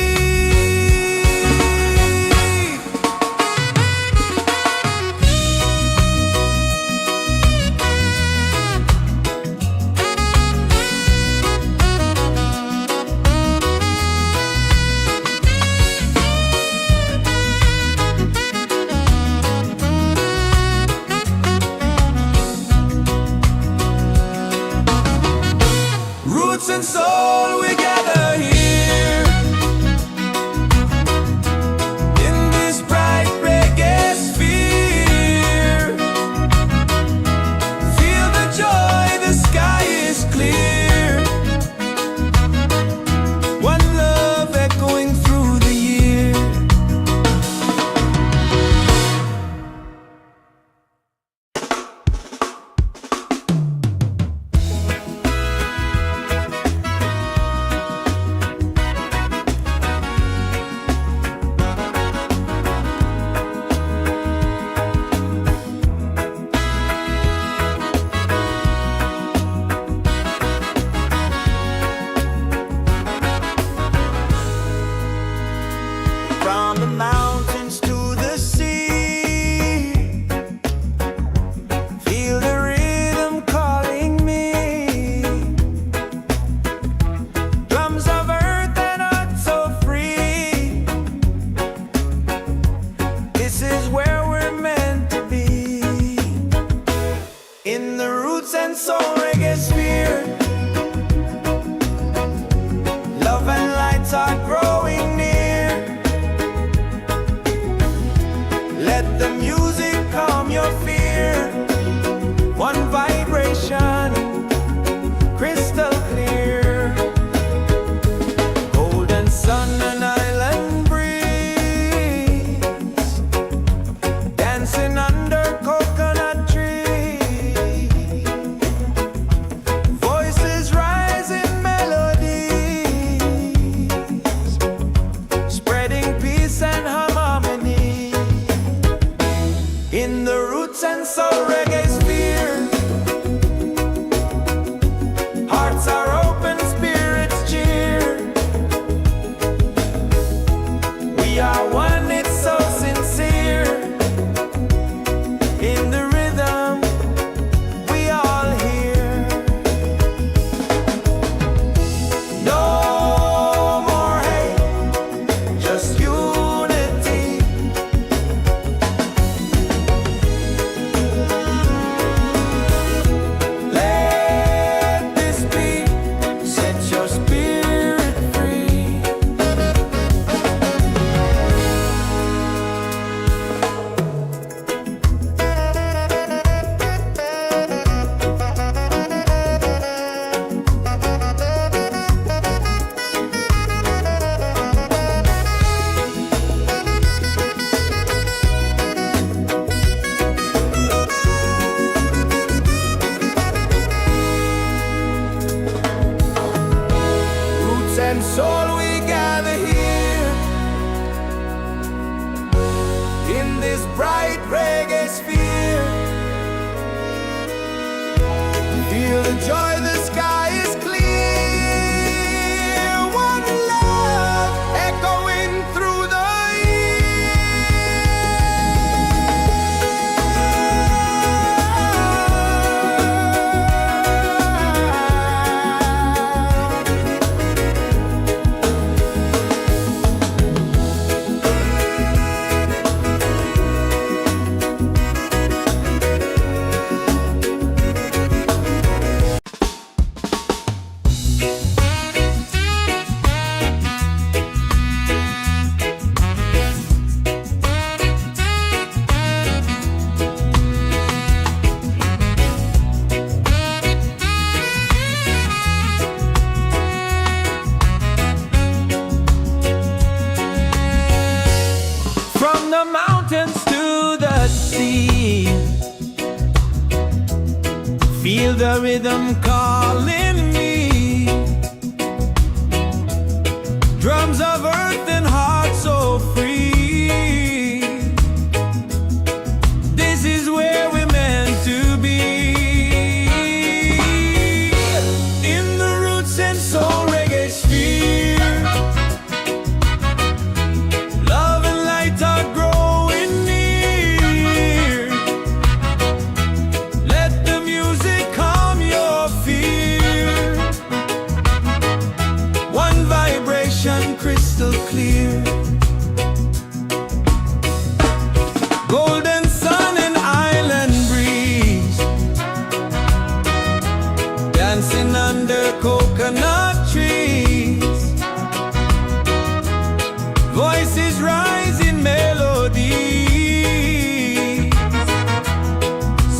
in the Roots and Soul Reggaesphere. Hearts are open, spirits cheer. We are one, it's so sincere. In the rhythm we all hear. No more hate, just unity. Let this be, set your spirit free. Roots and soul, we gather here in this bright reggae sphere. Feel the joy, the sky is clear. One love echoing through the from the mountains to the sea. Feel the rhythm calling me. Drums of earth and heart so free. This is where we're meant to be. In the Roots and Soul Reggaesphere. Love and light are growing near. Let the music calm your fear. One vibration crystal clear. Golden sun and island breeze. Dancing under coconut trees. Voices rise in melody,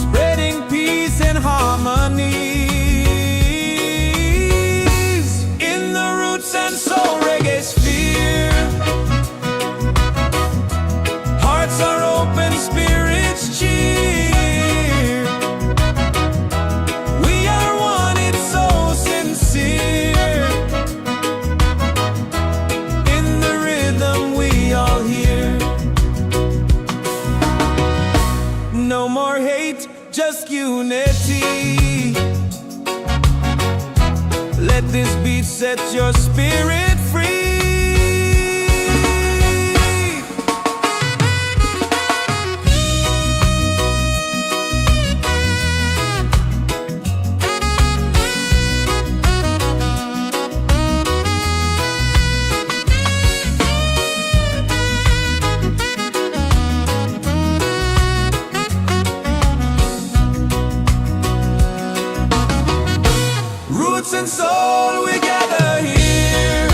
spreading peace and harmony. In the Roots and Soul Reggaesphere. Hearts are open, spirits cheer. We are one, it's so sincere. In the rhythm we all hear. No more hate, just unity. Let this beat set your spirit free. Roots and soul, we gather here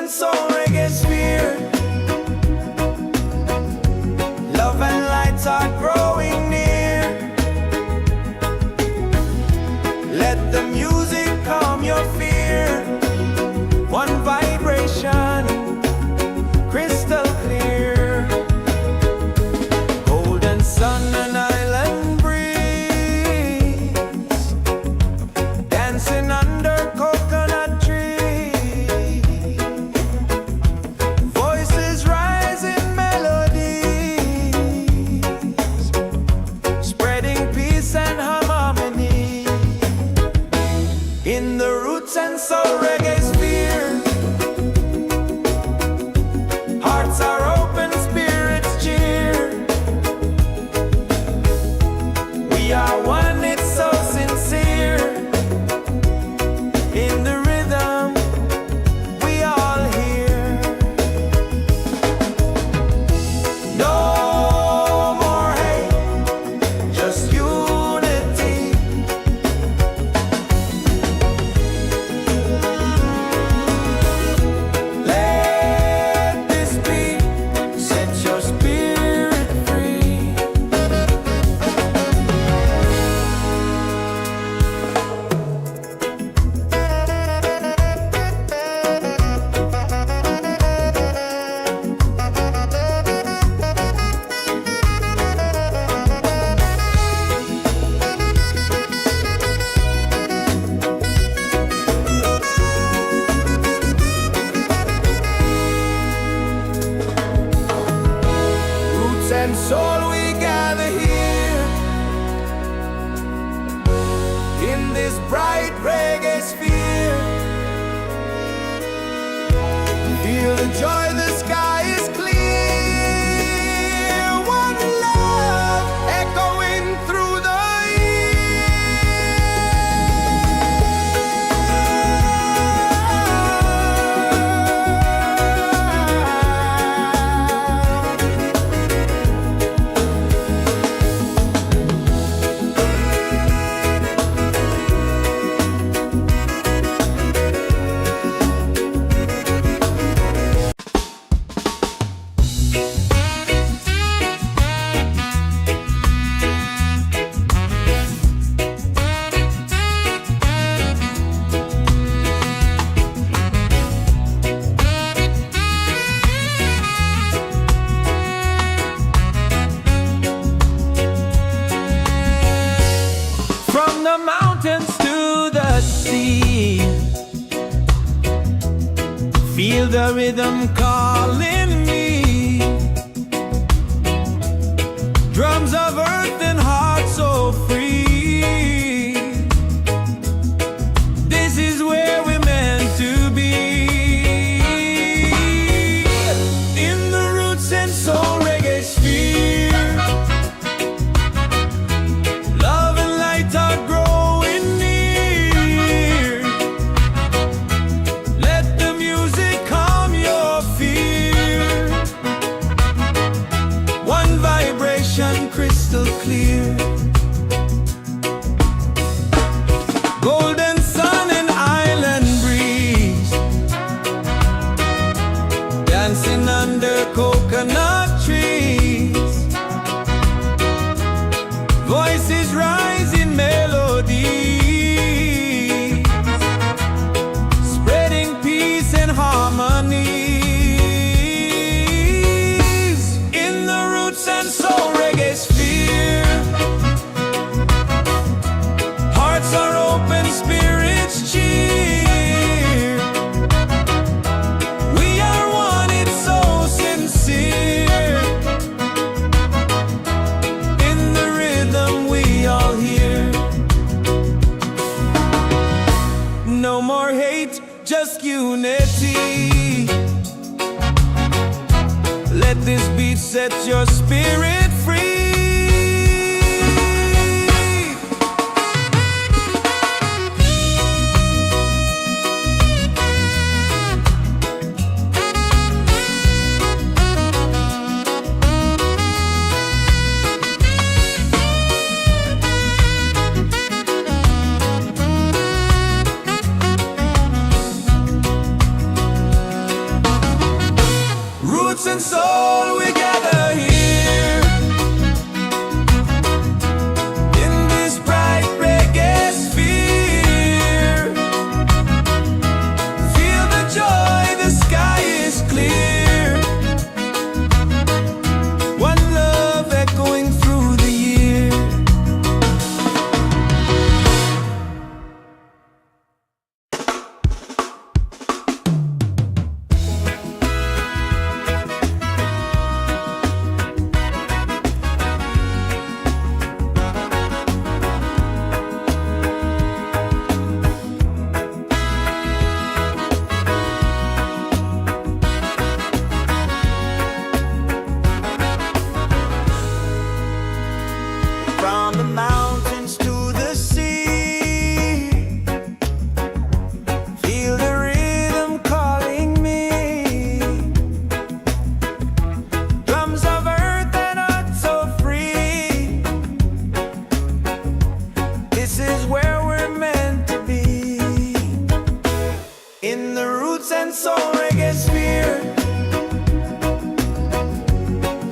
and soul Reggaesphere. Love and lights are growing near. Let the music calm your fear. One vibration, crystal clear. Golden sun and island breeze, dancing under coconut trees. Voices rise in melodies, spreading peace and harmony. In the Roots and Soul Reggaesphere, hearts are open, spirits cheer. We are one, it's so sincere. In the rhythm, we all hear. No more hate, just unity. Let this beat set your spirit free. Roots and soul, we gather here in this bright reggae sphere. Feel the joy, the sky is clear. One love echoing through the from the mountains to the sea. Feel the rhythm calling me. Drums of earth and heart so free. This is where we're meant to be. In the Roots and Soul Reggaesphere, love and light are growing near. Let the music calm your fear. One vibration, crystal clear. Golden sun and island breeze, dancing under coconut trees. Voices rise in melody, spreading peace and harmony. In the Roots and Soul Reggaesphere, hearts are open, spirits cheer. We are one, it's so sincere. In the rhythm, we all hear. No more hate, just unity. Let this beat set your spirit free. in the Roots and Soul Reggaesphere.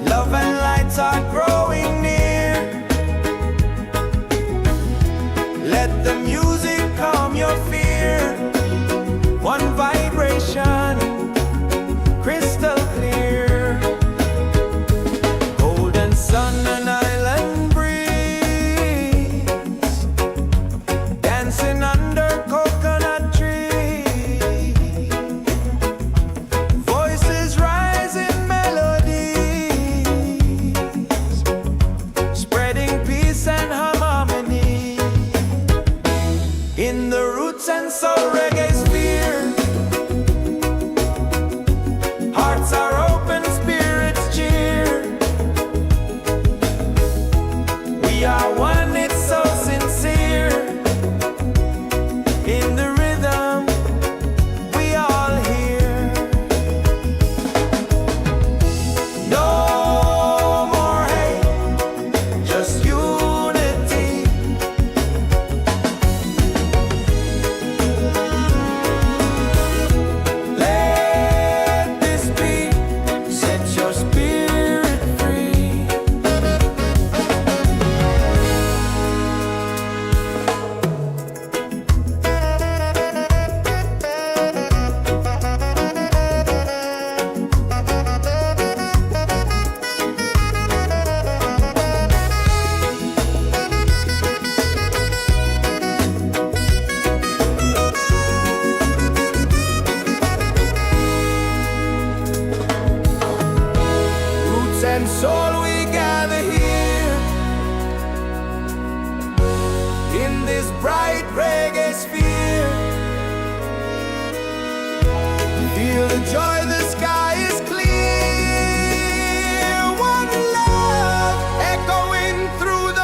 Love and lights are growing near. Let the music calm your fear. One vibration, crystal clear. Golden sun and island breeze, dancing under coconut trees. Voices rise in melodies, spreading peace and harmony. In the Roots and Soul Reggaesphere, hearts are open, spirits cheer. We are one, it's so sincere. In the rhythm, we all hear. No more hate, just unity. Let this be, set your spirit free. Roots and soul, we gather here in this bright reggae sphere. Feel the joy, the sky is clear. One love echoing through the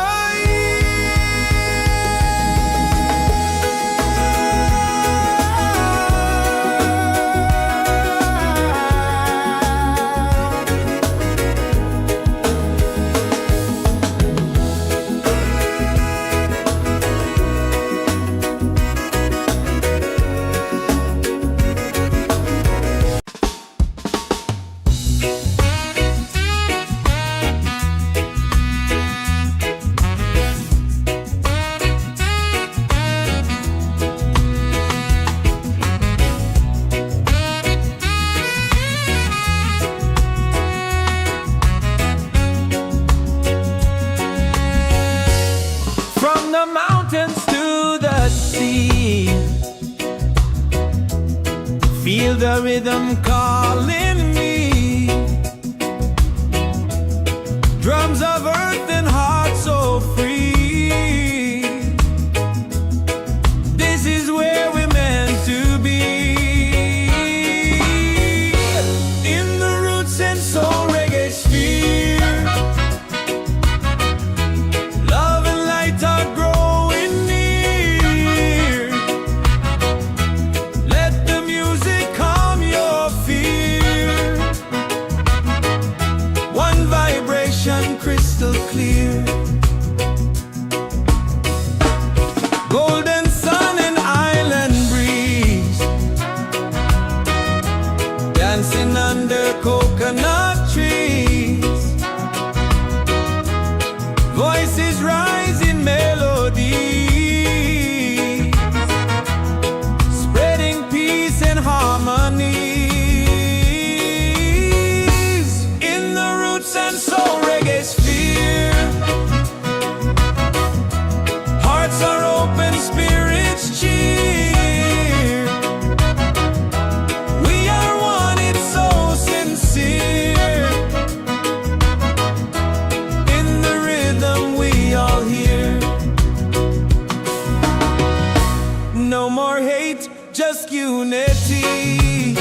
from the mountains to the sea. Feel the rhythm calling me. Drums of earth and heart so free. This is where we're meant to be. In the Roots and Soul Reggaesphere, love and light are growing near. Let the music calm your fear. One vibration, crystal clear. Golden sun and island breeze, dancing under coconut trees. Voices rise in melodies, spreading peace and harmonies. In the Roots and Soul Reggaesphere, hearts are open, spirits cheer. We are one, it's so sincere. In the rhythm, we all hear. No more hate, just unity.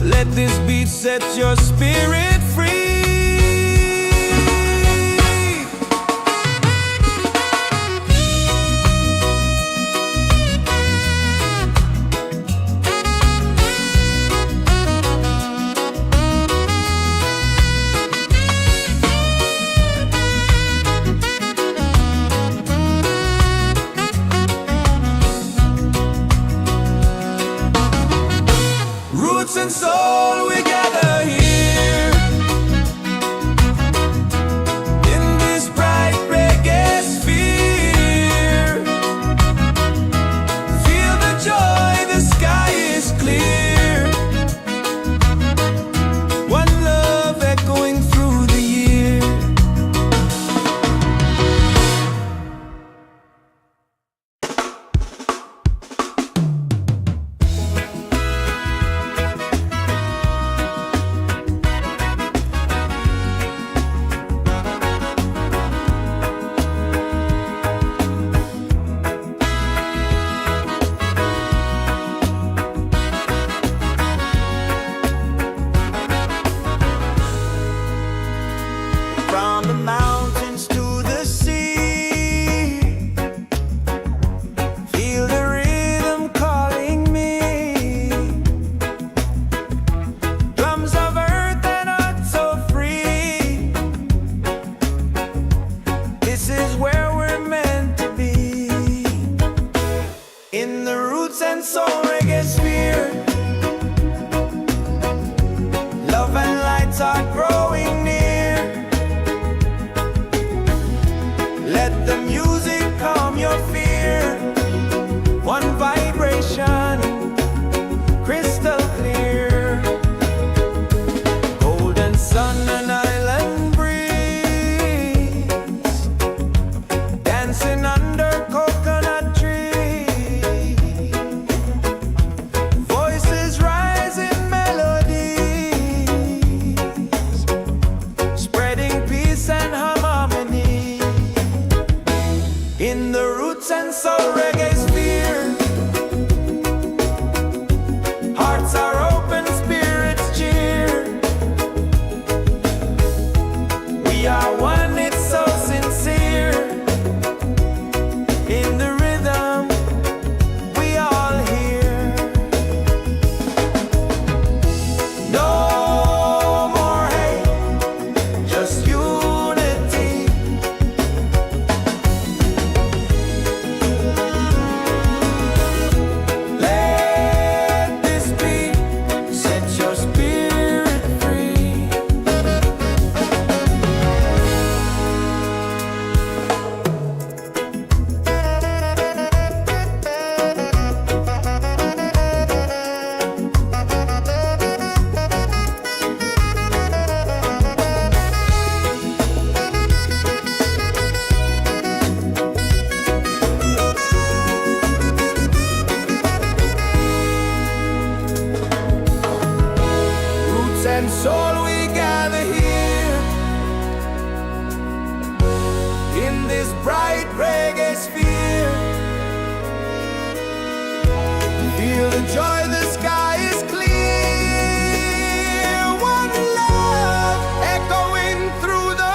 Let this beat set your spirit free. Roots and Soul Reggaesphere. Love and lights are growing near. Let the music calm your fear. One vibration, crystal clear. Golden sun and island breeze, dancing under coconut trees. Voices rise in melodies, spreading peace and harmony. In the Roots and Soul Reggaesphere, hearts are open, spirits cheer. We are one, it's so sincere. In the rhythm, we all hear. No more hate, just unity. Let this beat set your spirit free. Roots and soul, we gather here in this bright reggae sphere. Feel the joy, the sky is clear. One love echoing through the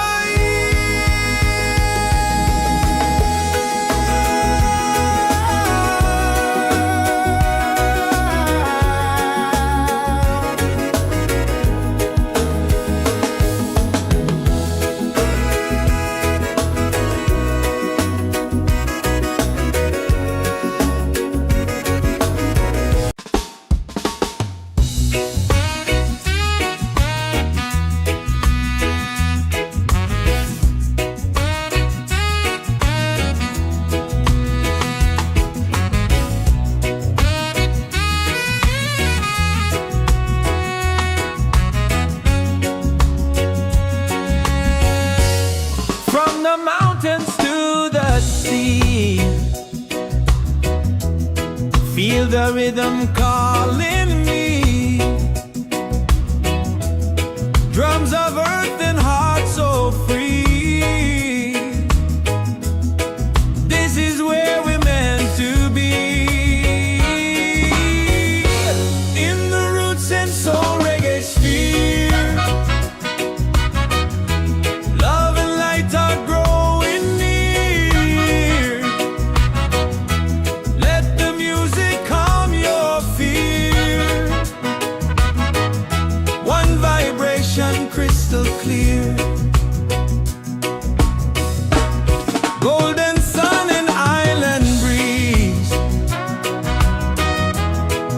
from the mountains to the sea. Feel the rhythm calling me. Drums of earth and heart so free. This is where we're meant to be. In the Roots and Soul Reggaesphere, love and light are growing near. Let the music calm your fear. One vibration, crystal clear. Golden sun and island breeze,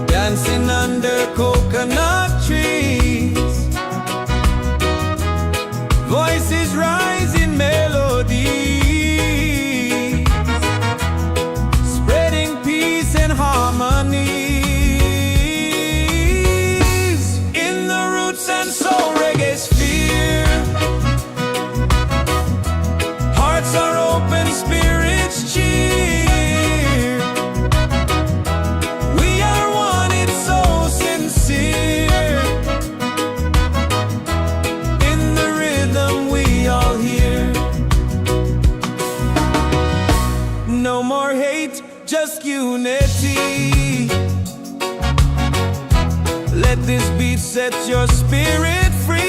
dancing under coconut trees. Voices rise in melodies, spreading peace and harmonies. In the Roots and Soul Reggaesphere, hearts are open, spirits cheer. We are one, it's so sincere. In the rhythm, we all hear. No more hate, just unity. Let this beat set your spirit free.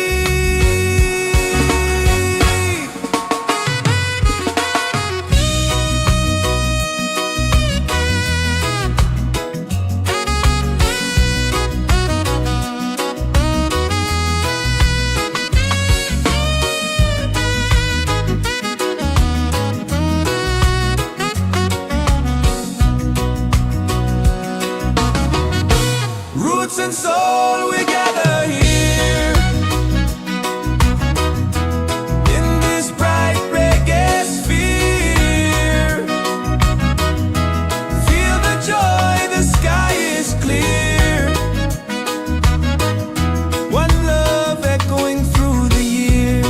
roots and soul, we gather here in this bright reggae sphere. Feel the joy, the sky is clear. One love echoing through the year.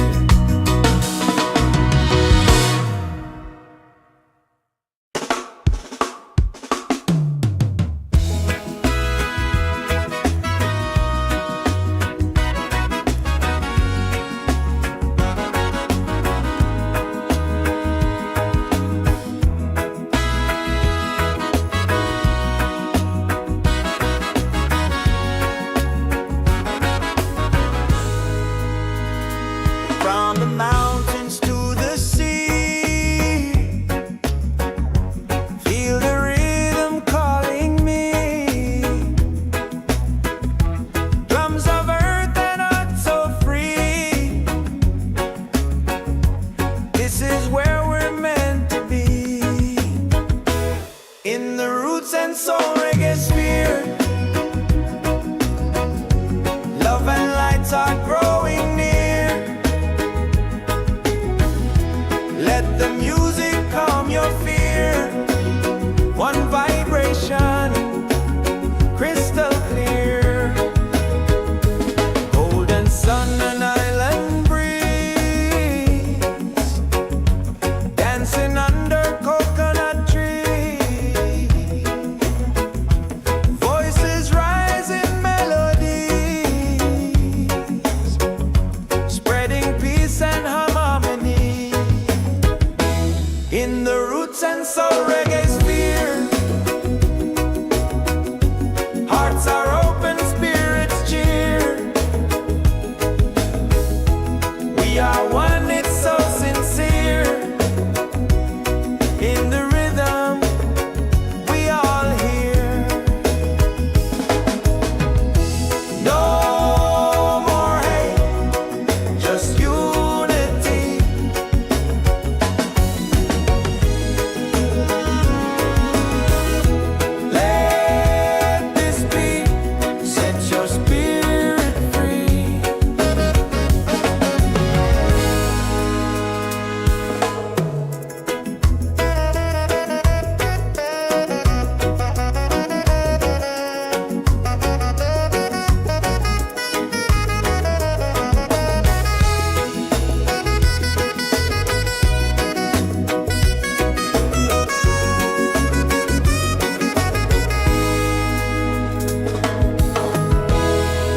From the mountains to the sea, feel the rhythm calling me. Drums of earth and heart so free. This is where we're meant to be. In the Roots and Soul Reggaesphere, love and lights are growing near. Let the music calm your fear. One vibration, crystal clear. Golden sun and island breeze, dancing under coconut trees. Voices rise in melodies, spreading peace and harmony. In the Roots and Soul Reggaesphere, hearts are open, spirits cheer. We are one, it's so sincere. In the rhythm, we all hear. No more hate, just unity. Let this be, set your spirit free.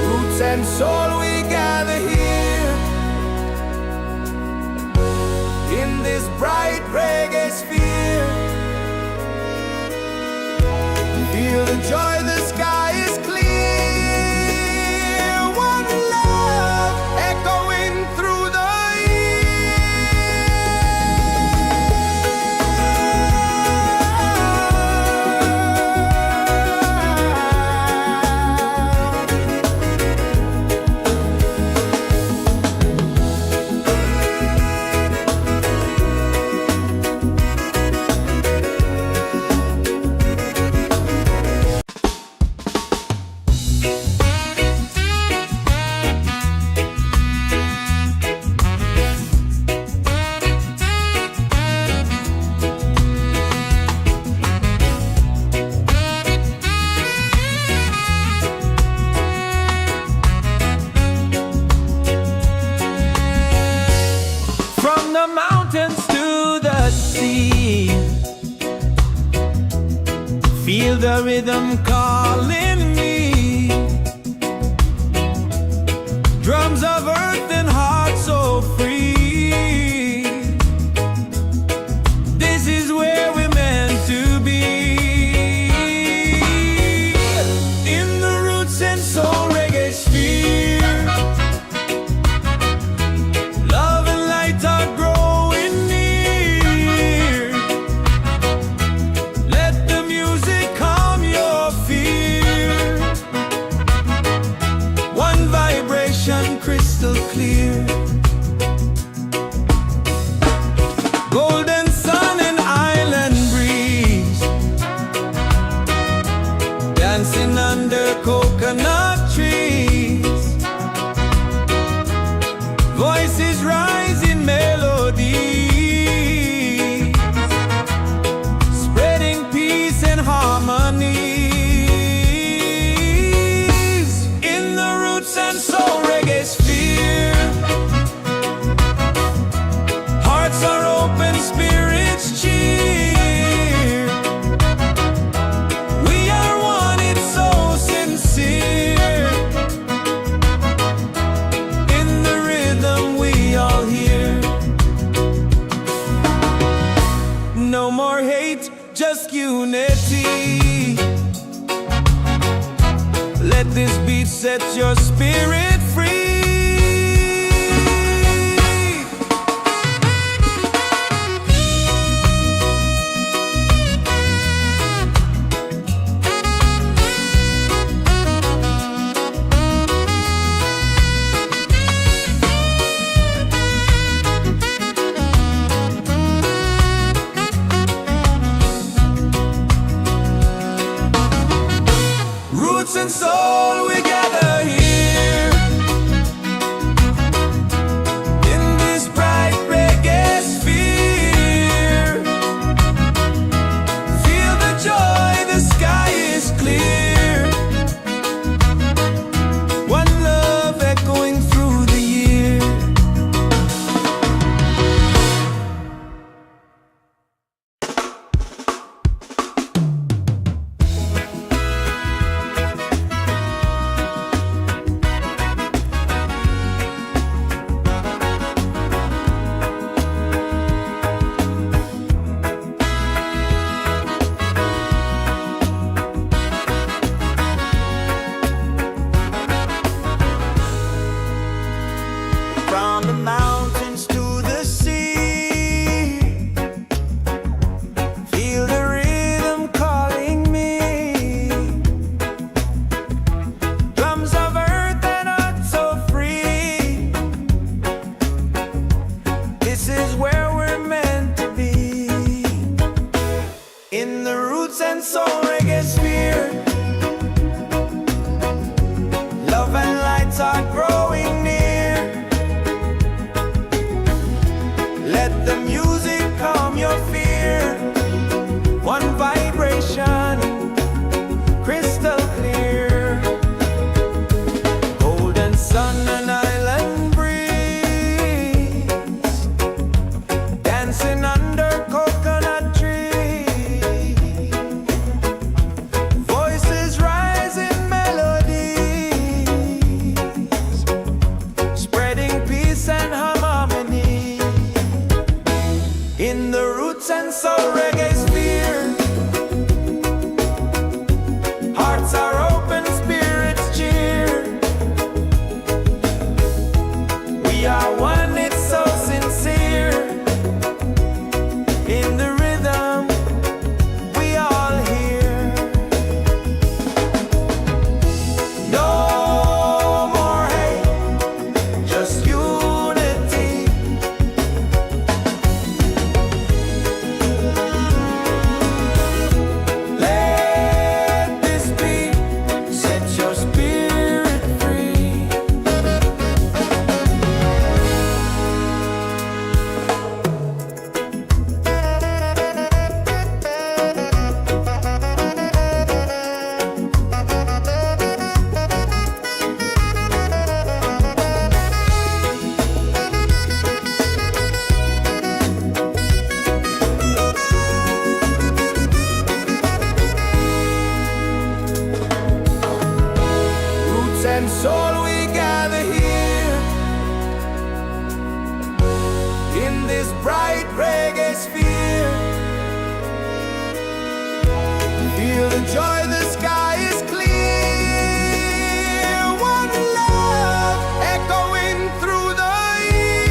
Roots and soul, we gather here in this bright reggae sphere. Feel the joy, the sky is clear. One love echoing through the from the mountains to the sea. Feel the rhythm calling me. Drums of earth and heart so free. This is where we're meant to be. In the Roots and Soul Reggaesphere, love and light are growing near. Let the music calm your fear. One vibration, crystal dancing under coconut trees. Voices rise in melody, spreading peace and harmony. In the roots and soul reggaesphere, hearts are open, spirits cheer. We are one, it's so sincere. In the rhythm we all hear. No more hate, just unity. Let this beat set your spirit free. Roots and soul, we gather here in this bright reggae sphere. Feel the joy, the sky is clear. One love echoing through the year. From the mountains to the sea, feel the rhythm calling me. Drums of earth and heart so free. This is where we're meant to be. In the roots and soul reggaesphere, love and lights are growing near. Let the music calm your fear. One vibration, crystal clear. Golden sun and island breeze, dancing under coconut trees. Voices rise in melodies, spreading peace and harmony. In the roots and soul reggaesphere, hearts are open, spirits cheer. We are one, it's so sincere. In the rhythm we all hear. No more hate, just unity. Let this beat set your spirit free. Roots and soul, we gather here in this bright reggae sphere. Feel the joy, the sky is clear. One love echoing through the year.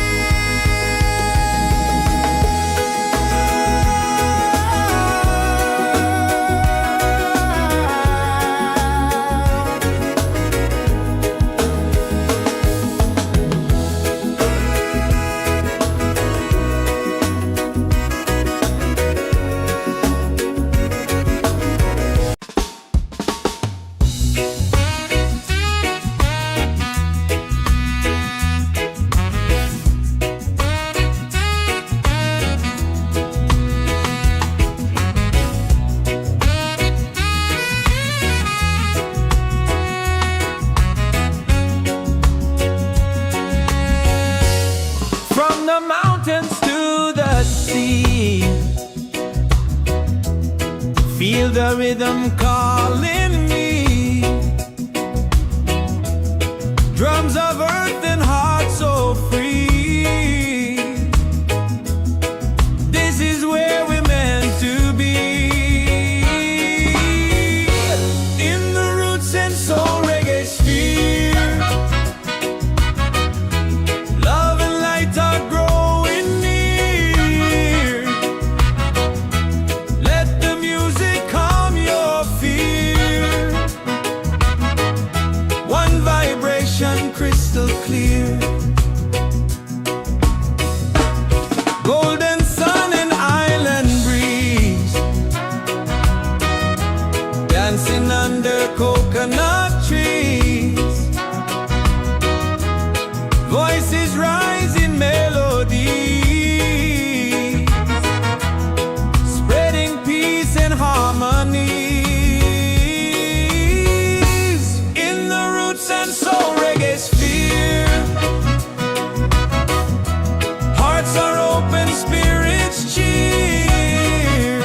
the rhythm calling me. Drums of earth and heart so free. This is where we're meant to be. In the roots and soul reggae sphere, love and light are growing near. Let the music calm your fear. One vibration crystal clear. Golden sun and island breeze, dancing under coconut trees. Voices rise in melody, spreading peace and harmony. In the roots and soul reggae sphere, hearts are open, spirits cheer.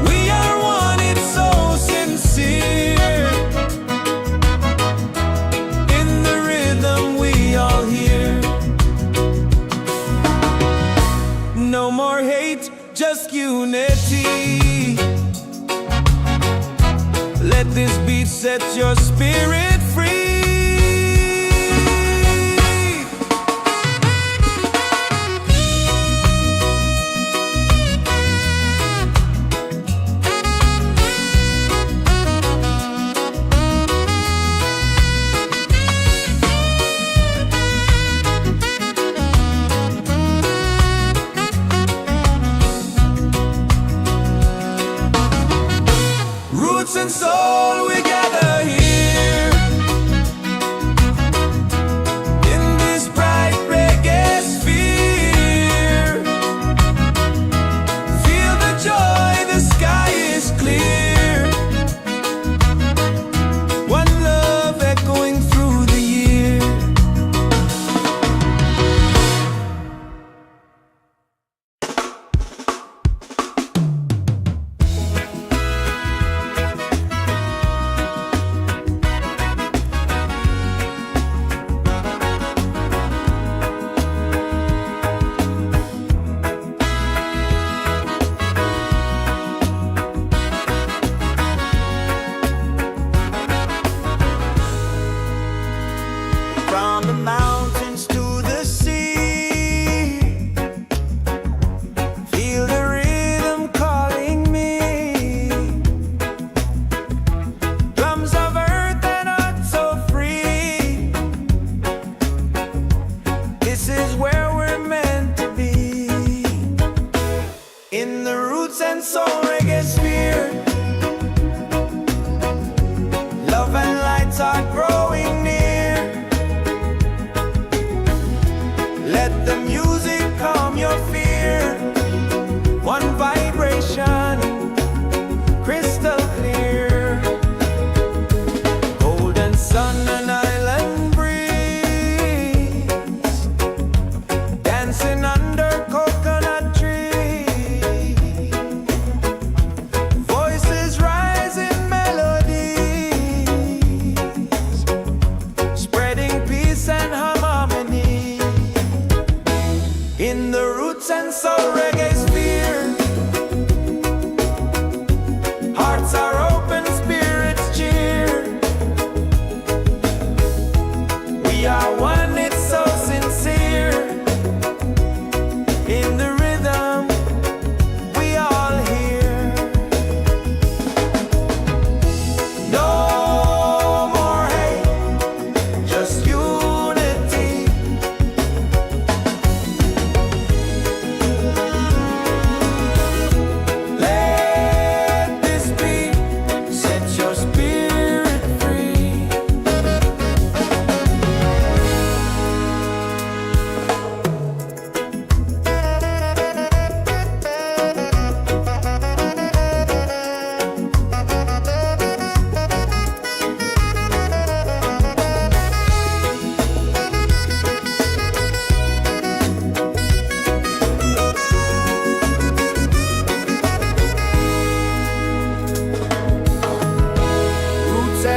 We are one, it's so sincere. In the rhythm we all hear. No more hate, just unity. Let this beat set your spirit free. Roots and soul, we gather here in this bright reggae sphere. Feel the joy, the sky is clear. One love echoing through the year.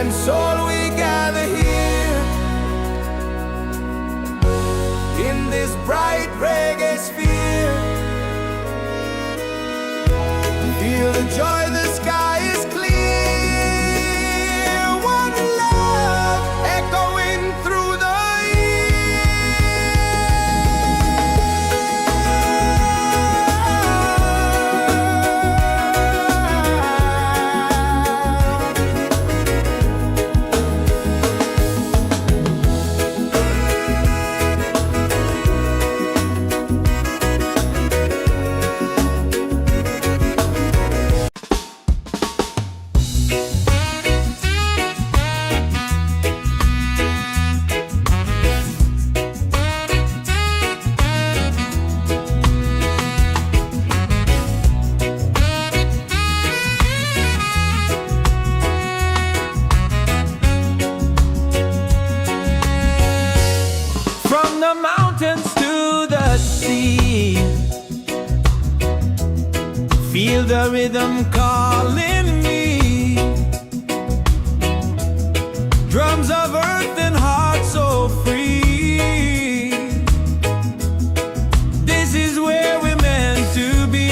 and soul we gather here in this bright reggae sphere. Feel the joy, the sky is clear. One love echoing through the the mountains to the sea. Feel the rhythm calling me. Drums of earth and heart so free. This is where we're meant to be.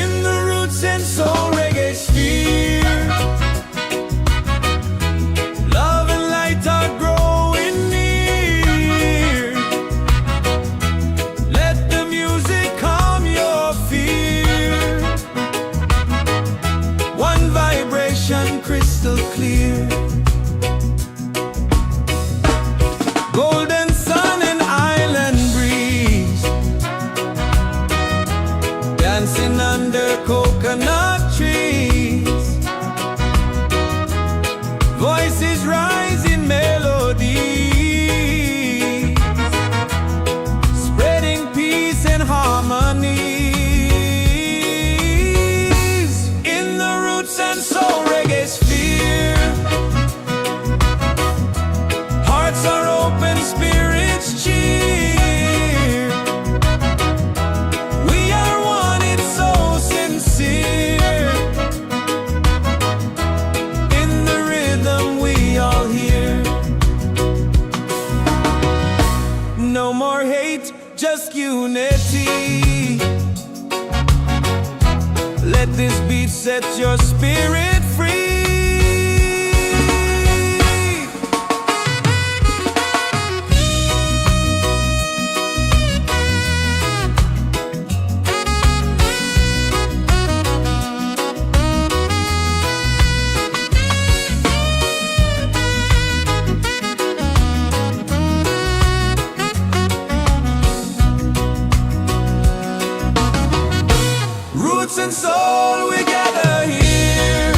In the Roots and Soul Reggaesphere, love and light are growing near. Let the music calm your fear. One vibration crystal clear. Golden sun and island breeze, dancing under coconut trees. Voices rise in melody, spreading peace and harmony. In the Roots and Soul Reggaesphere, hearts are open, spirits cheer. We are one, it's so sincere. In the rhythm we all hear. No more hate, just unity. Let this beat set your spirit free. Roots and soul, we gather here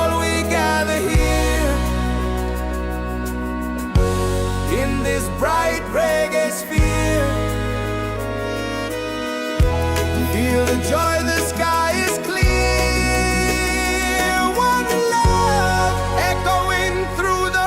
soul, we gather here in this bright reggae sphere. Feel the joy, the sky is clear. One love echoing through the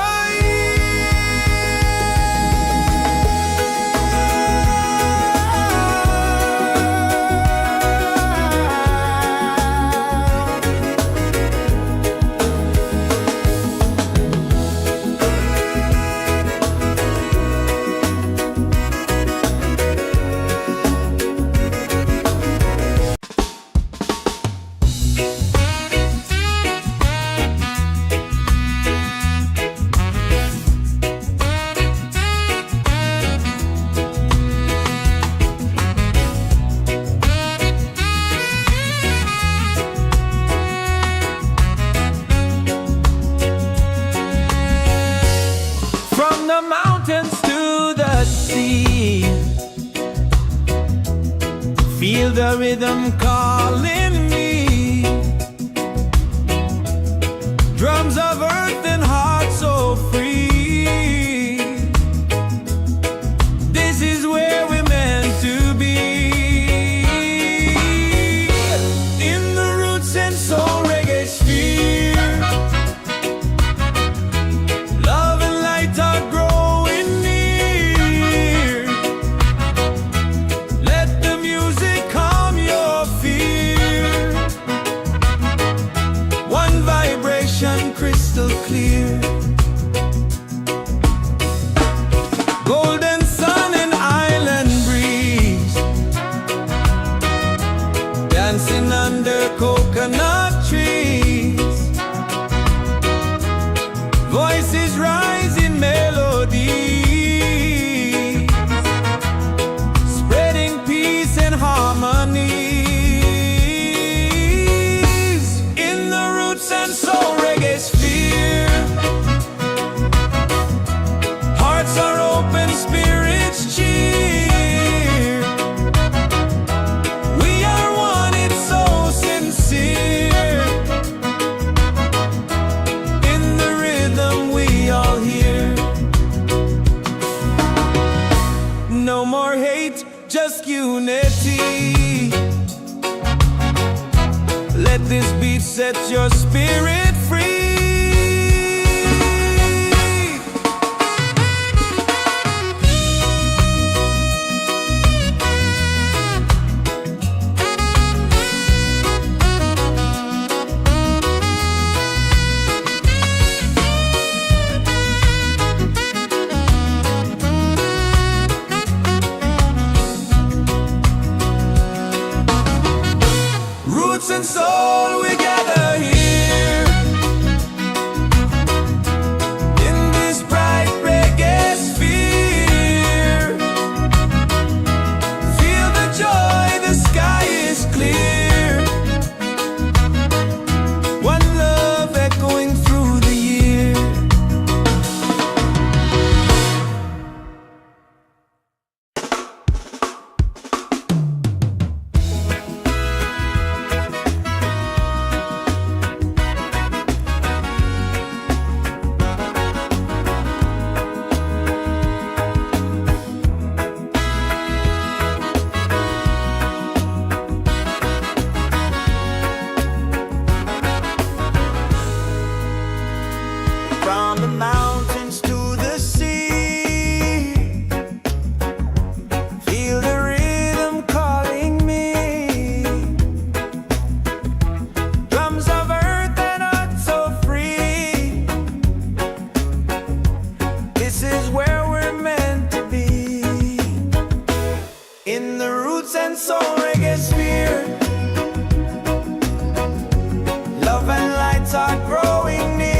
the mountains to the sea. Feel the rhythm calling me. Drums of earth and heart so free. This is where we're meant to be. In the Roots and Soul Reggaesphere. Love and light are growing near. Let the music calm your fear. One vibration crystal clear. Golden sun and island breeze. Dancing under coconut trees. Voices rise in melody, spreading peace and harmony. In the Roots and Soul Reggaesphere. Hearts are open, spirits cheer. We are one, it's so sincere. In the rhythm we all hear. No more hate, just unity. Let this beat set your spirit free. Roots and soul, we gather here in this bright reggae sphere. Feel the joy, the sky is clear. One love echoing through the year. From the mountains to the sea. Feel the rhythm calling me. Drums of earth and heart so free. This is where we're meant to be. In the Roots and Soul Reggaesphere. Love and lights are growing near.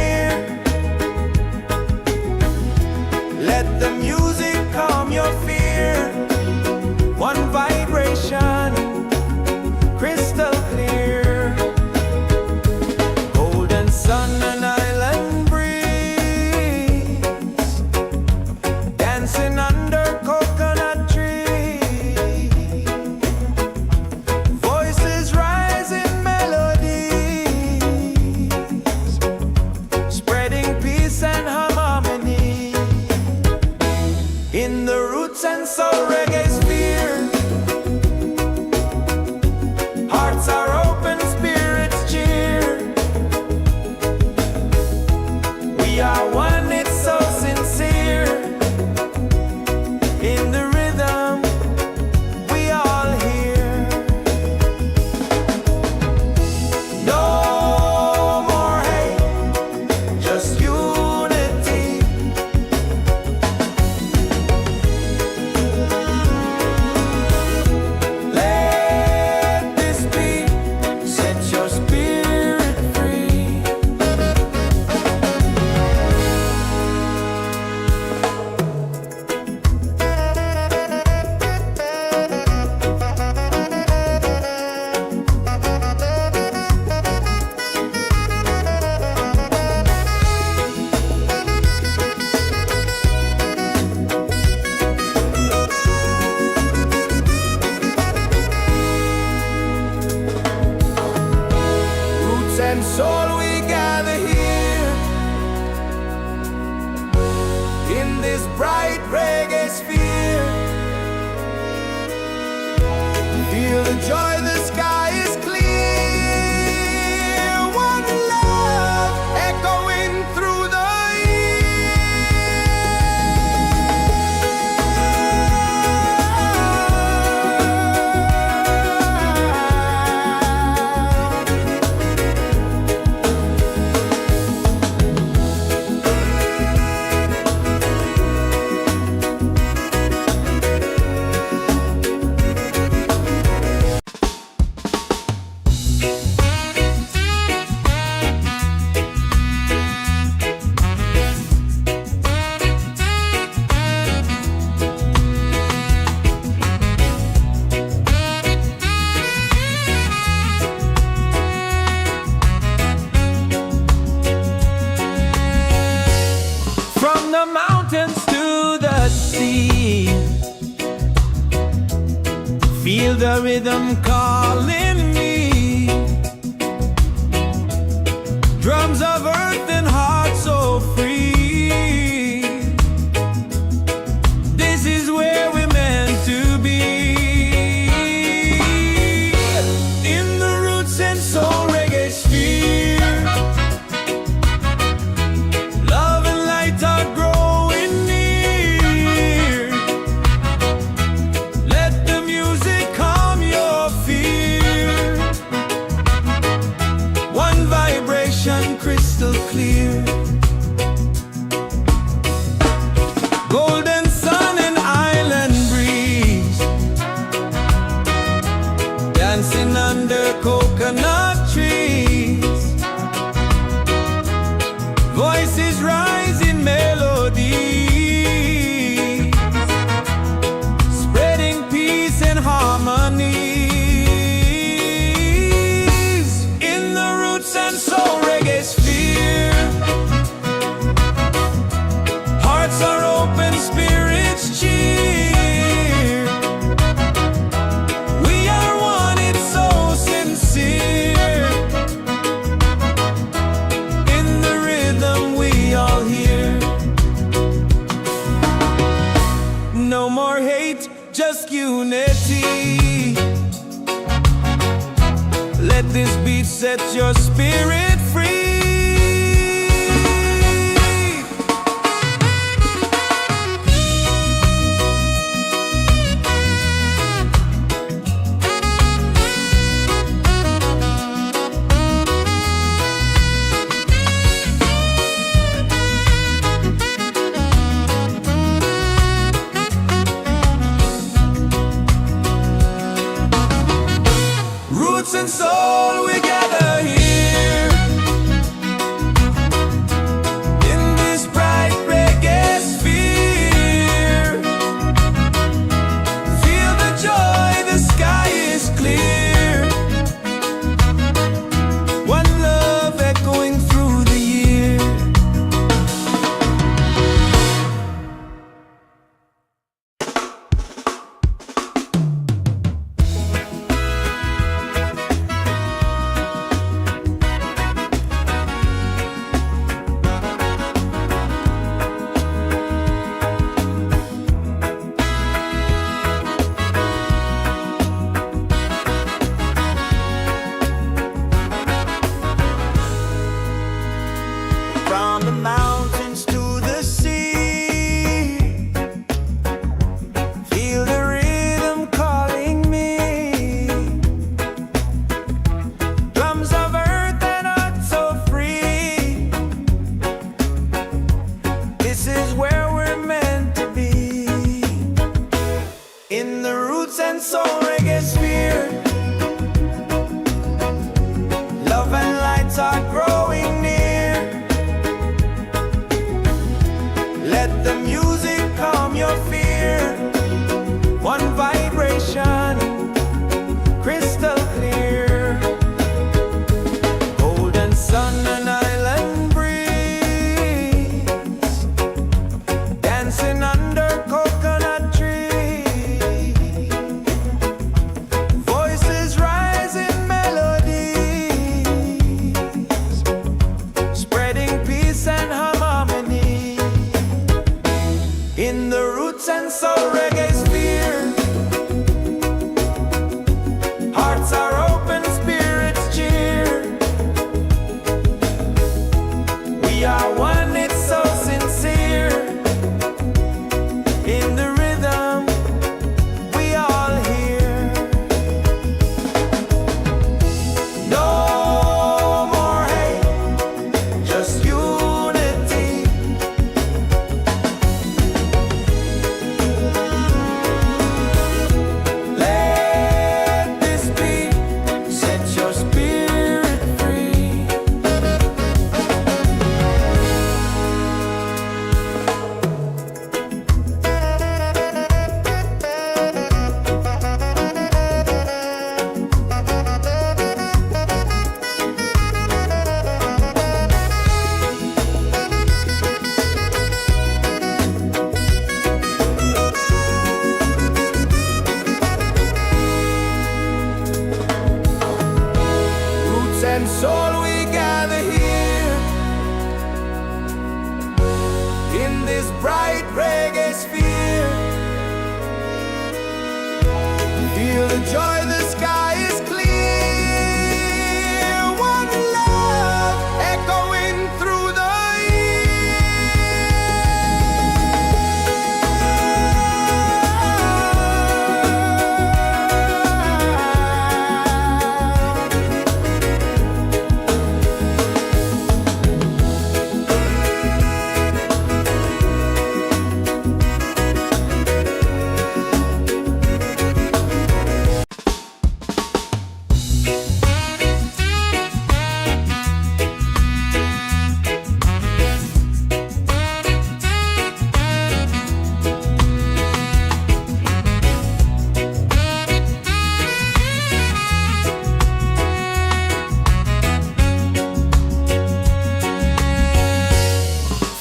this bright reggae sphere. Feel the joy, the sky is clear. One love echoing through the mountains to the sea. Feel the rhythm calling me. Drums of earth and heart so free. This is where we're meant to be. In the Roots and Soul Reggaesphere, love and light are growing near. Let the music calm your fear. One vibration crystal clear. Golden sun and island breeze, dancing under coconut trees. Voices rise in melody, spreading peace and harmony. In the Roots and Soul Reggaesphere, hearts are open, spirits cheer. We are one, it's so sincere. In the rhythm we all hear. No more hate, just unity. Let this beat set your spirit free. Roots and soul, we gather here. just unity. Let this beat set your spirit free. Roots and soul, we gather here in this bright reggae sphere. Feel the joy, the sky is clear. One love echoing through the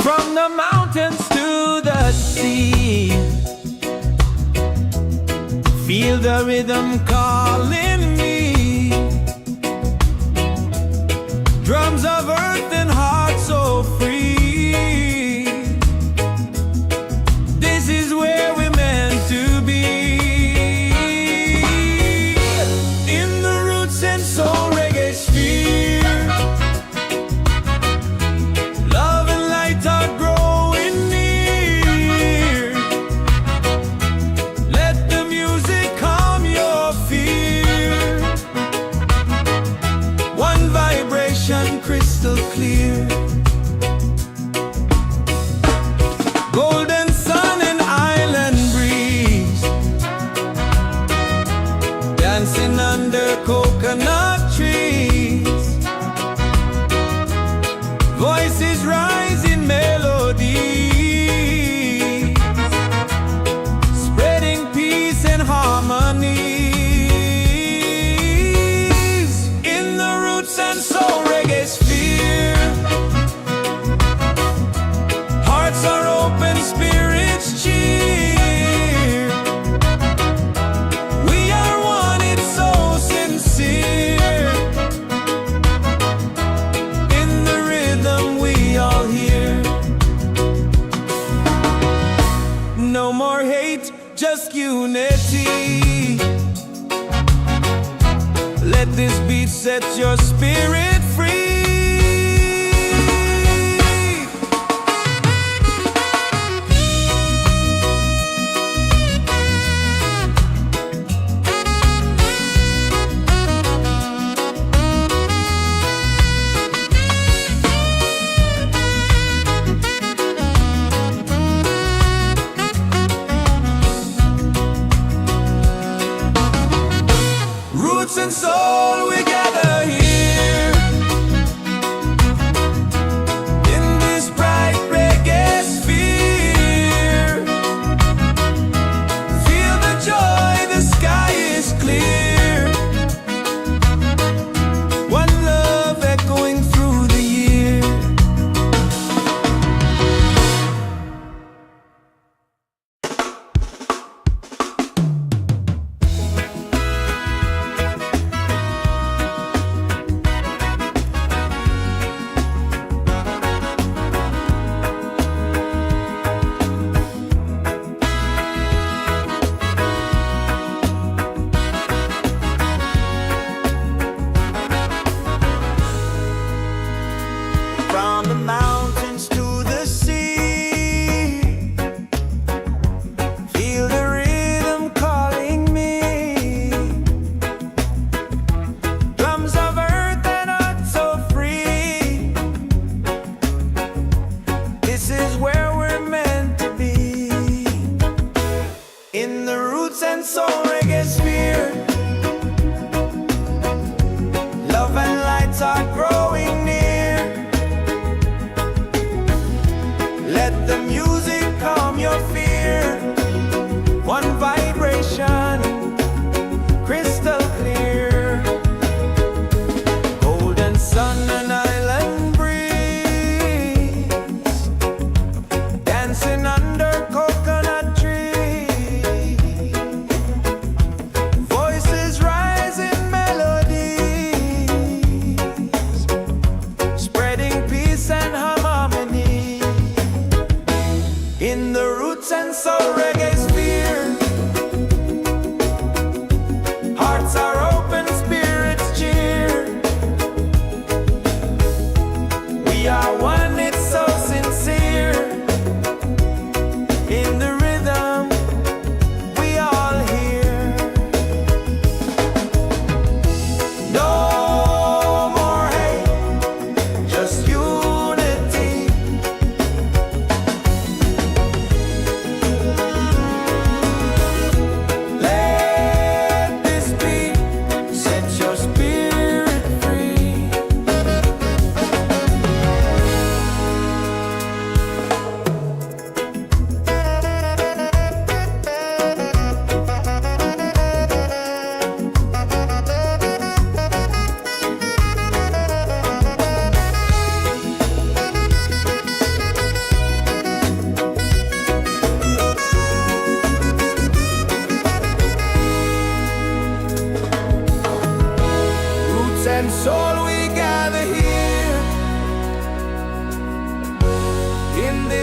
from the mountains to the sea. Feel the rhythm calling me. Drums of earth and heart so free. This is where we're meant to be. In the Roots and Soul Reggaesphere. Love and light are growing near. Let the music calm your fear. One vibration crystal clear. Golden sun and island breeze. Dancing under coconut trees. Voices rise in melody, spreading peace and harmony. In the Roots and Soul Reggaesphere. Hearts are open, spirits cheer. We are one, it's so sincere. In the rhythm we all hear. No more hate, just unity. Let this beat set your spirit free. Roots and soul, we gather here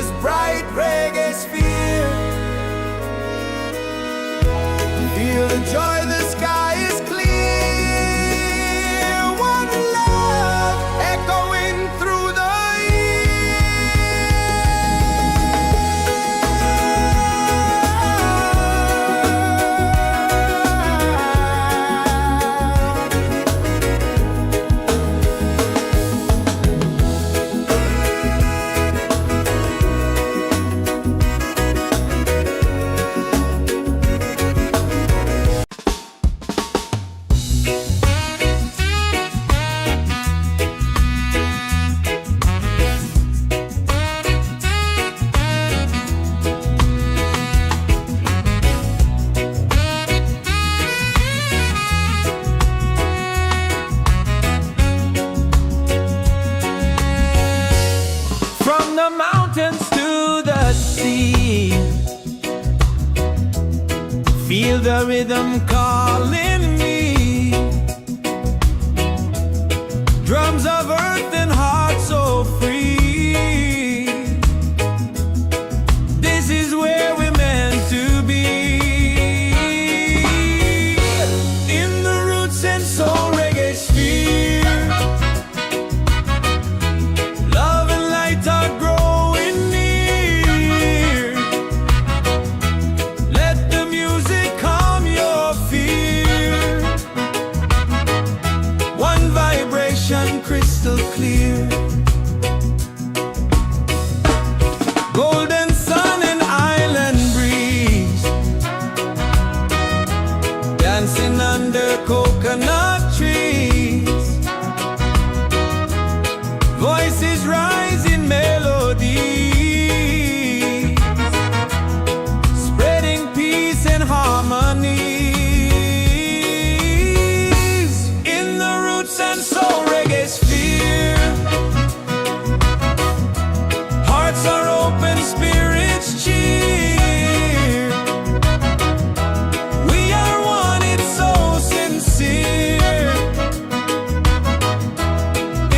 this bright reggae sphere. Feel the joy, the sky is clear. One love echoing through the the mountains to the sea. Feel the rhythm calling me. Drums of earth and heart so free. This is where we're meant to be. In the roots and soul reggaesphere. Crystal clear, golden sun and island breeze, dancing under coconut trees. Voices rise in melody, spreading peace and harmony. In the roots and soul Reggaesphere, hearts are open, spirits cheer. We are one, it's so sincere.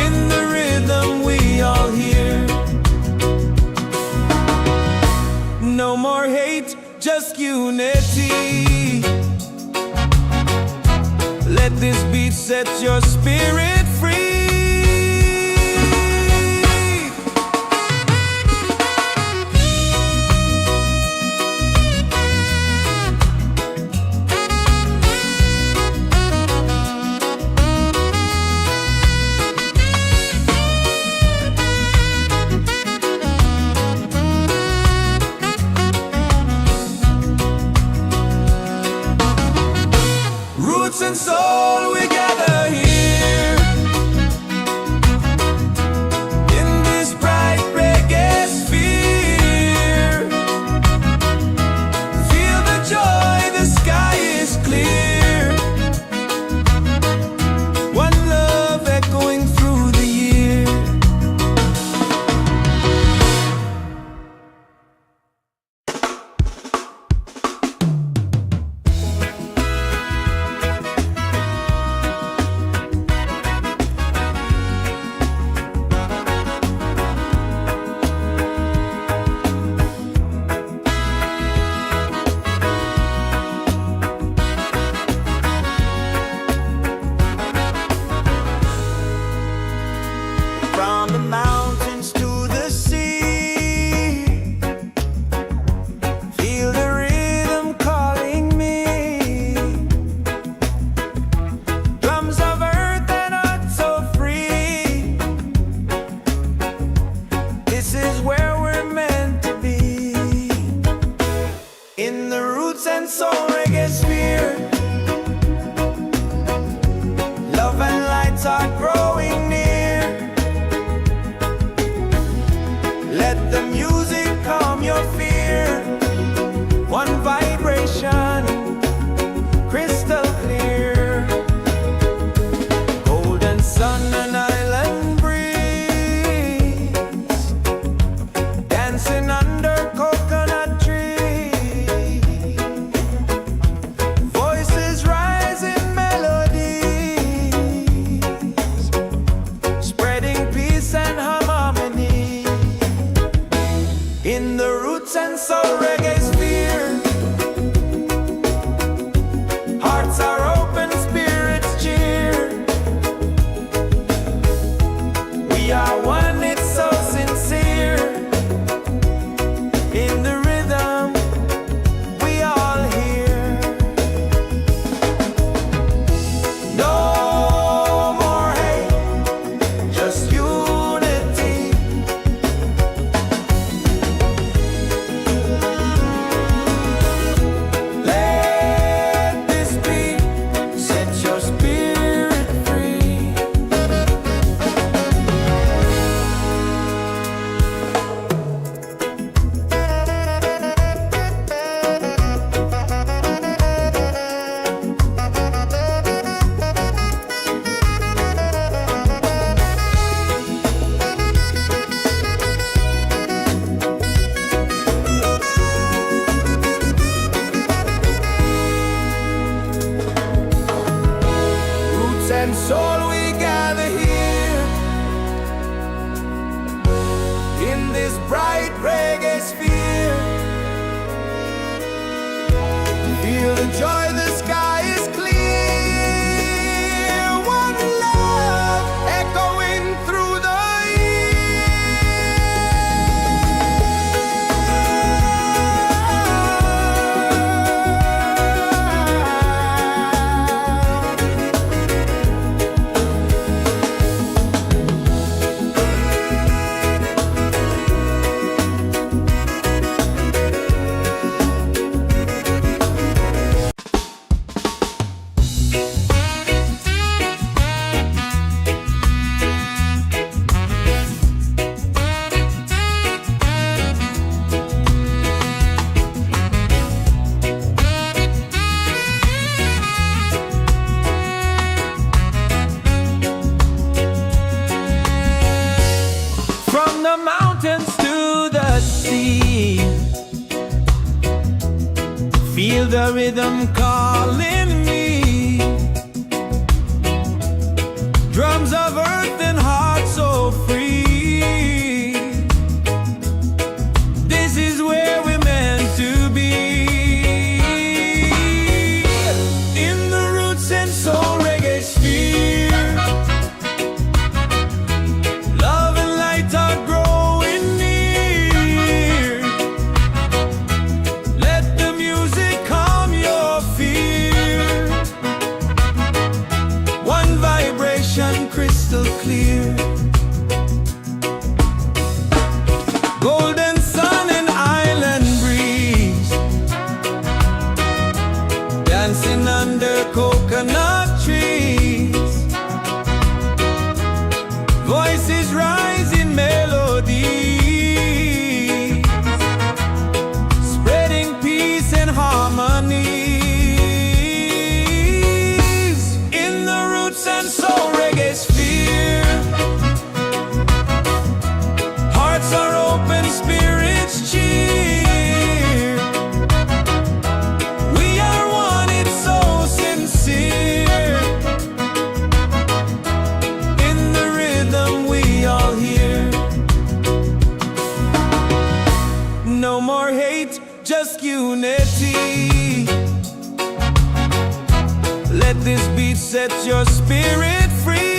In the rhythm we all hear. No more hate, just unity. Let this beat set your spirit free. Roots and soul, we gather here. In this bright reggae sphere. Feel the joy, the sky is clear. One love echoing through the year. From the mountains to the sea, feel the rhythm calling me. Drums of earth and heart so free. This is where we're meant to be. In the roots and soul reggaesphere, love and lights are growing near. Let the music calm your fear. One vibration, crystal clear. Golden sun and island breeze, this bright reggae sphere. Feel the joy, the sky is clear. One love echoing through the mountains to the sea. Feel the rhythm calling me. Drums of earth and heart so free. This is where we're meant to be. In the Roots and Soul Reggaesphere. Love and light are growing near. Let the music calm your fear. One vibration crystal clear. Golden sun and island breeze. Dancing under coconut trees. Voices rise in melody, spreading peace and harmony. In the Roots and Soul Reggaesphere. Hearts are open, spirits cheer. We are one, it's so sincere. In the rhythm we all hear. No more hate, just unity. Let this beat set your spirit free.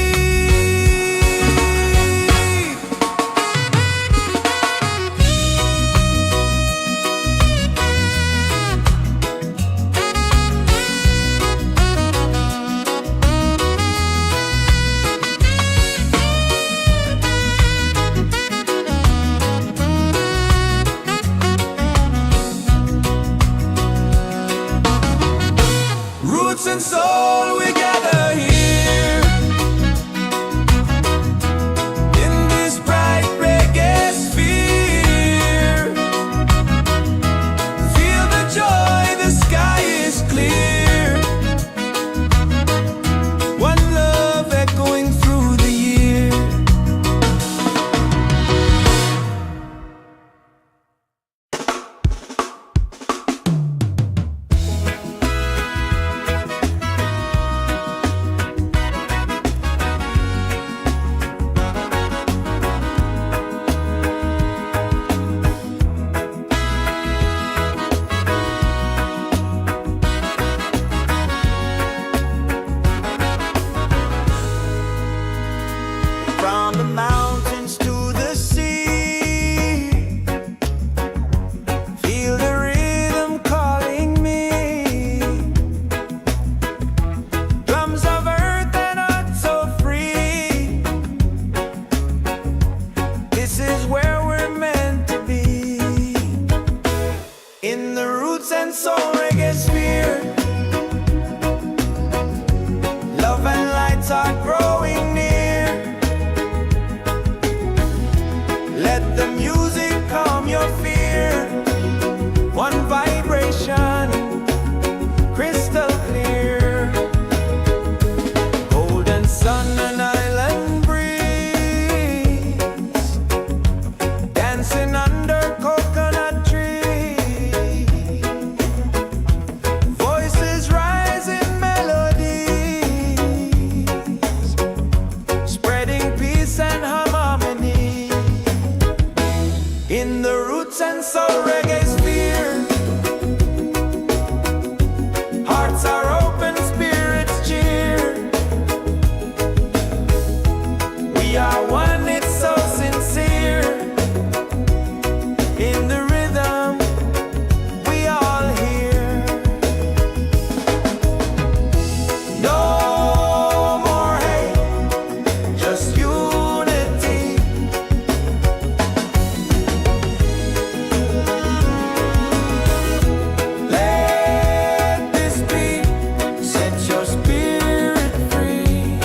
Roots and soul, we gather here. In this bright reggae sphere. Feel the joy, the sky is clear. One love echoing through the year. From the mountains to the sea. Feel the rhythm calling me. Drums of earth and heart so free. This is where we're meant to be. In the Roots and Soul Reggaesphere. Love and lights are growing near. Let the music calm your fear. One vibration, crystal clear. Golden sun and island breeze. Dancing under coconut trees. Voices rise in melodies, spreading peace and harmony. in the Roots and Soul Reggaesphere. Hearts are open, spirits cheer. We are one, it's so sincere. In the rhythm, we all hear. No more hate, just unity. Let this be, set your spirit free.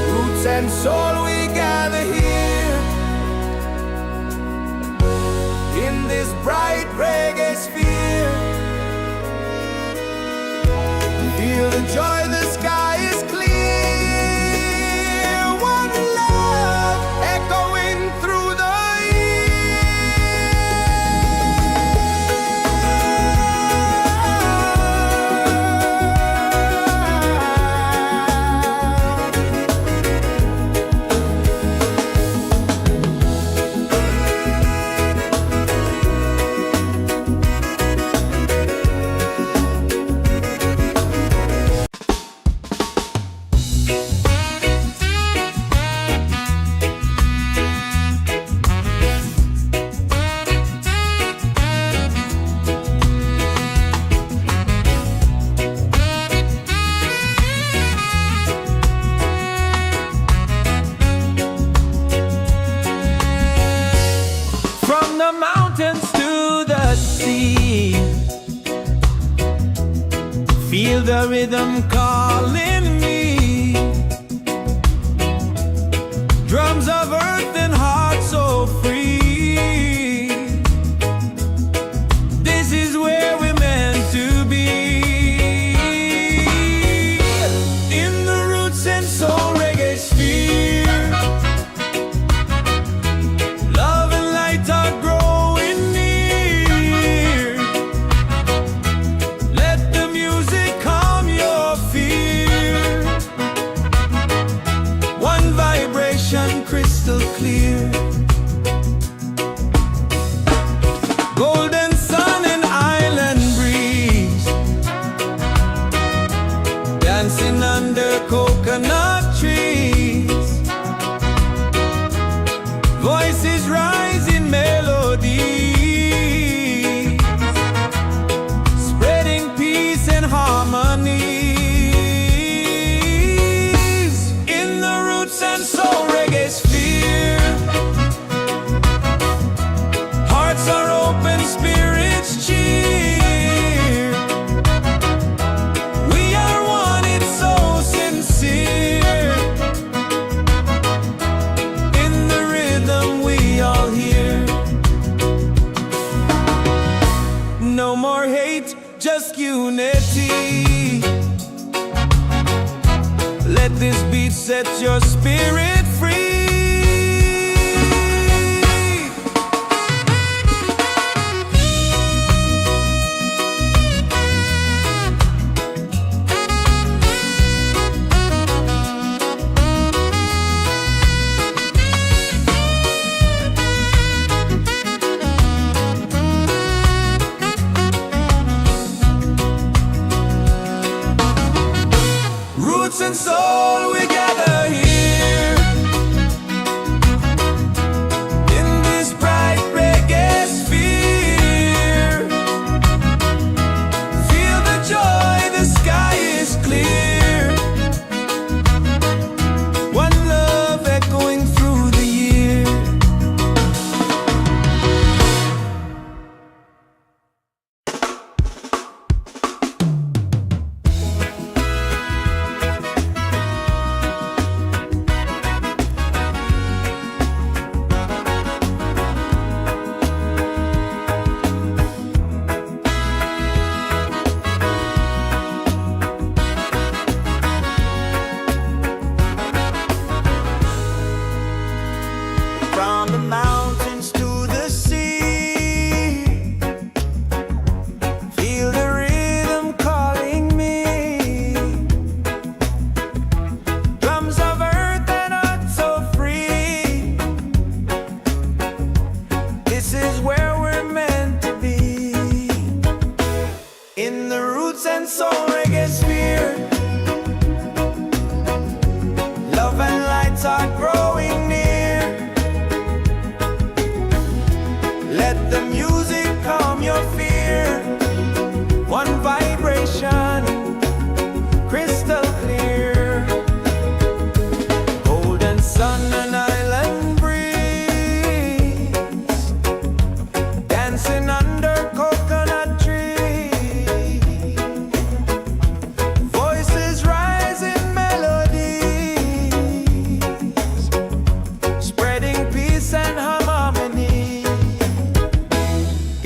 Roots and soul, we gather here in this bright reggae sphere. Feel the joy, the sky is clear. One love echoing through the from the mountains to the sea. Feel the rhythm calling me. Drums of earth and heart so free. This is where we're meant to be. In the Roots and Soul Reggaesphere. Love and light are growing near. Let the music calm your fear. One vibration crystal clear. Golden sun and island breeze. Dancing under coconut trees. Voices rise in melody, spreading peace and harmony. In the Roots and Soul Reggaesphere. Hearts are open, spirits cheer. We are one, it's so sincere. In the rhythm we all hear. No more hate, just unity. Let this beat set your spirit free. Roots and soul, we gather here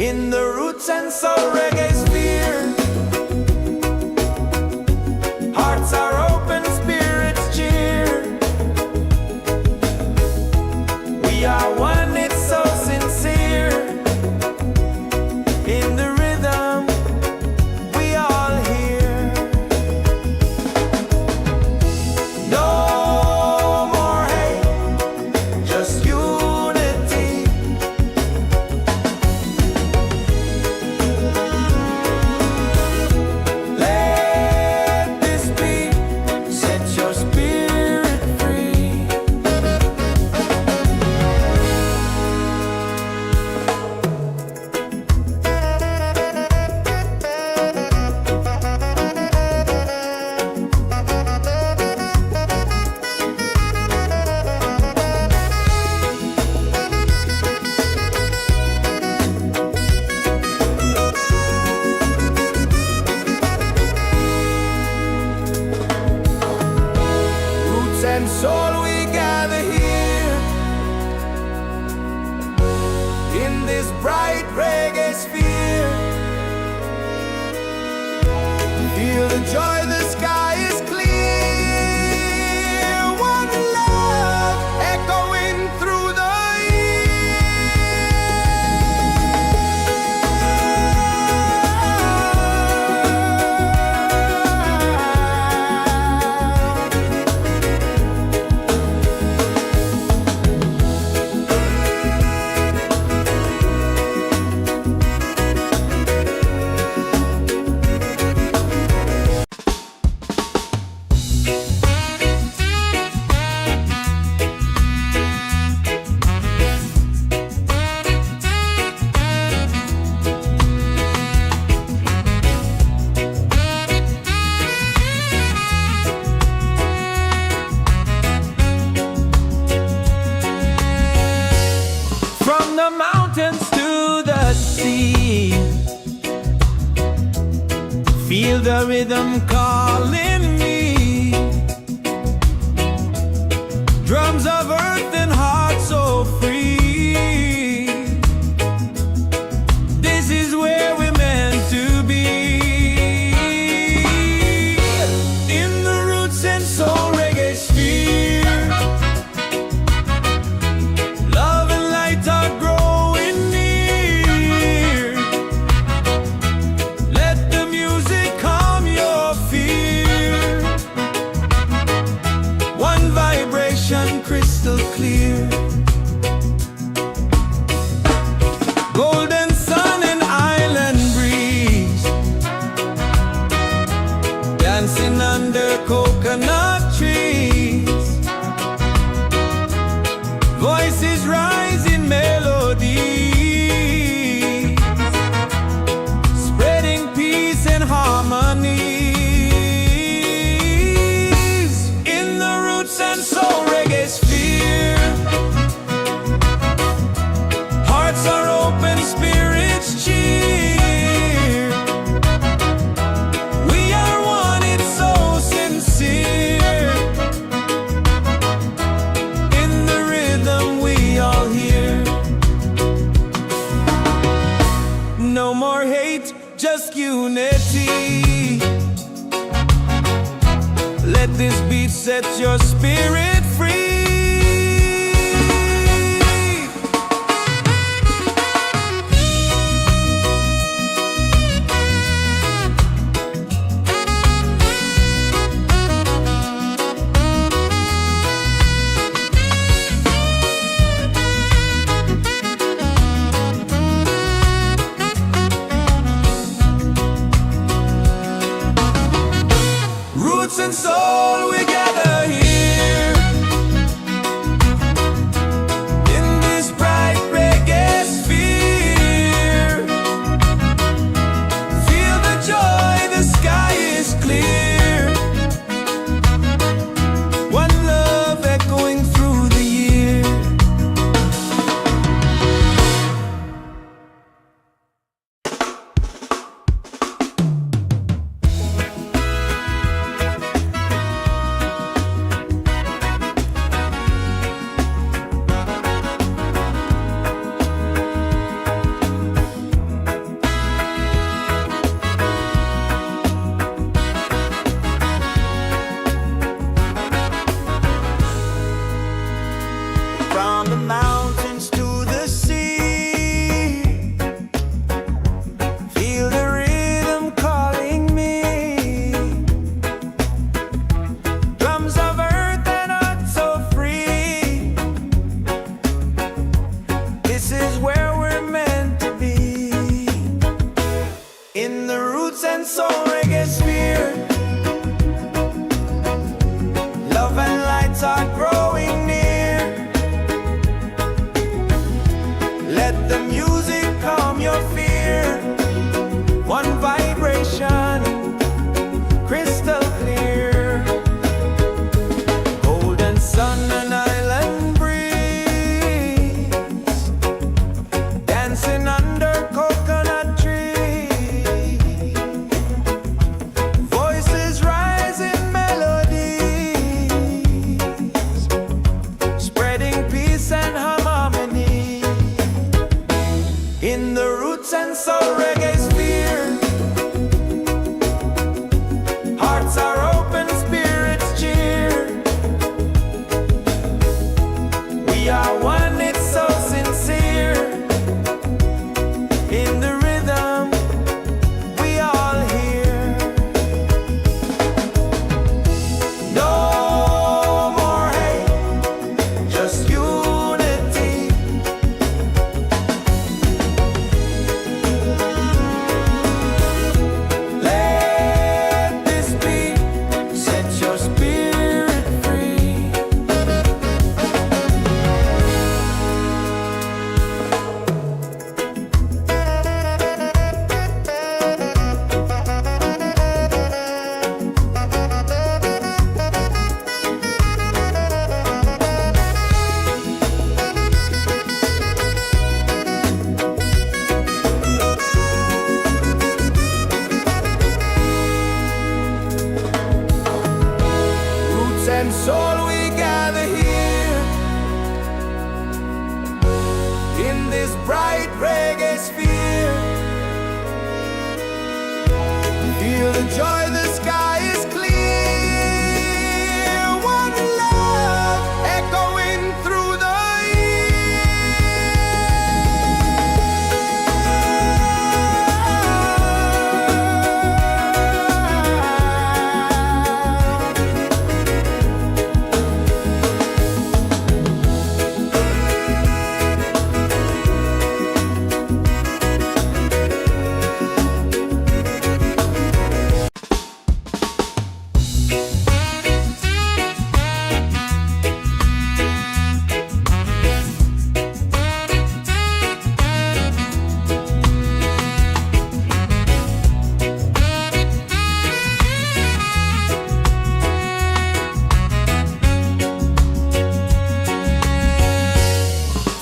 in the Roots and Soul Reggaesphere. Hearts are open, spirits cheer. We are one, it's so sincere. In the rhythm, we all hear. No more hate, just unity. Let this be, set your spirit free. Roots and soul, we gather here in this bright reggae sphere. Feel the joy, the sky is clear. One love echoing through the from the mountains to the sea. Feel the rhythm calling me. Drums of earth and heart so free. This is where we're meant to be. In the Roots and Soul Reggaesphere. Love and light are growing near. Let the music calm your fear. One vibration crystal clear. Golden sun and island breeze. Dancing under coconut trees. Voices rise in melody, spreading peace and harmony. In the Roots and Soul Reggaesphere. Hearts are open, spirits cheer. We are one, it's so sincere. In the rhythm we all hear. No more hate, just unity. Let this beat set your spirit free. Roots and soul, we gather here and soul Reggaesphere. Love and lights are growing near. Let the music calm your fear. One vibration, crystal clear. Golden sun and island breeze, dancing under coconut trees. Voices rise in melodies, spreading peace and harmony. In the Roots and Soul Reggaesphere, hearts are open, spirits cheer. We are one, it's so sincere. In the rhythm, we all hear. No more hate, just unity. Let this beat set your spirit free. Roots and soul, we gather here in this bright reggae sphere. Feel the joy, the sky is clear. One love echoing through the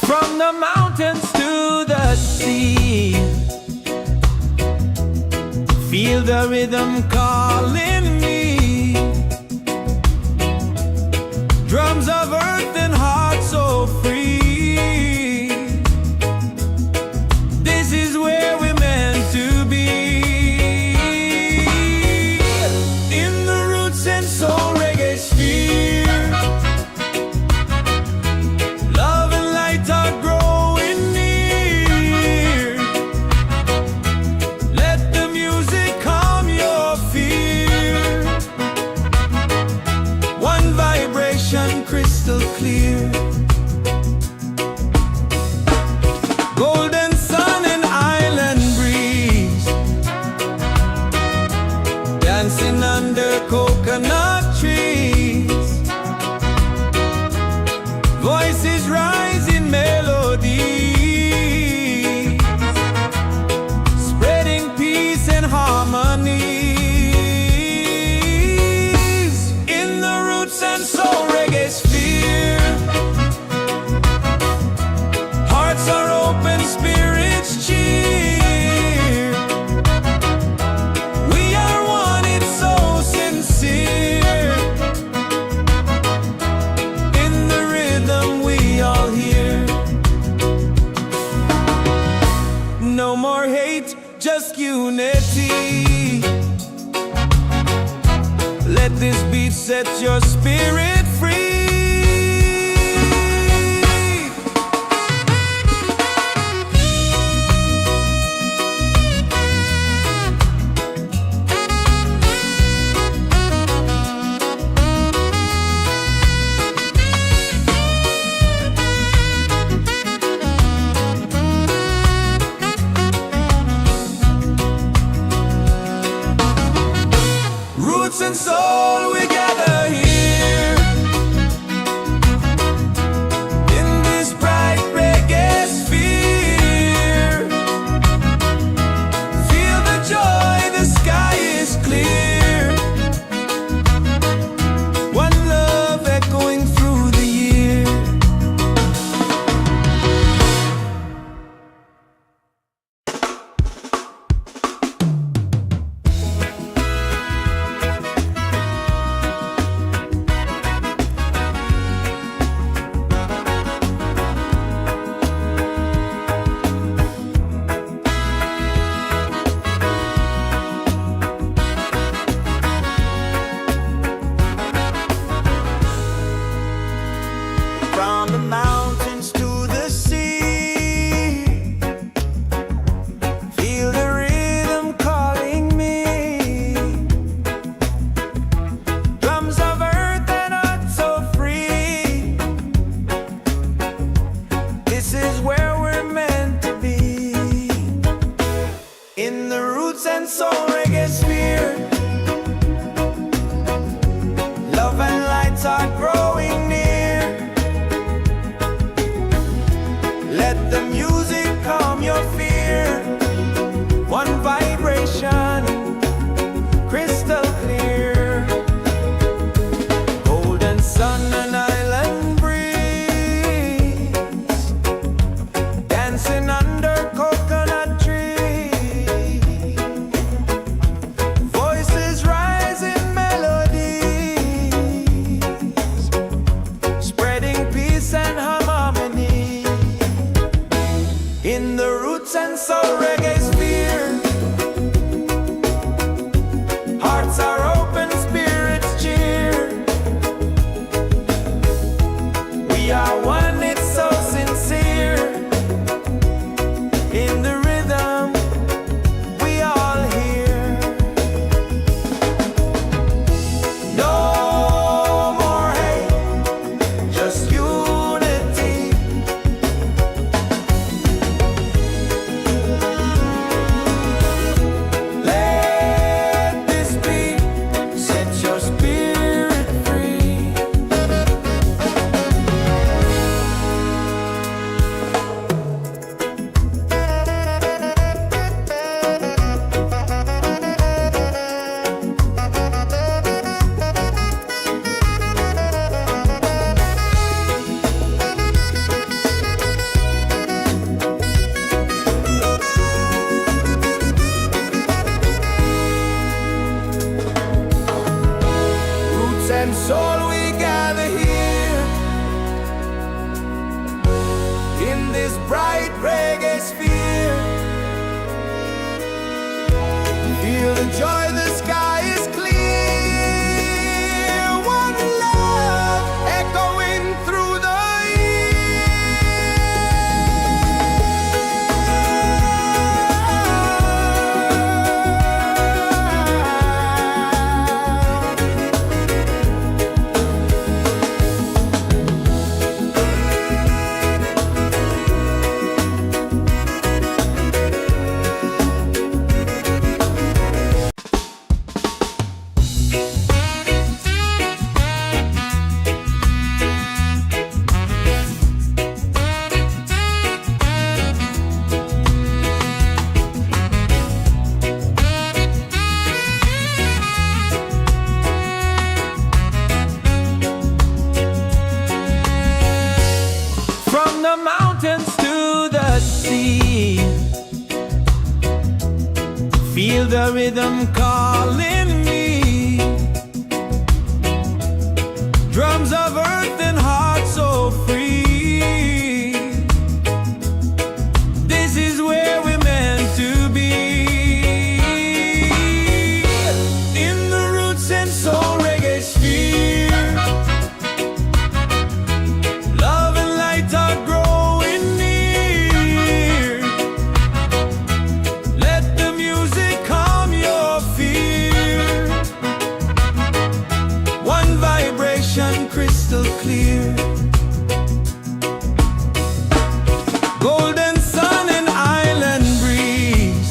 from the mountains to the sea. Feel the rhythm calling me. Drums of earth and heart so free. This is where we're meant to be. In the Roots and Soul Reggaesphere, love and light are growing near. Let the music calm your fear. One vibration, crystal clear. Golden sun and island breeze, dancing under coconut trees. Voices rise in melodies, spreading peace and harmony. In the Roots and Soul Reggaesphere, hearts are open, spirits cheer. We are one, it's so sincere. In the rhythm, we all hear. No more hate, just unity. Let this beat set your spirit free. in the Roots and Soul Reggaesphere. Love and lights are growing near. Let the music calm your fear. One vibration, crystal clear. Golden sun and island breeze, dancing under coconut trees. Voices rise in melodies, spreading peace and harmony. In the Roots and Soul Reggaesphere, hearts are open, spirits cheer. We are one, it's so sincere. In the rhythm, we all hear. No more hate, just unity. Let this beat set your spirit free. Roots and soul, we gather here in this bright reggae sphere. Feel the joy, the sky is clear. One love echoing through the from the mountains to the sea. Feel the rhythm calling me. Drums of earth and heart so free. This is where we're meant to be. In the Roots and Soul Reggaesphere, love and light are growing near. Let the music calm your fear. One vibration, crystal clear. Golden sun and island breeze,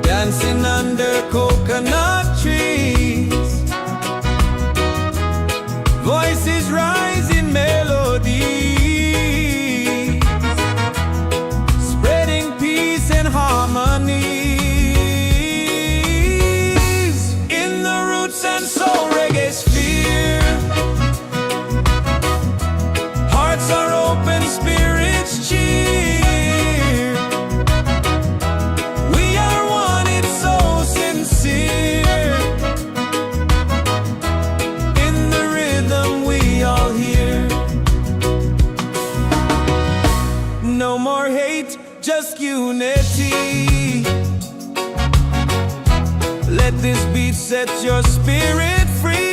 dancing under coconut trees. Voices rise in melodies, spreading peace and harmonies. In the Roots and Soul Reggaesphere, hearts are open, spirits cheer. We are one, it's so sincere. In the rhythm, we all hear. No more hate, just unity. Let this beat set your spirit free.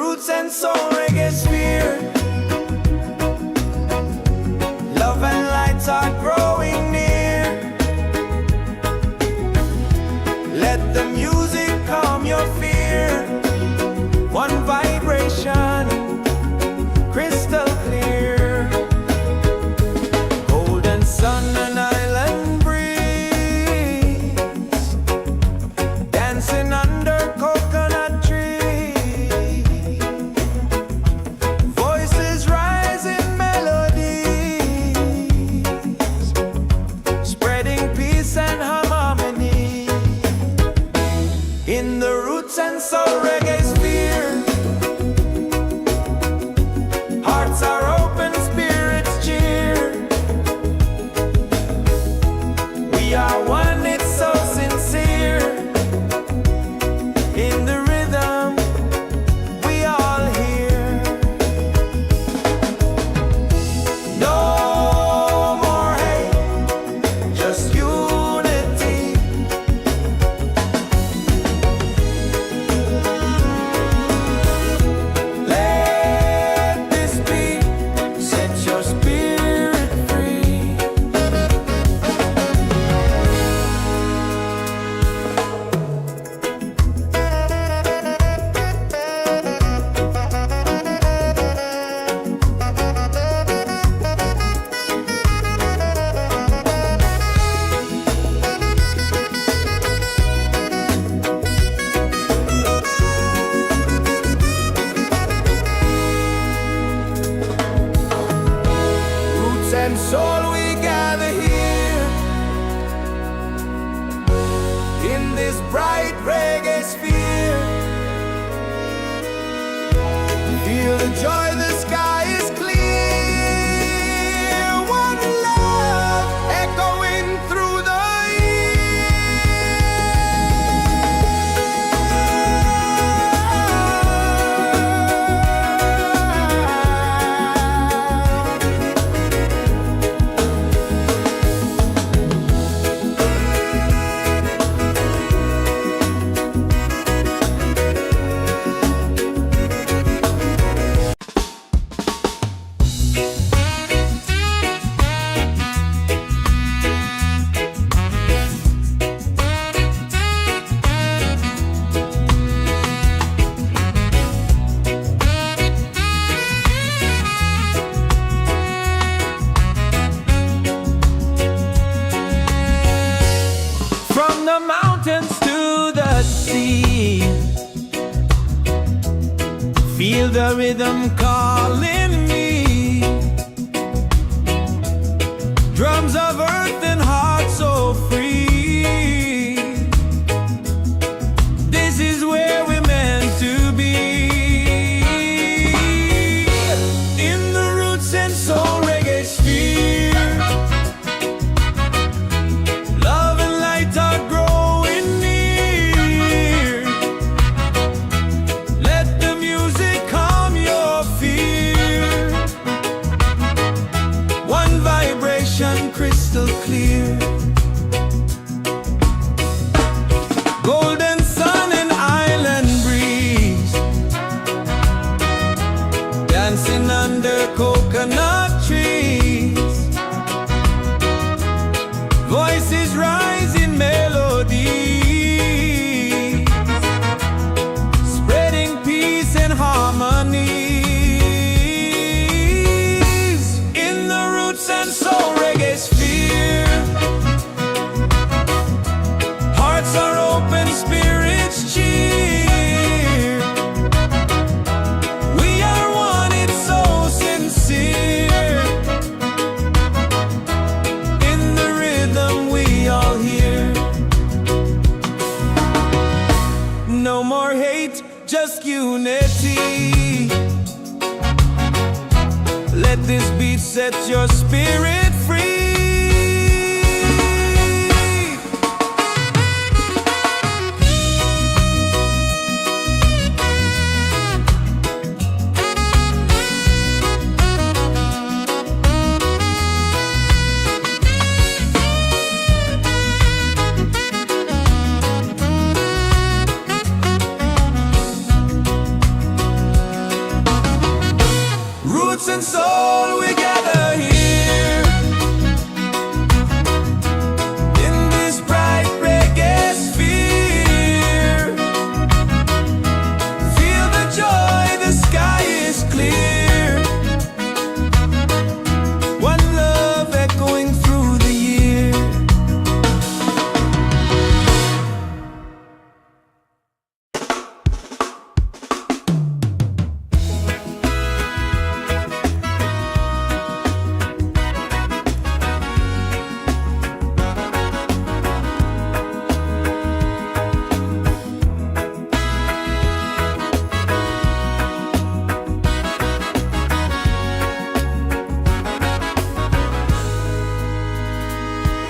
Roots and Soul Reggaesphere. Love and lights are growing near. Let the music calm your fear. One vibration, crystal clear. Golden sun and island breeze, dancing under coconut trees. Voices rise in melodies, spreading peace and harmony. In the Roots and Soul Reggaesphere, hearts are open, spirits cheer. We are one, it's so sincere. In the rhythm, we all hear. No more hate, just unity. Let this be, set your spirit free. Roots and soul, we gather here in this bright reggae sphere. Feel the joy, the sky is clear. One love echoing through the from the mountains to the sea. Feel the rhythm calling me. Drums of earth and heart so free. This is where we're meant to be. In the Roots and Soul Reggaesphere, love and light are growing near. Let the music calm your fear. One vibration, crystal clear. Golden sun and island breeze, dancing under coconut trees. Voices rise in melody, spreading peace and harmony. In the Roots and Soul Reggaesphere, hearts are open, spirits cheer. We are one, it's so sincere. In the rhythm, we all hear. No more hate, just unity. Let this beat set your spirit free. roots and soul, we gather here in this bright reggae sphere. Feel the joy, the sky is clear. One love echoing through the year.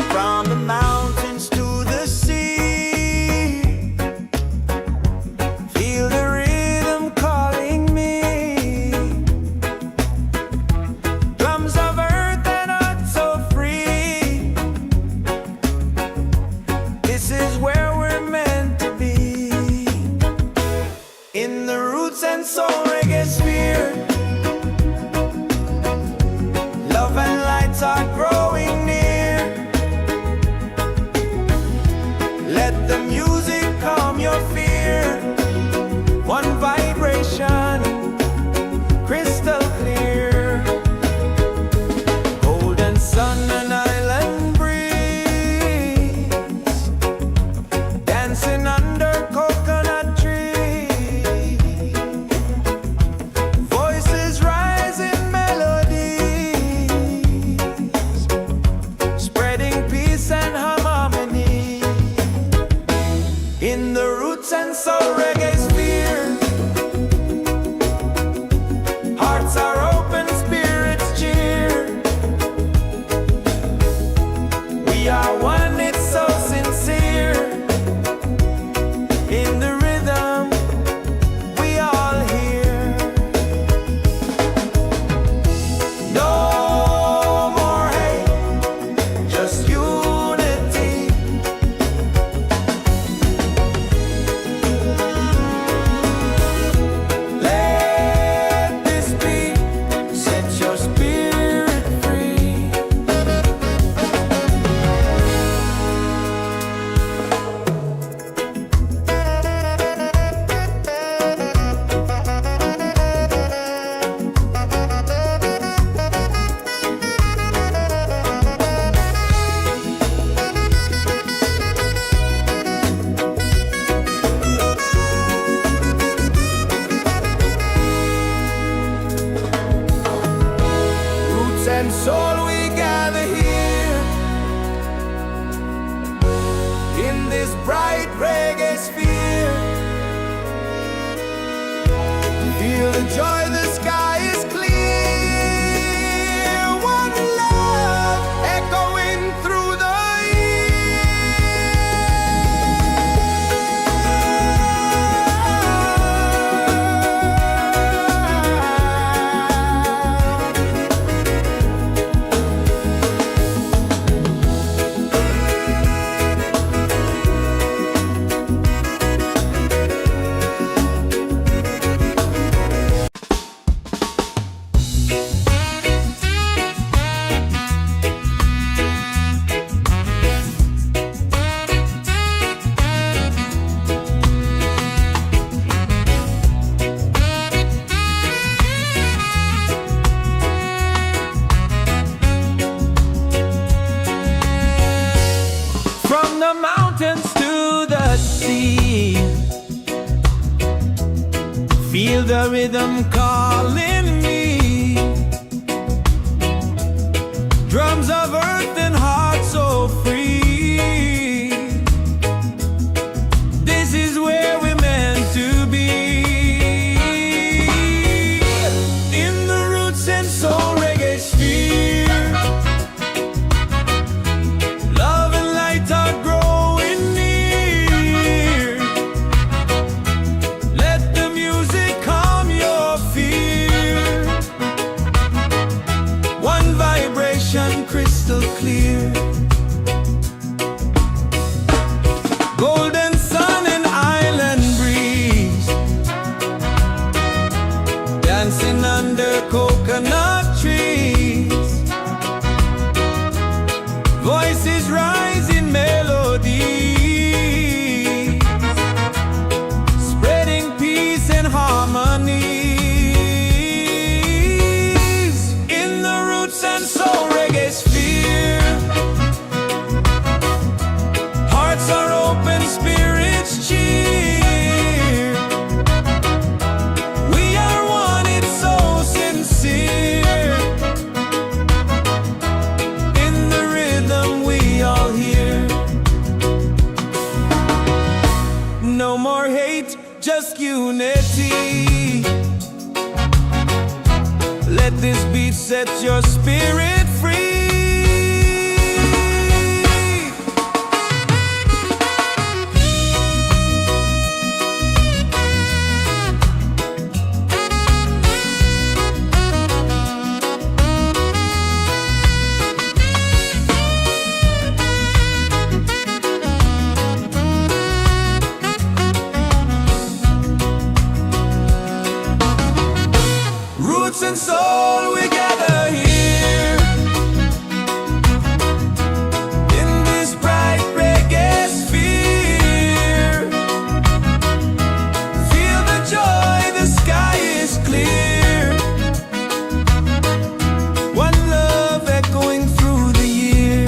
From the mountains to the sea, feel the rhythm calling me. Drums of earth and heart so free. This is where we're meant to be. In the Roots and Soul Reggaesphere, love and lights are growing near. Let the music calm your fear. One vibration, crystal clear. Golden sun and island breeze, dancing under coconut trees. Voices rise in melodies, spreading peace and harmony. In the Roots and Soul Reggaesphere, hearts are open, spirits cheer. We are one, it's so sincere. In the rhythm, we all hear. No more hate, just unity. Let this be, set your spirit free. Roots and soul, we gather here in this bright reggae sphere. Feel the joy, the sky is clear. One love echoing through the from the mountains to the sea. Feel the rhythm calling me. Drums of earth and heart so free. This is where we're meant to be. In the Roots and Soul Reggaesphere, love and light are growing near. Let the music calm your fear. One vibration, crystal dancing under coconut trees. Voices rise in melody, spreading peace and harmony. In the roots and soul reggae sphere, hearts are open, spirits cheer. We are one, it's so sincere. In the rhythm we all hear. No more hate, just unity. Let this beat set your spirit free. Roots and soul, we gather here in this bright reggae sphere. Feel the joy, the sky is clear. One love echoing through the year.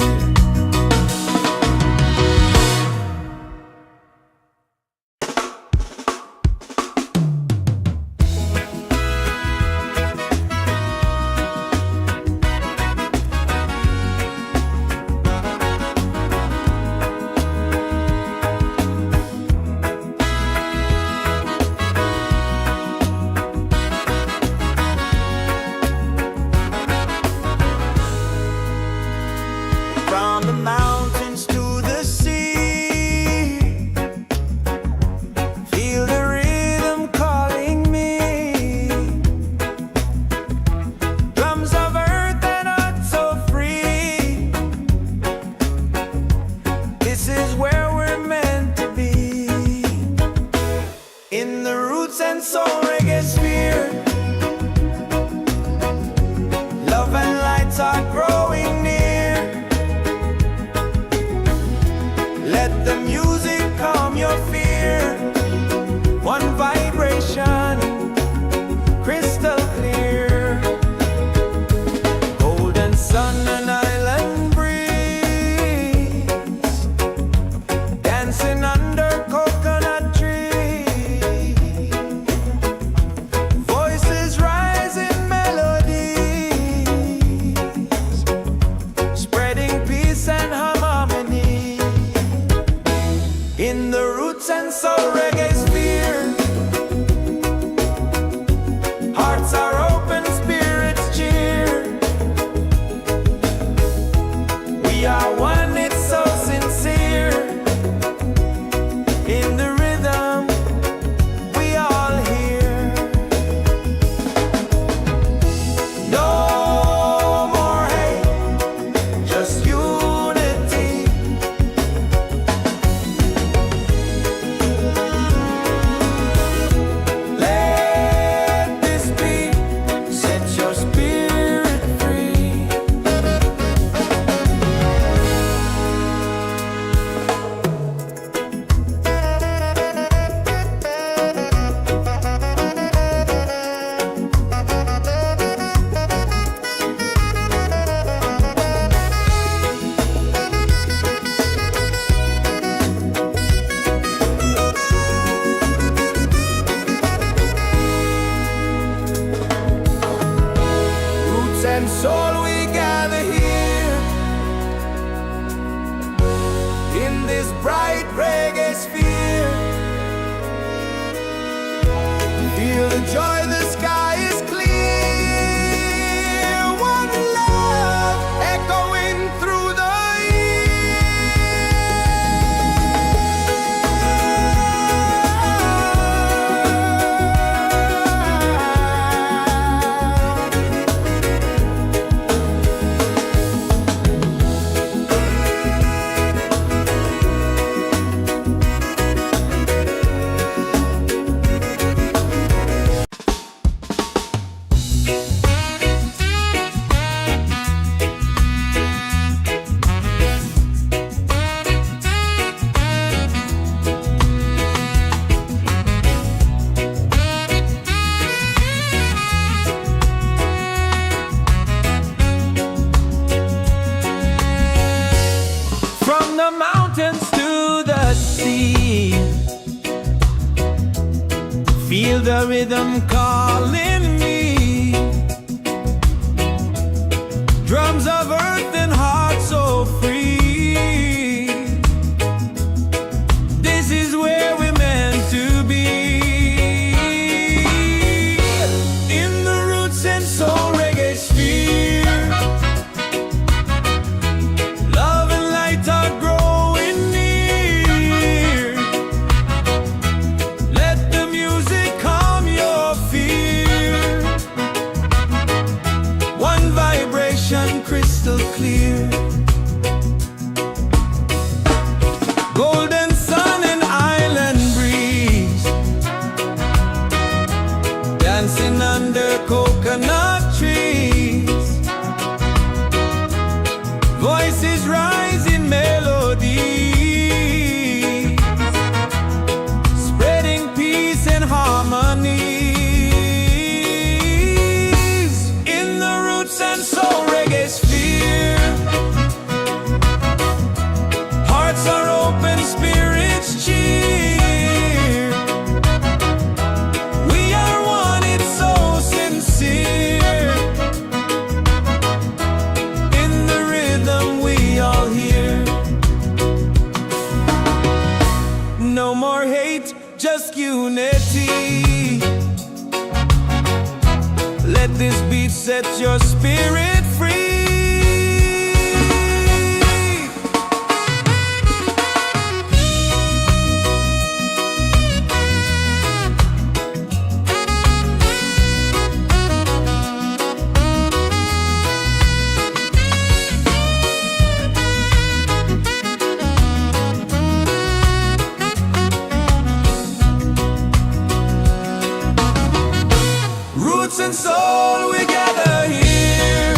From the mountains to the sea, feel the rhythm calling me. Drums of earth and heart so free. This is where we're meant to be. In the roots and soul reggae sphere, love and lights are growing near. Let the music calm your fear. One vibration, crystal clear. Golden sun and island breeze, dancing under coconut trees. Voices rise in melodies, spreading peace and harmony. In the roots and soul reggae sphere, hearts are open, spirits cheer. We are one, it's so sincere. In the rhythm we all hear. No more hate, just unity. Let this beat set your spirit free. Roots and soul, we gather here in this bright reggae sphere. Feel the joy, the sky is clear. One love echoing through the year. feel the rhythm calling me. Drums of earth and heart so free. This is where we're meant to be. In the roots and soul reggae sphere, love and light are growing near. Let the music calm your fear. One vibration crystal clear. Golden sun and island breeze, dancing under coconut trees. Voices rise in melody, spreading peace and harmony. In the roots and soul reggae sphere, hearts are open, spirits cheer. We are one, it's so sincere. In the rhythm we all hear. No more hate, just unity. Let this beat set your spirit free. Roots and soul, we gather here.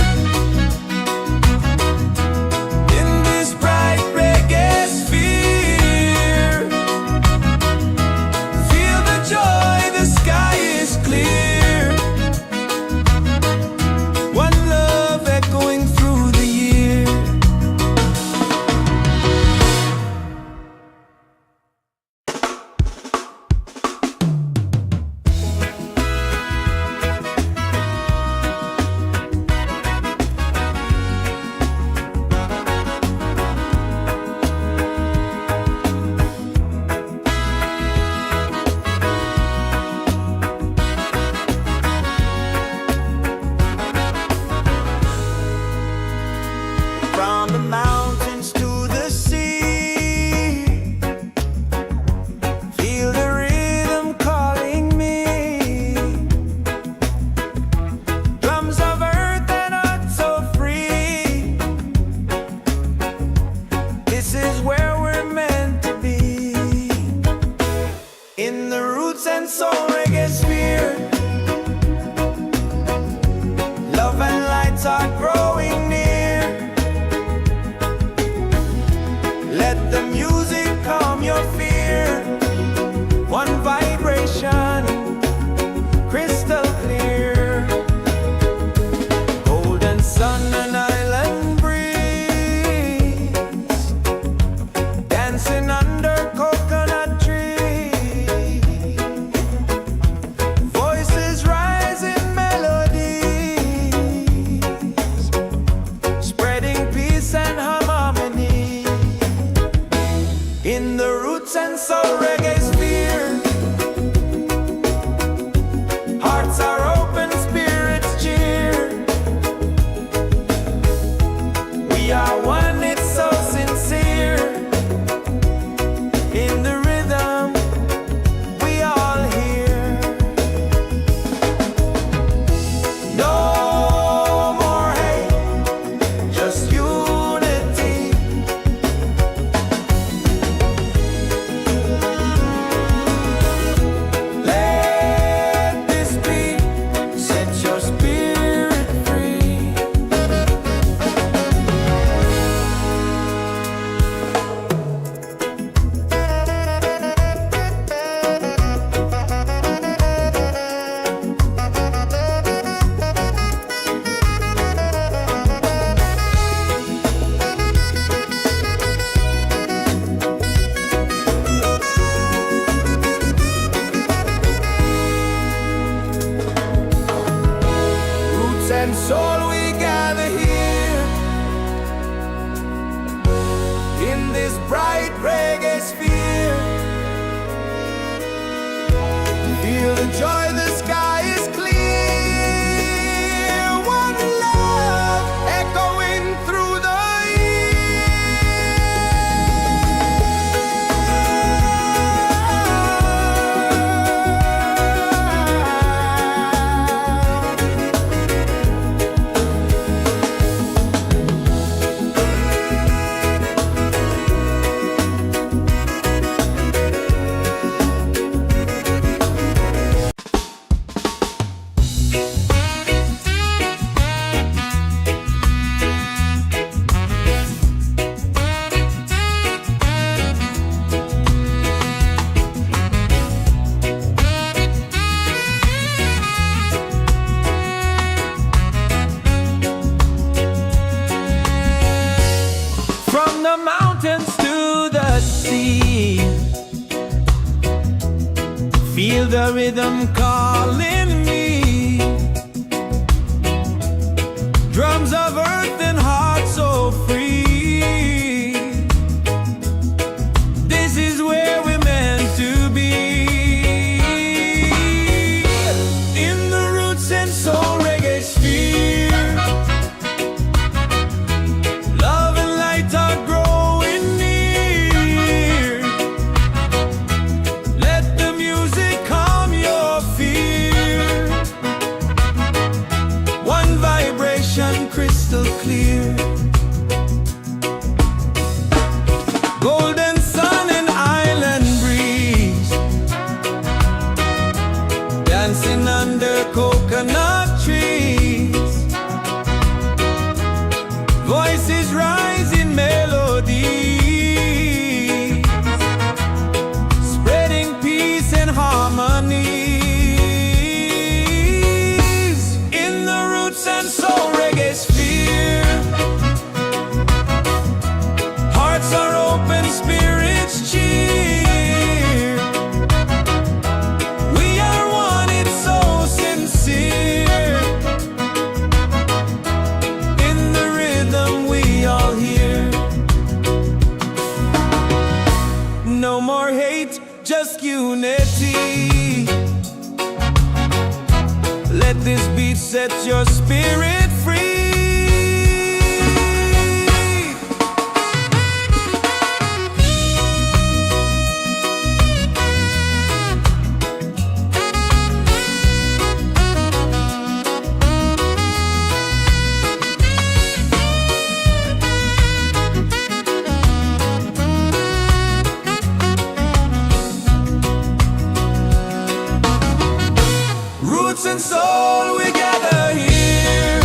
and soul we gather here in this bright reggae sphere. Feel the joy, the sky is clear. One love echoing through the feel the rhythm calling me. Drums of earth and heart so free. This is where we're meant to be. In the Roots and Soul Reggaesphere, love and light are growing near. Let the music calm your fear. One vibration crystal clear. Golden sun and island breeze, dancing under coconut trees. Voices rise in melody, spreading peace and harmonies. In the Roots and Soul Reggaesphere, hearts are open, spirits cheer. We are one, it's so sincere. In the rhythm we all hear. No more hate, just unity. Let this beat set your spirit free. Roots and soul, we gather here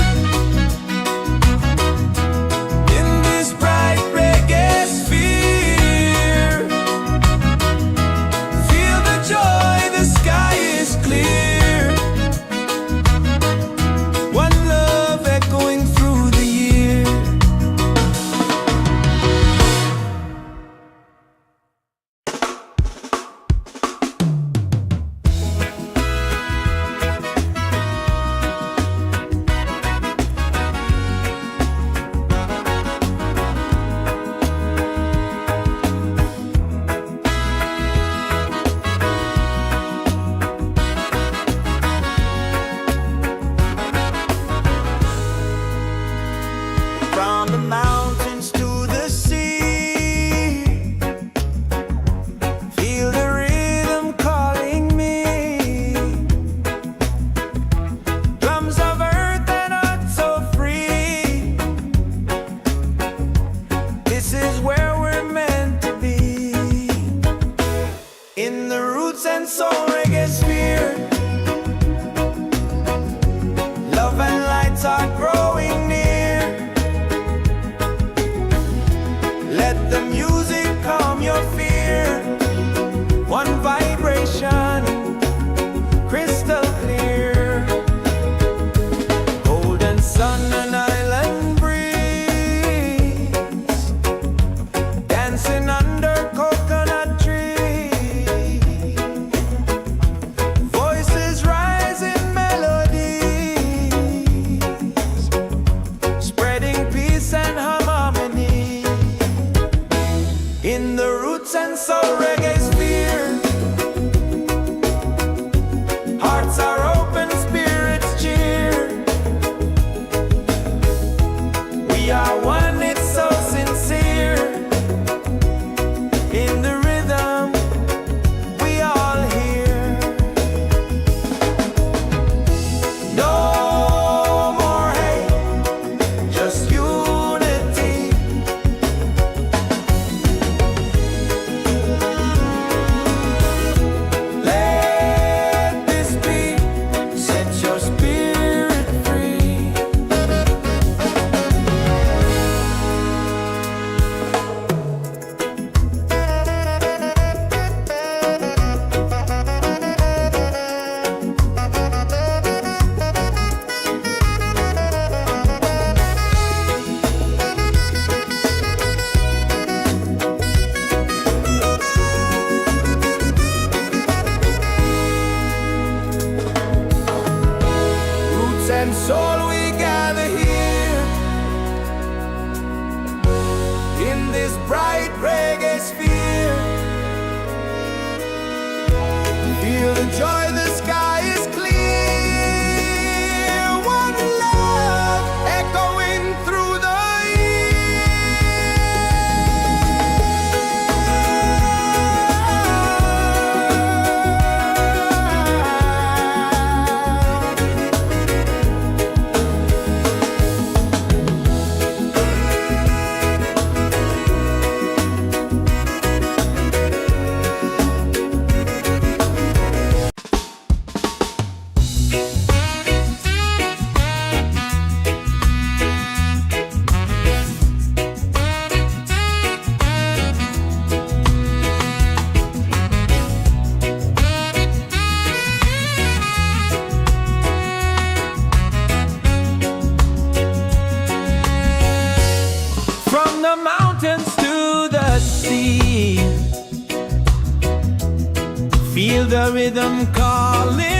soul, we gather here in this bright reggae sphere. Feel the joy, the sky is clear. One love echoing through the mountains to the sea. Feel the rhythm calling.